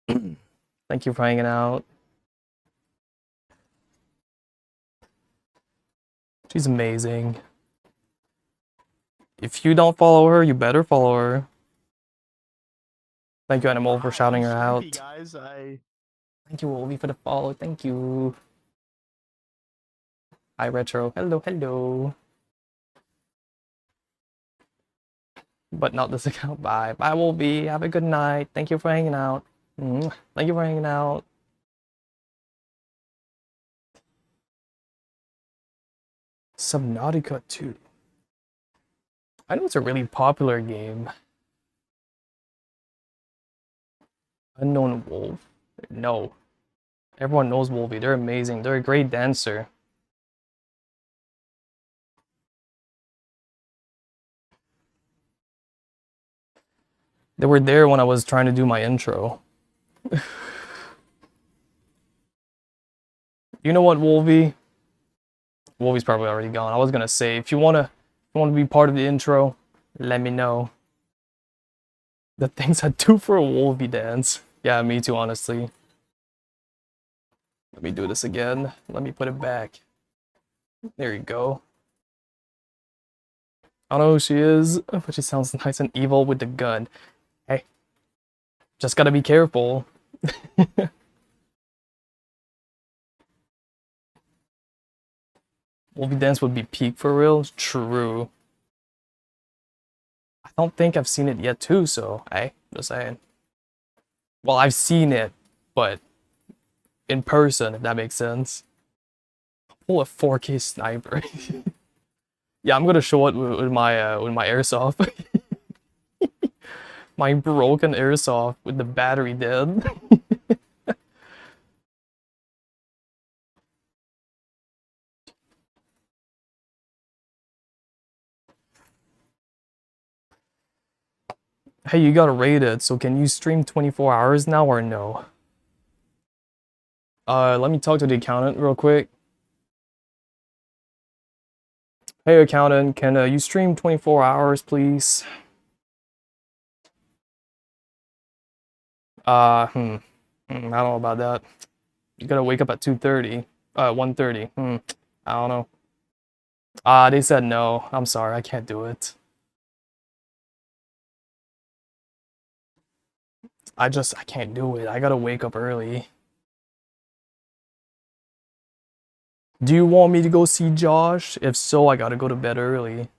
Thank you for hanging out. She's amazing. If you don't follow her, you better follow her. Thank you, Animal, for shouting her out. Guys, Thank you, Wolvie, for the follow. Thank you. Hi, Retro. Hello, hello. But not this account. Bye. Bye, Wolvie. Have a good night. Thank you for hanging out. Thank you for hanging out. Subnautica 2. I know it's a really popular game. Unknown Wolf. No. Everyone knows Wolvie. They're amazing. They're a great dancer. They were there when I was trying to do my intro. You know what, Wolvie? Wolvie's probably already gone. I was gonna say, if you wanna be part of the intro, let me know. The things I do for a Wolvie dance. Yeah, me too, honestly. Let me do this again. Let me put it back. There you go. I don't know who she is, but she sounds nice and evil with the gun. Hey, just gotta be careful. Wolvie dance would be peak for real. True. I don't think I've seen it yet too, so hey, just saying. Well, I've seen it, but in person, if that makes sense. Pull a 4K sniper. Yeah, I'm gonna show it with my airsoft. My broken airsoft with the battery dead. Hey, you got rated, so can you stream 24 hours now or no? Let me talk to the accountant real quick. Hey, accountant, can you stream 24 hours, please? I don't know about that. You gotta wake up at 2:30. 1:30. I don't know. They said no. I'm sorry, I can't do it. I can't do it. I gotta wake up early. Do you want me to go see Josh? If so, I gotta go to bed early.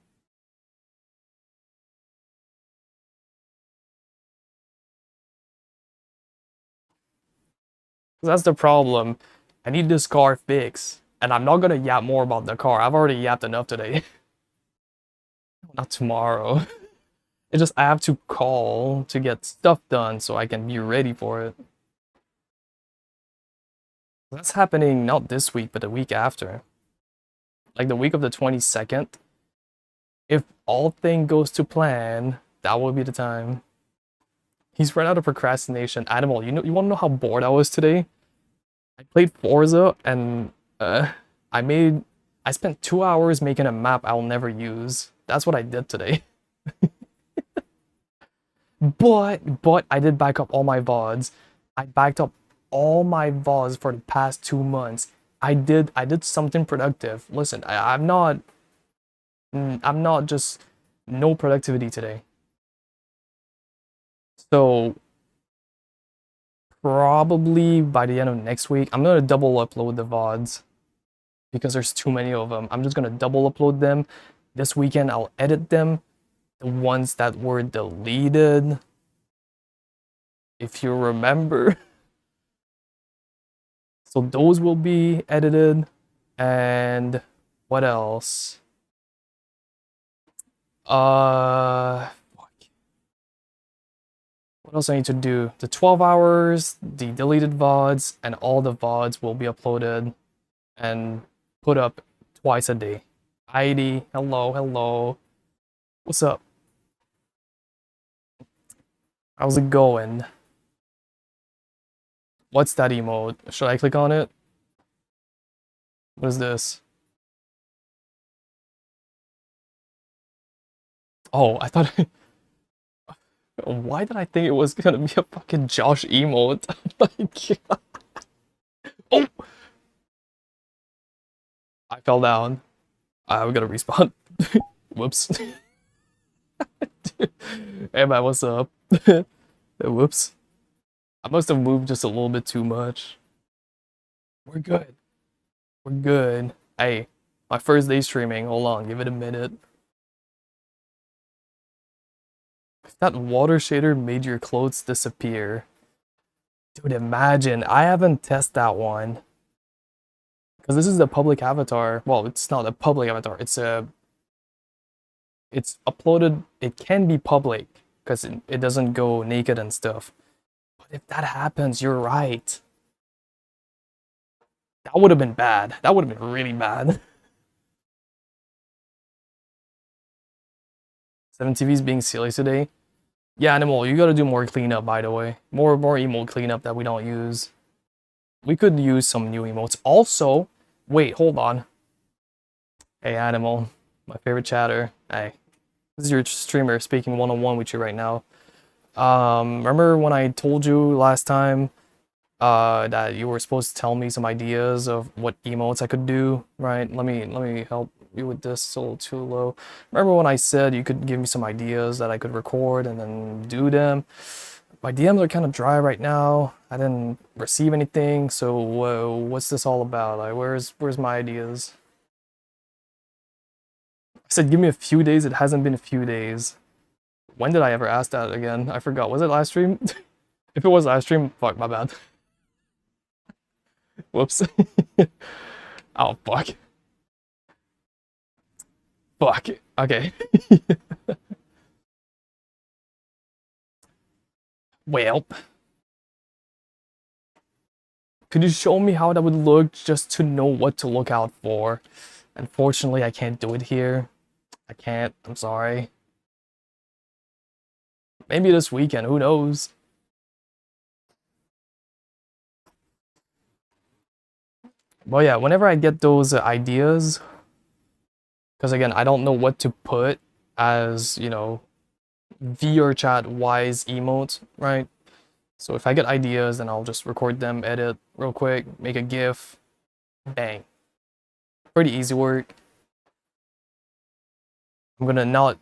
That's the problem. I need this car fixed. And I'm not gonna yap more about the car. I've already yapped enough today. Not tomorrow. It's just I have to call to get stuff done so I can be ready for it. That's happening not this week, but the week after. Like the week of the 22nd. If all thing goes to plan, that will be the time. He's run out of procrastination. Animal, you wanna know how bored I was today? I played Forza and I spent 2 hours making a map I'll never use. That's what I did today. But I did back up all my VODs. I backed up all my VODs for the past 2 months. I did something productive. Listen, I'm not just no productivity today. So probably by the end of next week, I'm gonna double upload the VODs because there's too many of them. I'm just gonna double upload them. This weekend I'll edit them. The ones that were deleted, if you remember. So those will be edited. And what else? Fuck. What else I need to do? The 12 hours, the deleted VODs, and all the VODs will be uploaded and put up twice a day. Heidi, hello, hello. What's up? How's it going? What's that emote? Should I click on it? What is this? Oh, I thought... Why did I think it was gonna be a fucking Josh emote? Oh my god. Oh! I fell down. We gotta respawn. Whoops. Hey man, what's up? Whoops. I must have moved just a little bit too much. We're good. We're good. Hey, my first day streaming. Hold on, give it a minute. If that water shader made your clothes disappear. Dude, imagine. I haven't tested that one. Because this is a public avatar. Well, it's not a public avatar. It's uploaded. It can be public because it doesn't go naked and stuff. But if that happens, you're right. That would have been bad. That would have been really bad. 7TV's being silly today. Yeah, Animal, you gotta do more cleanup, by the way. More emote cleanup that we don't use. We could use some new emotes. Also, wait, hold on. Hey, Animal, my favorite chatter. Hey, this is your streamer speaking one-on-one with you right now. Remember when I told you last time that you were supposed to tell me some ideas of what emotes I could do, right? Let me help you with this. It's a little too low. Remember when I said you could give me some ideas that I could record and then do them? My DMs are kind of dry right now. I didn't receive anything, so what's this all about? Like, where's my ideas? I said give me a few days. It hasn't been a few days. When did I ever ask that again? I forgot. Was it last stream? If it was last stream, fuck, my bad. Whoops. Oh, fuck. Fuck. Okay. Well. Could you show me how that would look just to know what to look out for? Unfortunately, I can't do it here. I can't. I'm sorry. Maybe this weekend. Who knows? Well, yeah, whenever I get those ideas, because again, I don't know what to put as, you know, VR chat wise emotes, right? So if I get ideas, then I'll just record them, edit real quick, make a GIF, bang. Pretty easy work. I'm gonna not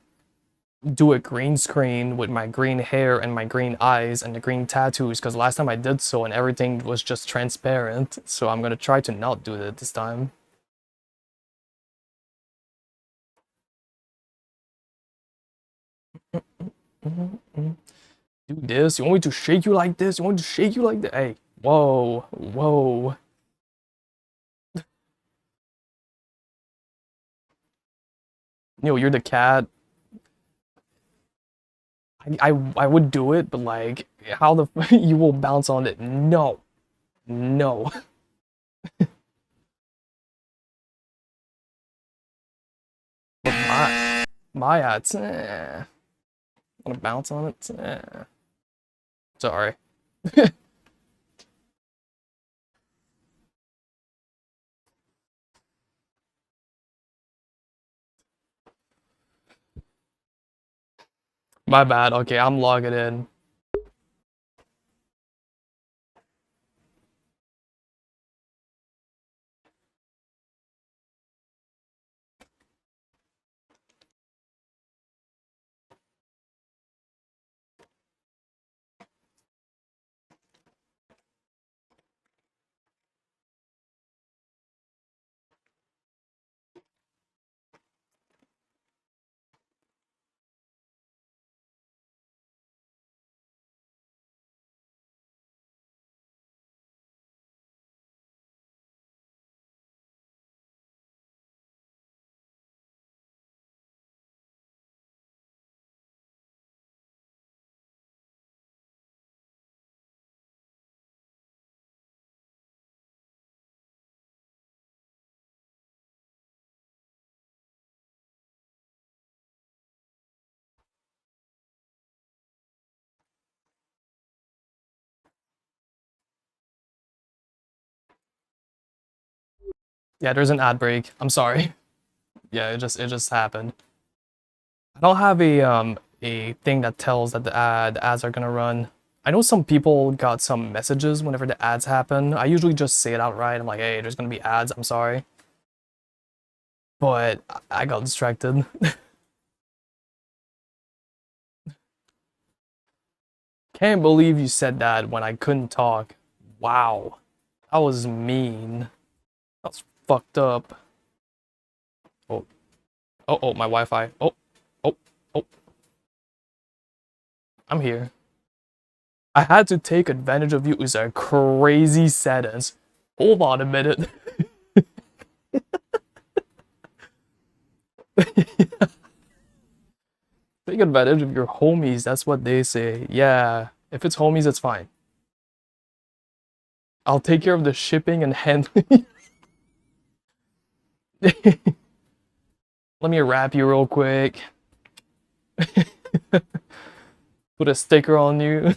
do a green screen with my green hair and my green eyes and the green tattoos because last time I did so and everything was just transparent. So I'm gonna try to not do that this time. Do this? You want me to shake you like this? You want me to shake you like that? Hey, whoa, whoa. You know, you're the cat. I would do it, but like, how the you will bounce on it? No, no. My hats. Wanna bounce on it? Sorry. My bad. Okay, I'm logging in. Yeah, there's an ad break. I'm sorry. Yeah, it just happened. I don't have a thing that tells that the ads are gonna run. I know some people got some messages whenever the ads happen. I usually just say it outright. I'm like, hey, there's gonna be ads. I'm sorry. But I got distracted. Can't believe you said that when I couldn't talk. Wow. That was mean. That's fucked up. Oh, oh, my Wi-Fi. Oh, oh, oh. I'm here. I had to take advantage of you. It was a crazy sentence. Hold on a minute. Take advantage of your homies. That's what they say. Yeah, if it's homies, it's fine. I'll take care of the shipping and handling. Let me wrap you real quick. Put a sticker on you.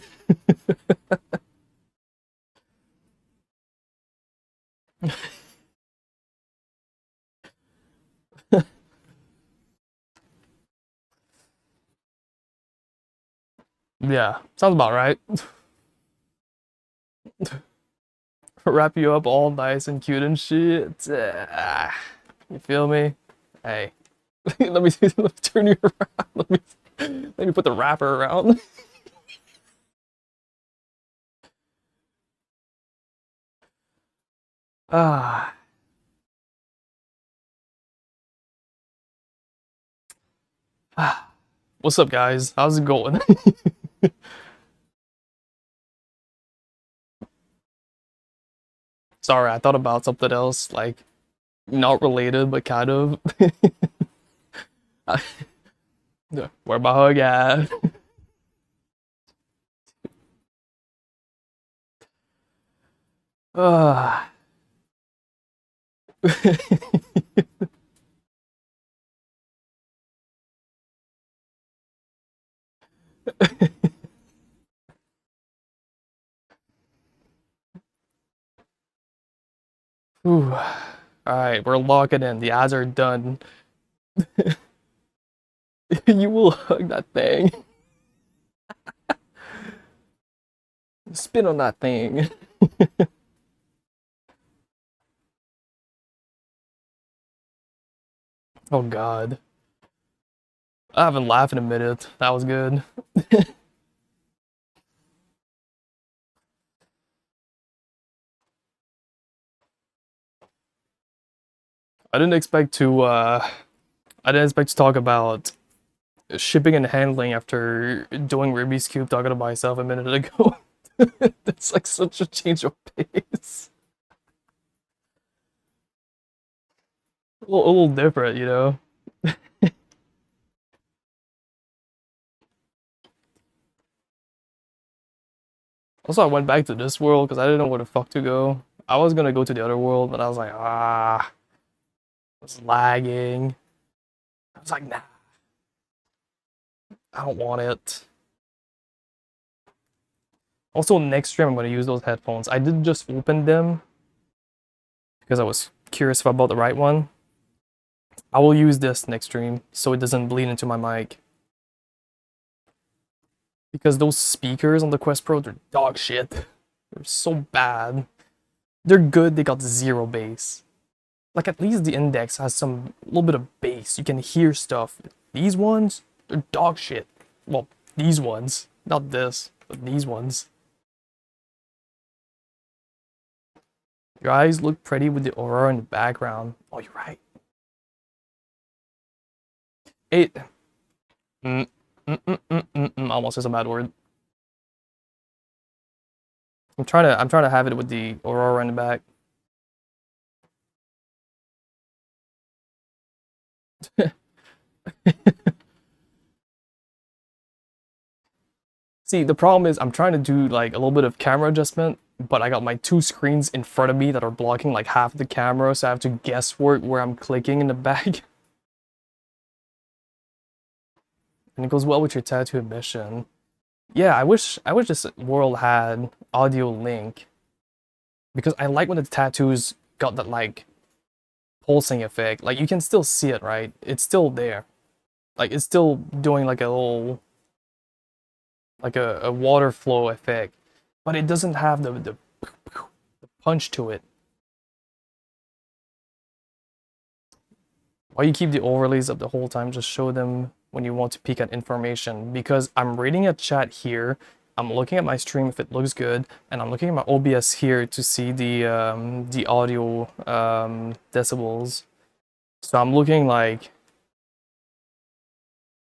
Yeah, sounds about right. Wrap you up all nice and cute and shit. You feel me? Hey, let me turn you around. Let me put the wrapper around. Ah. What's up, guys? How's it going? Sorry, I thought about something else, like not related, but kind of. Where my hug at? Ah. All right, we're locking in. The ads are done. You will hug that thing. Spin on that thing. Oh God. I haven't laughed in a minute. That was good. I didn't expect to talk about shipping and handling after doing Ruby's Cube talking to myself a minute ago. It's like such a change of pace. A little different, you know? Also, I went back to this world because I didn't know where the fuck to go. I was gonna go to the other world, but I was like, it's lagging. I was like, nah, I don't want it. Also, next stream, I'm gonna use those headphones. I did just open them because I was curious if I bought the right one. I will use this next stream so it doesn't bleed into my mic. Because those speakers on the Quest Pro, they're dog shit. They're so bad. They're good, they got zero bass. Like, at least the Index has some little bit of bass. You can hear stuff. These ones, they're dog shit. Well, these ones. Not this, but these ones. Your eyes look pretty with the aurora in the background. Oh, you're right. It. Almost is a bad word. I'm trying to have it with the aurora in the back. See, the problem is I'm trying to do like a little bit of camera adjustment, but I got my two screens in front of me that are blocking like half the camera, so I have to guesswork where I'm clicking in the back. And it goes well with your tattoo emission. Yeah, I wish this world had audio link because I like when the tattoos got that like pulsing effect. Like you can still see it, right? It's still there. Like it's still doing like a little like a water flow effect, but it doesn't have the punch to it. Why you keep the overlays up the whole time? Just show them when you want to peek at information. Because I'm reading a chat here, I'm looking at my stream if it looks good, and I'm looking at my OBS here to see the audio decibels. So I'm looking like,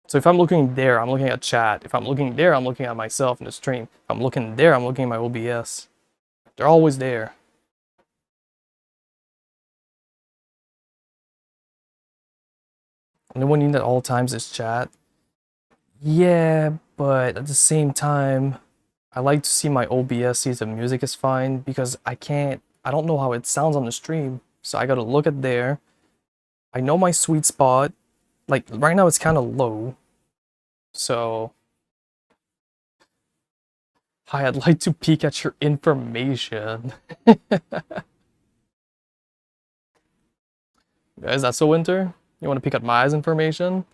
so if I'm looking there, I'm looking at chat. If I'm looking there, I'm looking at myself in the stream. If I'm looking there, I'm looking at my OBS. They're always there. And the one you need at all times is chat. Yeah, but at the same time, I like to see my OBS see if the music is fine because I don't know how it sounds on the stream. So I gotta look at there. I know my sweet spot. Like right now it's kind of low. So hi, I'd like to peek at your information. Guys, that's so winter? You want to peek at my eyes information?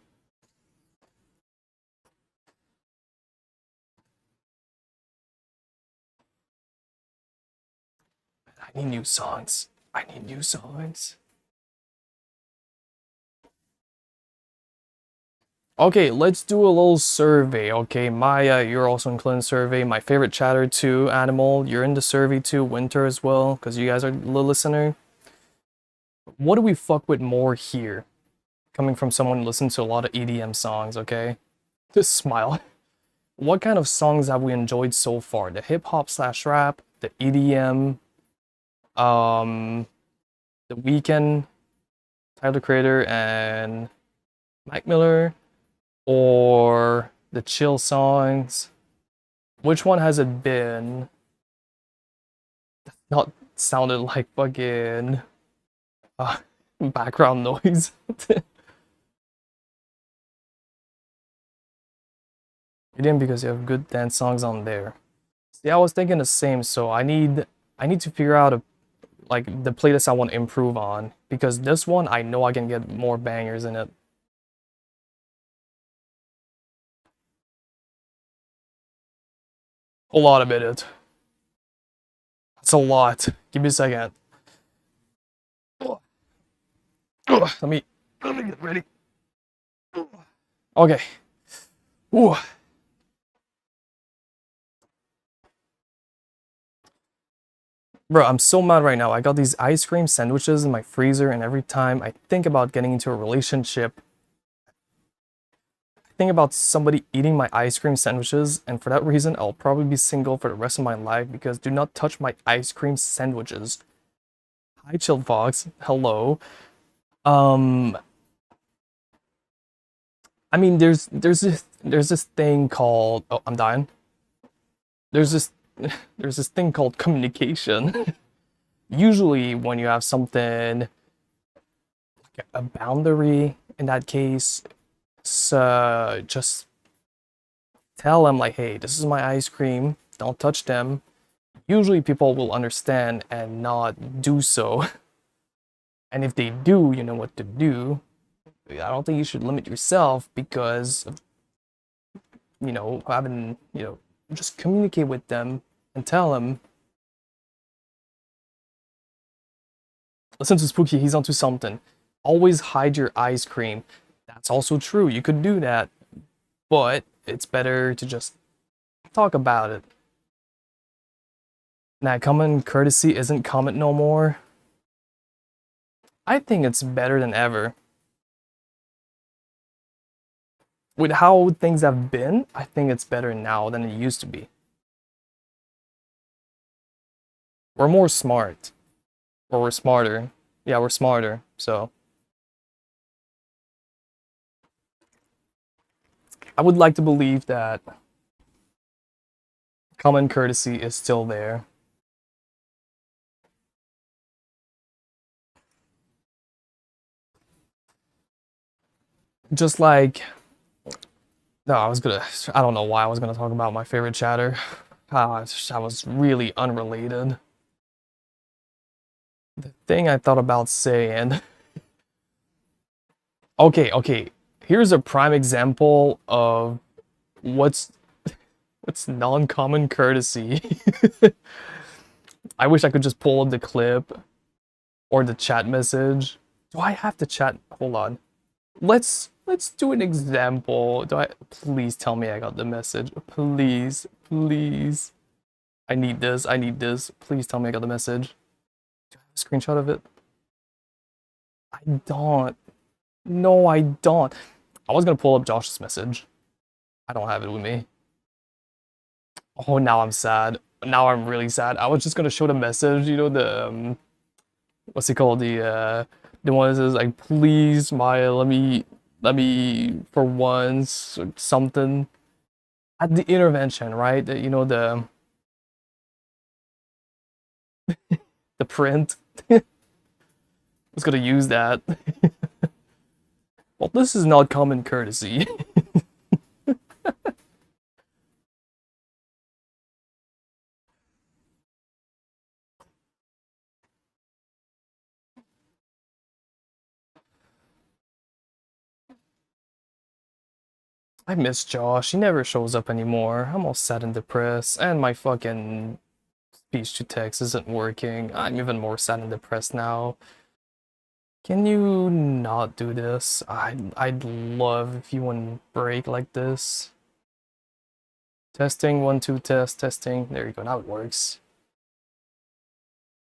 I need new songs. I need new songs. Okay, let's do a little survey. Okay, Maya, you're also included in the survey. My favorite chatter too, Animal, you're in the survey too. Winter as well, because you guys are the listener. What do we fuck with more here? Coming from someone who listens to a lot of EDM songs, okay? Just smile. What kind of songs have we enjoyed so far? The hip hop slash rap, the EDM, The Weeknd, Tyler the Creator, and Mac Miller, or the chill songs? Which one has it been? Not sounded like fucking background noise. You didn't because you have good dance songs on there. See, I was thinking the same, so I need to figure out like the playlist I want to improve on because this one I know I can get more bangers in it. A lot of it. That's a lot. Give me a second. Let me get ready. Okay. Ooh. Bro, I'm so mad right now. I got these ice cream sandwiches in my freezer, and every time I think about getting into a relationship, I think about somebody eating my ice cream sandwiches, and for that reason, I'll probably be single for the rest of my life because do not touch my ice cream sandwiches. Hi, Chilled Fox. Hello. I mean, there's this thing called, oh, I'm dying. There's this there's this thing called communication. Usually when you have something like a boundary in that case, so just tell them like, hey, this is my ice cream, don't touch them. Usually people will understand and not do so. And if they do, you know what to do. I don't think you should limit yourself because of, having, just communicate with them and tell them. Listen to Spooky, he's onto something. Always hide your ice cream. That's also true, you could do that. But it's better to just talk about it. Now, common courtesy isn't common no more. I think it's better than ever. With how things have been, I think it's better now than it used to be. We're more smart. Or we're smarter. Yeah, we're smarter, so. I would like to believe that common courtesy is still there. Just like, no, I don't know why I was gonna talk about my favorite chatter. That was really unrelated. The thing I thought about saying. Okay. Here's a prime example of what's non-common courtesy. I wish I could just pull up the clip or the chat message. Do I have to chat? Hold on. Let's do an example. Please tell me I got the message. Please, Please. I need this. I need this. Please tell me I got the message. Do I have a screenshot of it? I don't. No, I don't. I was gonna pull up Josh's message. I don't have it with me. Oh, now I'm sad. Now I'm really sad. I was just gonna show the message, you know, the what's it called? The one that says like, please, Maya, let me for once or something. At the intervention, right? You know, the print. I was gonna use that. Well, this is not common courtesy. I miss Josh. He never shows up anymore. I'm all sad and depressed, and my fucking speech to text isn't working. I'm even more sad and depressed now. Can you not do this? I'd love if you wouldn't break like this. Testing, 1, 2, test, testing. There you go, now it works.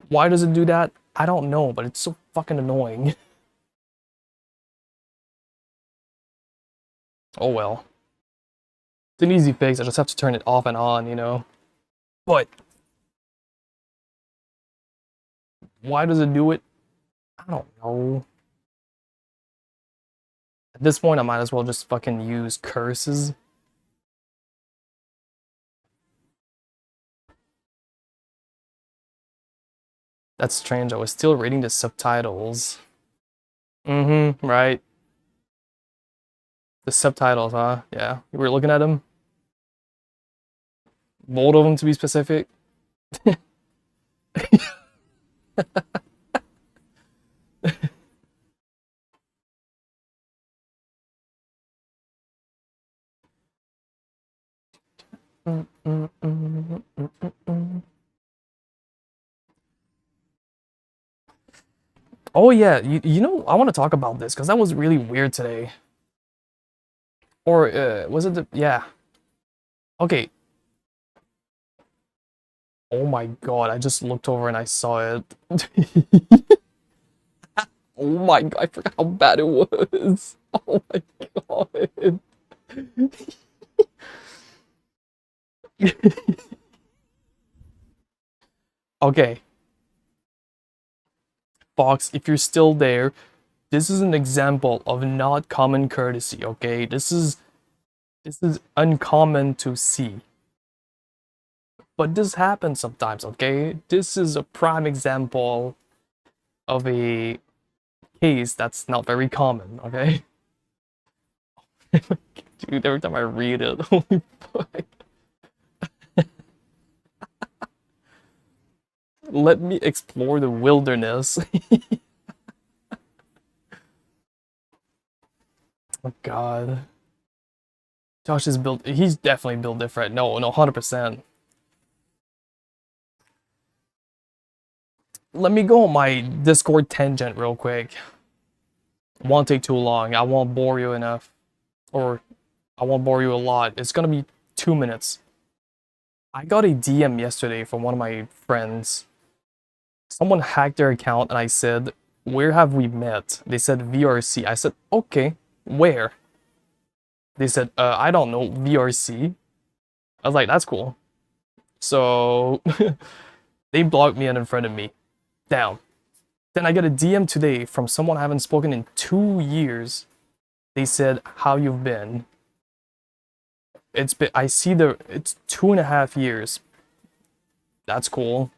Why does it do that? I don't know, but it's so fucking annoying. Oh well. It's an easy fix, I just have to turn it off and on, you know? But why does it do it? I don't know. At this point, I might as well just fucking use curses. That's strange, I was still reading the subtitles. Mm-hmm, right. The subtitles, huh? Yeah, you were looking at them? Both of them to be specific. Oh yeah, you know, I want to talk about this because that was really weird today. Or was it the yeah. Okay. Oh my god, I just looked over and I saw it. Oh my god, I forgot how bad it was. Oh my god. Okay. Fox, if you're still there, this is an example of not common courtesy, okay? This is uncommon to see. But this happens sometimes, okay? This is a prime example of a case that's not very common, okay? Dude, every time I read it, holy fuck. Let me explore the wilderness. Oh god. Josh is built, he's definitely built different. No, 100%. Let me go on my Discord tangent real quick. Won't take too long. I won't bore you enough. Or I won't bore you a lot. It's gonna be 2 minutes. I got a DM yesterday from one of my friends. Someone hacked their account and I said, where have we met? They said VRC. I said, okay, where? They said, I don't know, VRC. I was like, that's cool. So they blocked me and unfriended me. Down. Then I got a DM today from someone I haven't spoken in 2 years. They said, how you've been. It's 2.5 years. That's cool.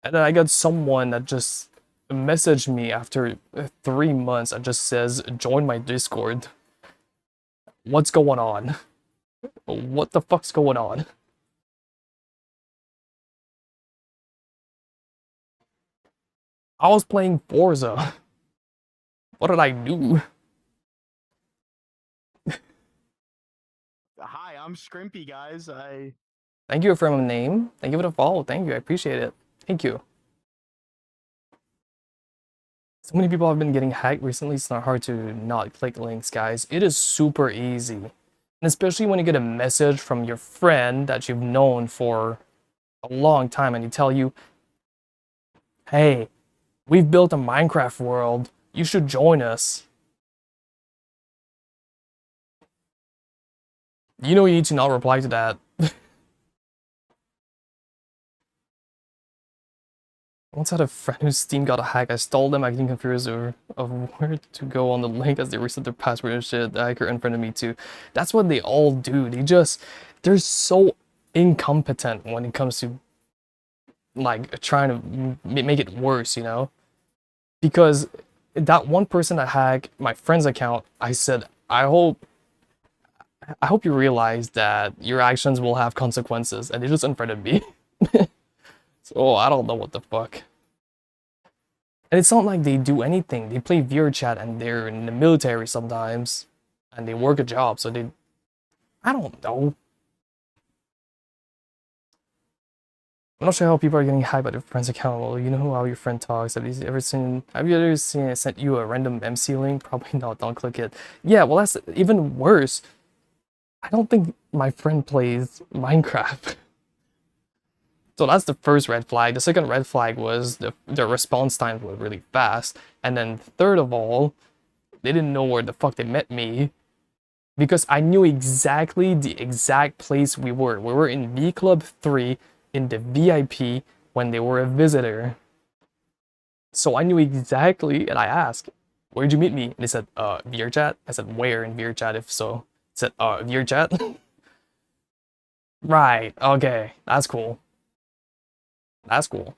And then I got someone that just messaged me after 3 months and just says, join my Discord. What's going on? What the fuck's going on? I was playing Forza. What did I do? Hi, I'm Scrimpy, guys. Thank you for my name. Thank you for the follow. Thank you. I appreciate it. Thank you. So many people have been getting hacked recently. It's not hard to not click links, guys. It is super easy. And especially when you get a message from your friend that you've known for a long time and he tell you, hey, we've built a Minecraft world, you should join us. You know you need to not reply to that. Once I had a friend whose Steam got hacked. I stole them, getting confused of where to go on the link as they reset their password and shit. The hacker unfriended me too. That's what they all do. They're so incompetent when it comes to like trying to make it worse, you know? Because that one person that hacked my friend's account, I said, I hope you realize that your actions will have consequences, and they just unfriended me. So I don't know what the fuck. And it's not like they do anything. They play VRChat and they're in the military sometimes, and they work a job, so I don't know. I'm not sure how people are getting hacked by their friend's account. Well, you know how your friend talks. Have you ever seen it sent you a random MC link? Probably not, don't click it. Yeah, well that's even worse. I don't think my friend plays Minecraft. So that's the first red flag. The second red flag was the response times were really fast. And then third of all, they didn't know where the fuck they met me. Because I knew exactly the exact place we were. We were in V Club 3 in the VIP when they were a visitor. So I knew exactly, and I asked, where'd you meet me? And they said, VRChat. I said, where in VRChat if so? They said, VRChat? Right, okay, that's cool. That's cool.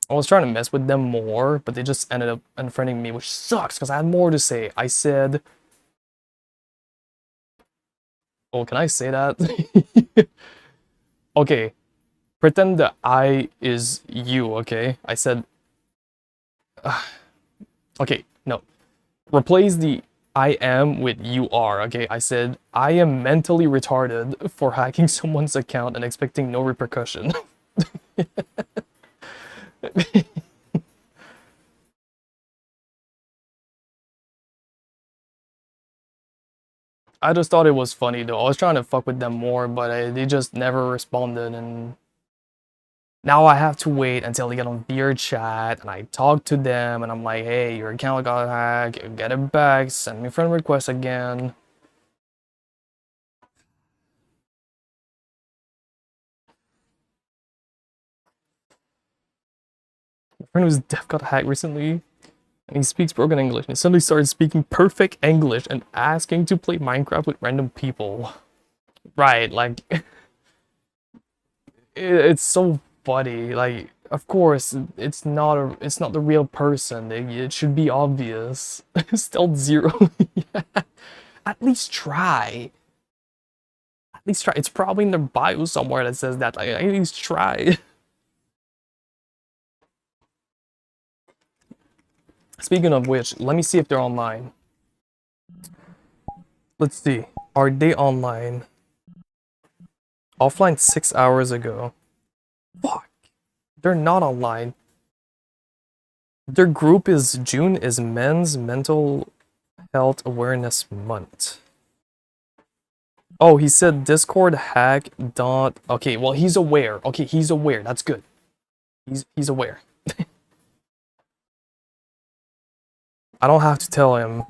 I was trying to mess with them more, but they just ended up unfriending me, which sucks because I had more to say. I said... Oh, can I say that? Okay. Pretend the I is you, okay? I said... Okay, no. Replace the I am with you are, okay? I said, I am mentally retarded for hacking someone's account and expecting no repercussion. I just thought it was funny though. I was trying to fuck with them more, but they just never responded, and now I have to wait until they get on VRChat and I talk to them and I'm like, hey, your account got hacked, get it back, send me a friend request again. My friend who's deaf got hacked recently, and he speaks broken English, and he suddenly started speaking perfect English and asking to play Minecraft with random people. Right, like, it's so funny. Like, of course, it's not the real person. It should be obvious. Still zero. Yeah. At least try. At least try. It's probably in their bio somewhere that says that. Like, at least try. Speaking of which, let me see if they're online. Let's see. Are they online? Offline 6 hours ago. Fuck. They're not online. Their group is June is Men's Mental Health Awareness Month. Oh, he said Discord hack dot. Okay, well he's aware. Okay, he's aware. That's good. He's aware. I don't have to tell him.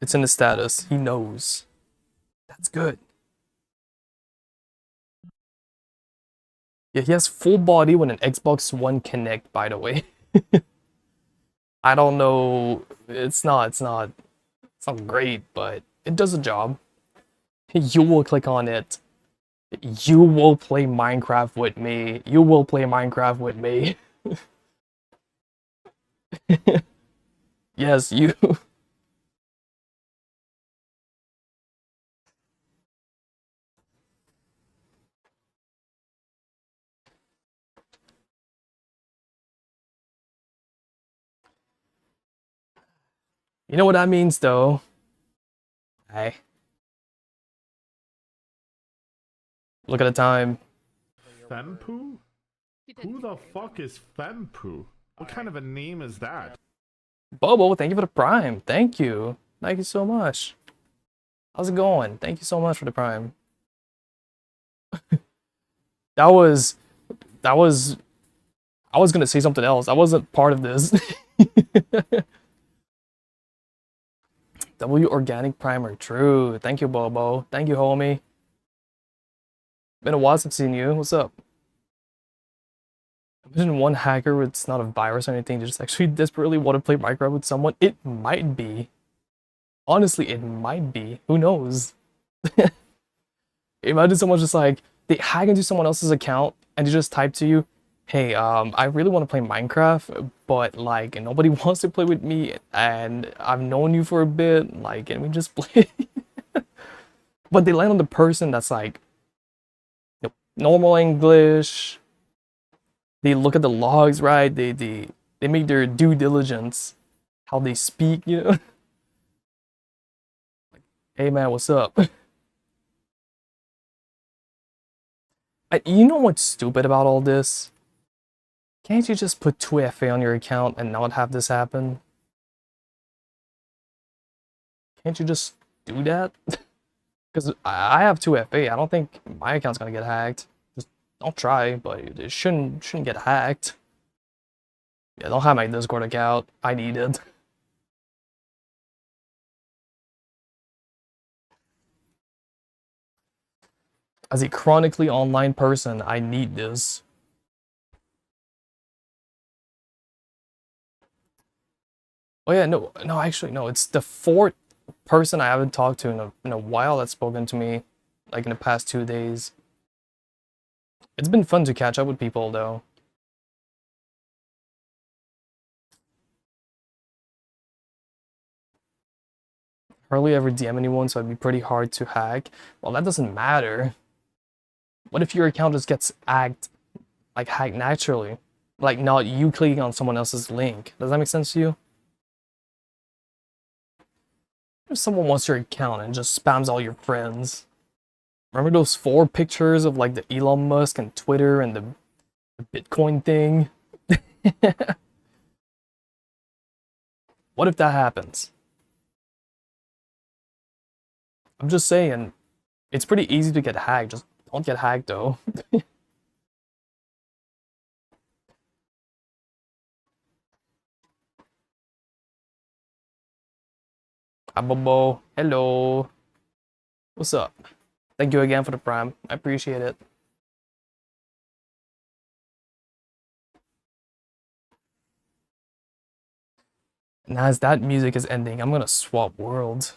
It's in the status. He knows. That's good. Yeah, he has full body with an Xbox One Connect, by the way. I don't know. It's not great, but it does the job. You will click on it. You will play Minecraft with me. You will play Minecraft with me. Yes, you. You know what that means, though? Hey. Look at the time. Fempoo? Who the fuck is Fempoo? What kind of a name is that? Bobo, thank you for the prime. Thank you. Thank you so much. How's it going? Thank you so much for the Prime. That was I was gonna say something else. I wasn't part of this. W organic primer, true. Thank you, Bobo. Thank you, homie. Been a while since I've seen you. What's up? Imagine one hacker, it's not a virus or anything, they just actually desperately want to play Minecraft with someone. It might be. Honestly, it might be. Who knows? Imagine someone just like, they hack into someone else's account and they just type to you, hey, I really want to play Minecraft, but like nobody wants to play with me and I've known you for a bit, like, can we just play? But they land on the person that's like, normal English. They look at the logs, right? They make their due diligence, how they speak, you know? Hey man, what's up? You know what's stupid about all this? Can't you just put 2FA on your account and not have this happen? Can't you just do that? Because I have 2FA, I don't think my account's gonna get hacked. Just don't try, but it shouldn't get hacked. Yeah, don't have my Discord account. I need it. As a chronically online person, I need this. Oh yeah, no, actually, no, it's the fourth person I haven't talked to in a while that's spoken to me, like in the past 2 days. It's been fun to catch up with people, though. Hardly ever DM anyone, so it'd be pretty hard to hack. Well, that doesn't matter. What if your account just gets hacked naturally? Like, not you clicking on someone else's link. Does that make sense to you? If someone wants your account and just spams all your friends. Remember those 4 pictures of like the Elon Musk and Twitter and the Bitcoin thing? What if that happens? I'm just saying, it's pretty easy to get hacked, just don't get hacked though. Abobo, hello. What's up? Thank you again for the Prime. I appreciate it. And as that music is ending, I'm gonna swap worlds.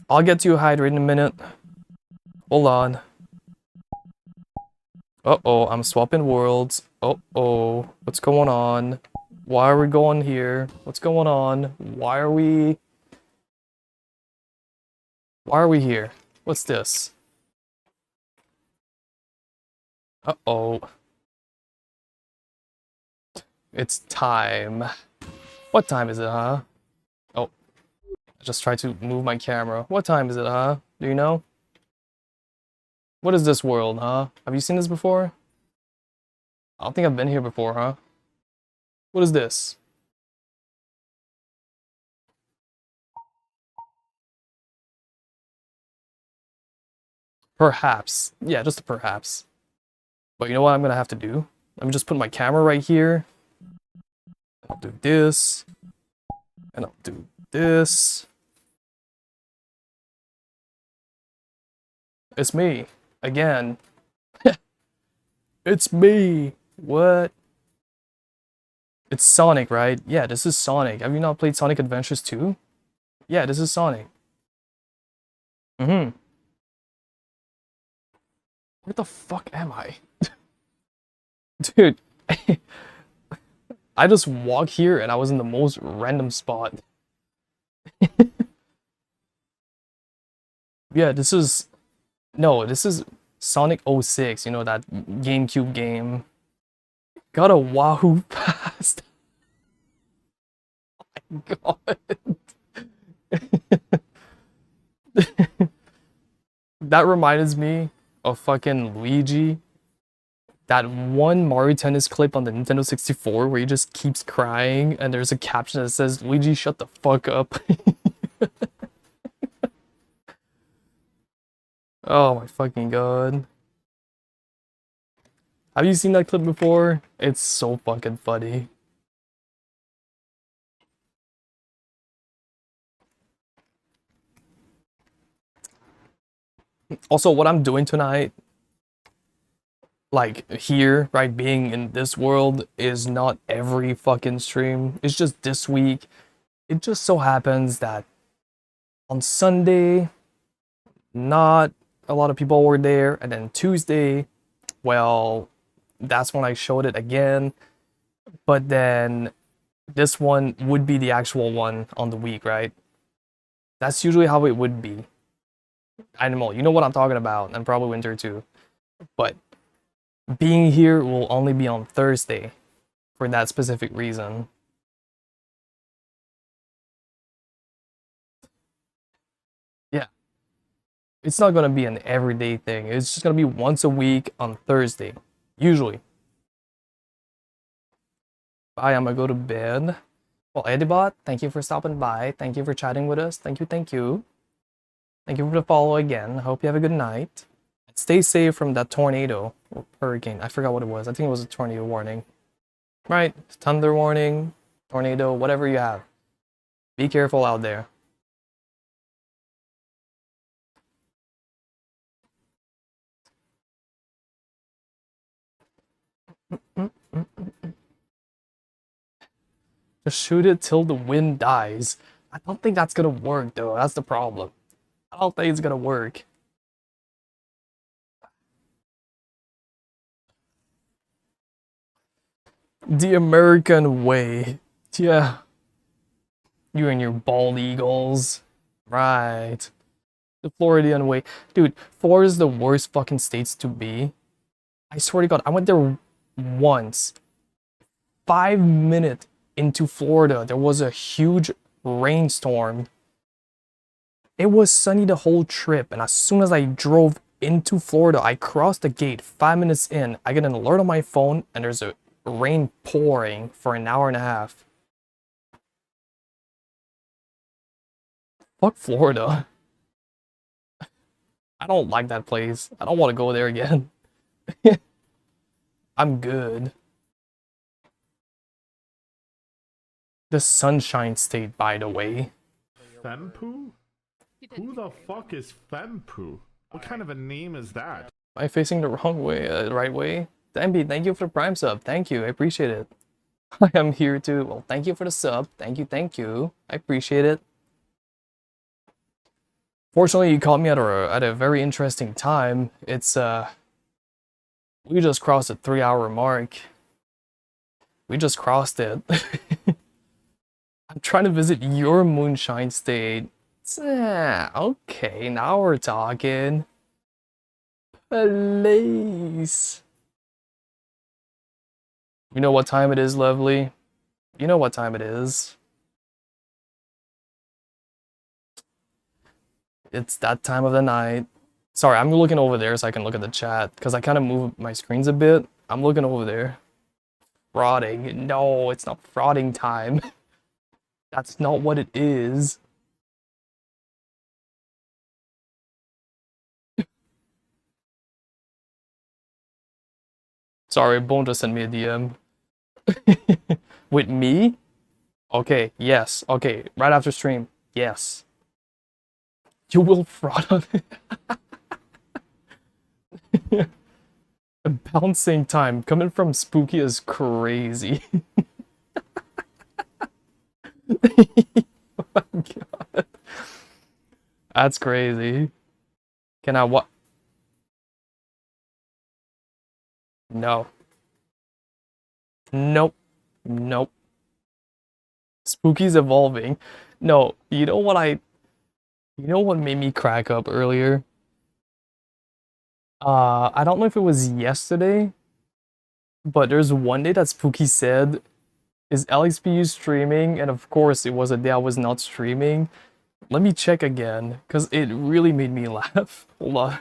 I'll get to you, Hydrate, in a minute. Hold on. Uh-oh, I'm swapping worlds. Uh-oh, what's going on? Why are we going here? What's going on? Why are we here? What's this? Uh-oh. It's time. What time is it, huh? Oh. I just tried to move my camera. What time is it, huh? Do you know? What is this world, huh? Have you seen this before? I don't think I've been here before, huh? What is this? Perhaps. Yeah, just a perhaps. But you know what I'm gonna have to do? Let me just put my camera right here. I'll do this. And I'll do this. It's me. Again. It's me. What? It's Sonic, right? Yeah, this is Sonic. Have you not played Sonic Adventures 2? Yeah, this is Sonic. Mm-hmm. Where the fuck am I? Dude. I just walked here and I was in the most random spot. Yeah, this is... No, this is Sonic 06, you know, that GameCube game. Got a Wahoo Pass. Oh my god. That reminds me of fucking Luigi. That one Mario Tennis clip on the Nintendo 64 where he just keeps crying and there's a caption that says, Luigi, shut the fuck up. Oh my fucking god. Have you seen that clip before? It's so fucking funny. Also, what I'm doing tonight, like here, right, being in this world, is not every fucking stream. It's just this week. It just so happens that on Sunday, not a lot of people were there, and then Tuesday, well, that's when I showed it again. But then this one would be the actual one on the week, right? That's usually how it would be. Animal, you know what I'm talking about, and probably Winter too. But being here will only be on Thursday for that specific reason. Yeah. It's not gonna be an everyday thing. It's just gonna be once a week on Thursday. Usually. Bye, I'm gonna go to bed. Well, Edibot, thank you for stopping by. Thank you for chatting with us. Thank you, thank you. Thank you for the follow again. Hope you have a good night. Stay safe from that tornado or hurricane. I forgot what it was. I think it was a tornado warning. Right? Thunder warning, tornado, whatever you have. Be careful out there. Just shoot it till the wind dies. I don't think that's gonna work though. That's the problem. I don't think it's gonna work. The American way. Yeah. You and your bald eagles. Right. The Floridian way. Dude, Florida is the worst fucking states to be. I swear to God, I went there once. 5 minutes into Florida, there was a huge rainstorm. It was sunny the whole trip, and as soon as I drove into Florida, I crossed the gate 5 minutes in. I get an alert on my phone, and there's a rain pouring for an hour and a half. Fuck Florida. I don't like that place. I don't want to go there again. I'm good. The Sunshine State, by the way. Fempoo? Who the fuck is Fempoo? What kind of a name is that? Am I facing the wrong way, right way? MB, thank you for the Prime sub. Thank you, I appreciate it. I am here too. Well, thank you for the sub. Thank you, thank you. I appreciate it. Fortunately, you caught me at a very interesting time. It's we just crossed the 3-hour mark. We just crossed it. I'm trying to visit your Moonshine State. Okay, now we're talking. Police. You know what time it is, Lovely? You know what time it is. It's that time of the night. Sorry, I'm looking over there so I can look at the chat, because I kind of move my screens a bit. I'm looking over there. Frauding. No, it's not frauding time. That's not what it is. Sorry, Bone just sent me a DM. With me? Okay, yes. Okay, right after stream. Yes. You will fraud on it. Bouncing time coming from Spooky is crazy. Oh my god. That's crazy. Can I what? No. Nope. Nope. Spooky's evolving. No, you know what made me crack up earlier? I don't know if it was yesterday, but there's one day that Spooky said, is LXPU streaming? And of course it was a day I was not streaming. Let me check again, because it really made me laugh. Hold on.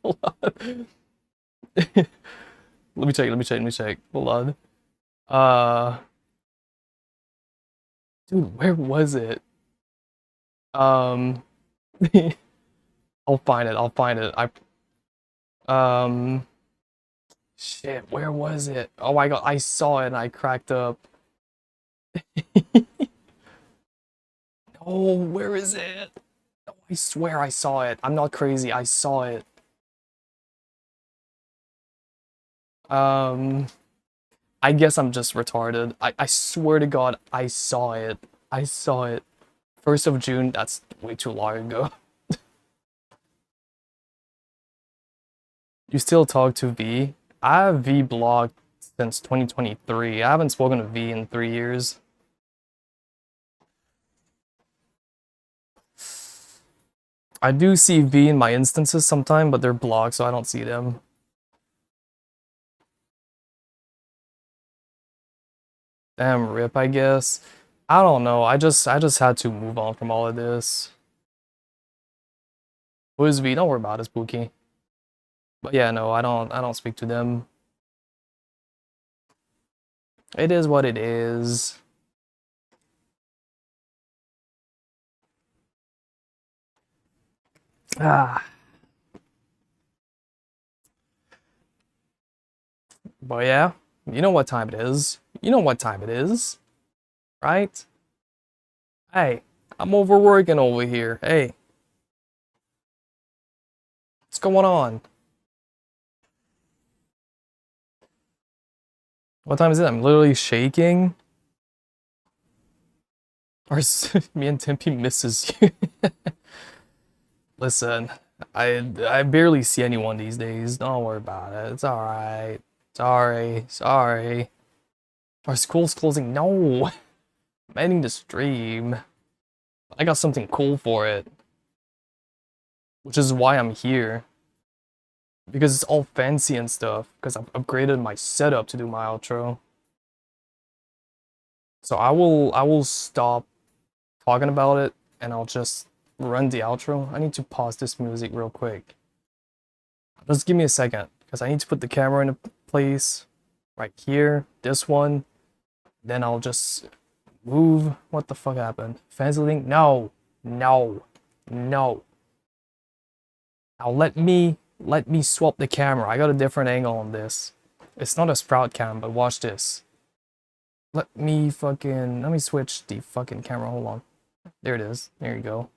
Hold on. Let me check. Hold on. Dude, where was it? I'll find it. I'll find it. Um, shit, where was it? Oh my god, I saw it and I cracked up. Oh, where is it? Oh, I swear I saw it. I'm not crazy. I saw it. I guess I'm just retarded. I swear to God, I saw it. I saw it. 1st of June, that's way too long ago. You still talk to V? I have V blocked since 2023. I haven't spoken to V in 3 years. I do see V in my instances sometime, but they're blocked, so I don't see them. Damn, rip, I guess. I don't know. I just had to move on from all of this. Who is V? Don't worry about it, Spooky. But yeah, no, I don't speak to them. It is what it is. Ah. But yeah, you know what time it is. You know what time it is, right? Hey, I'm overworking over here. Hey. What's going on? What time is it? I'm literally shaking. Or me and Timpy misses you. Listen, I barely see anyone these days. Don't worry about it. It's alright. Sorry. Our school's closing. No! I'm ending the stream. I got something cool for it. Which is why I'm here. Because it's all fancy and stuff. Because I've upgraded my setup to do my outro. So I will stop talking about it and I'll just run the outro. I need to pause this music real quick. Just give me a second, because I need to put the camera in a place right here, this one. Then I'll just move. What the fuck happened? Fancy link? No. Now let me swap the camera. I got a different angle on this. It's not a Sprout cam, but watch this. Let me switch the fucking camera. Hold on. There it is. There you go.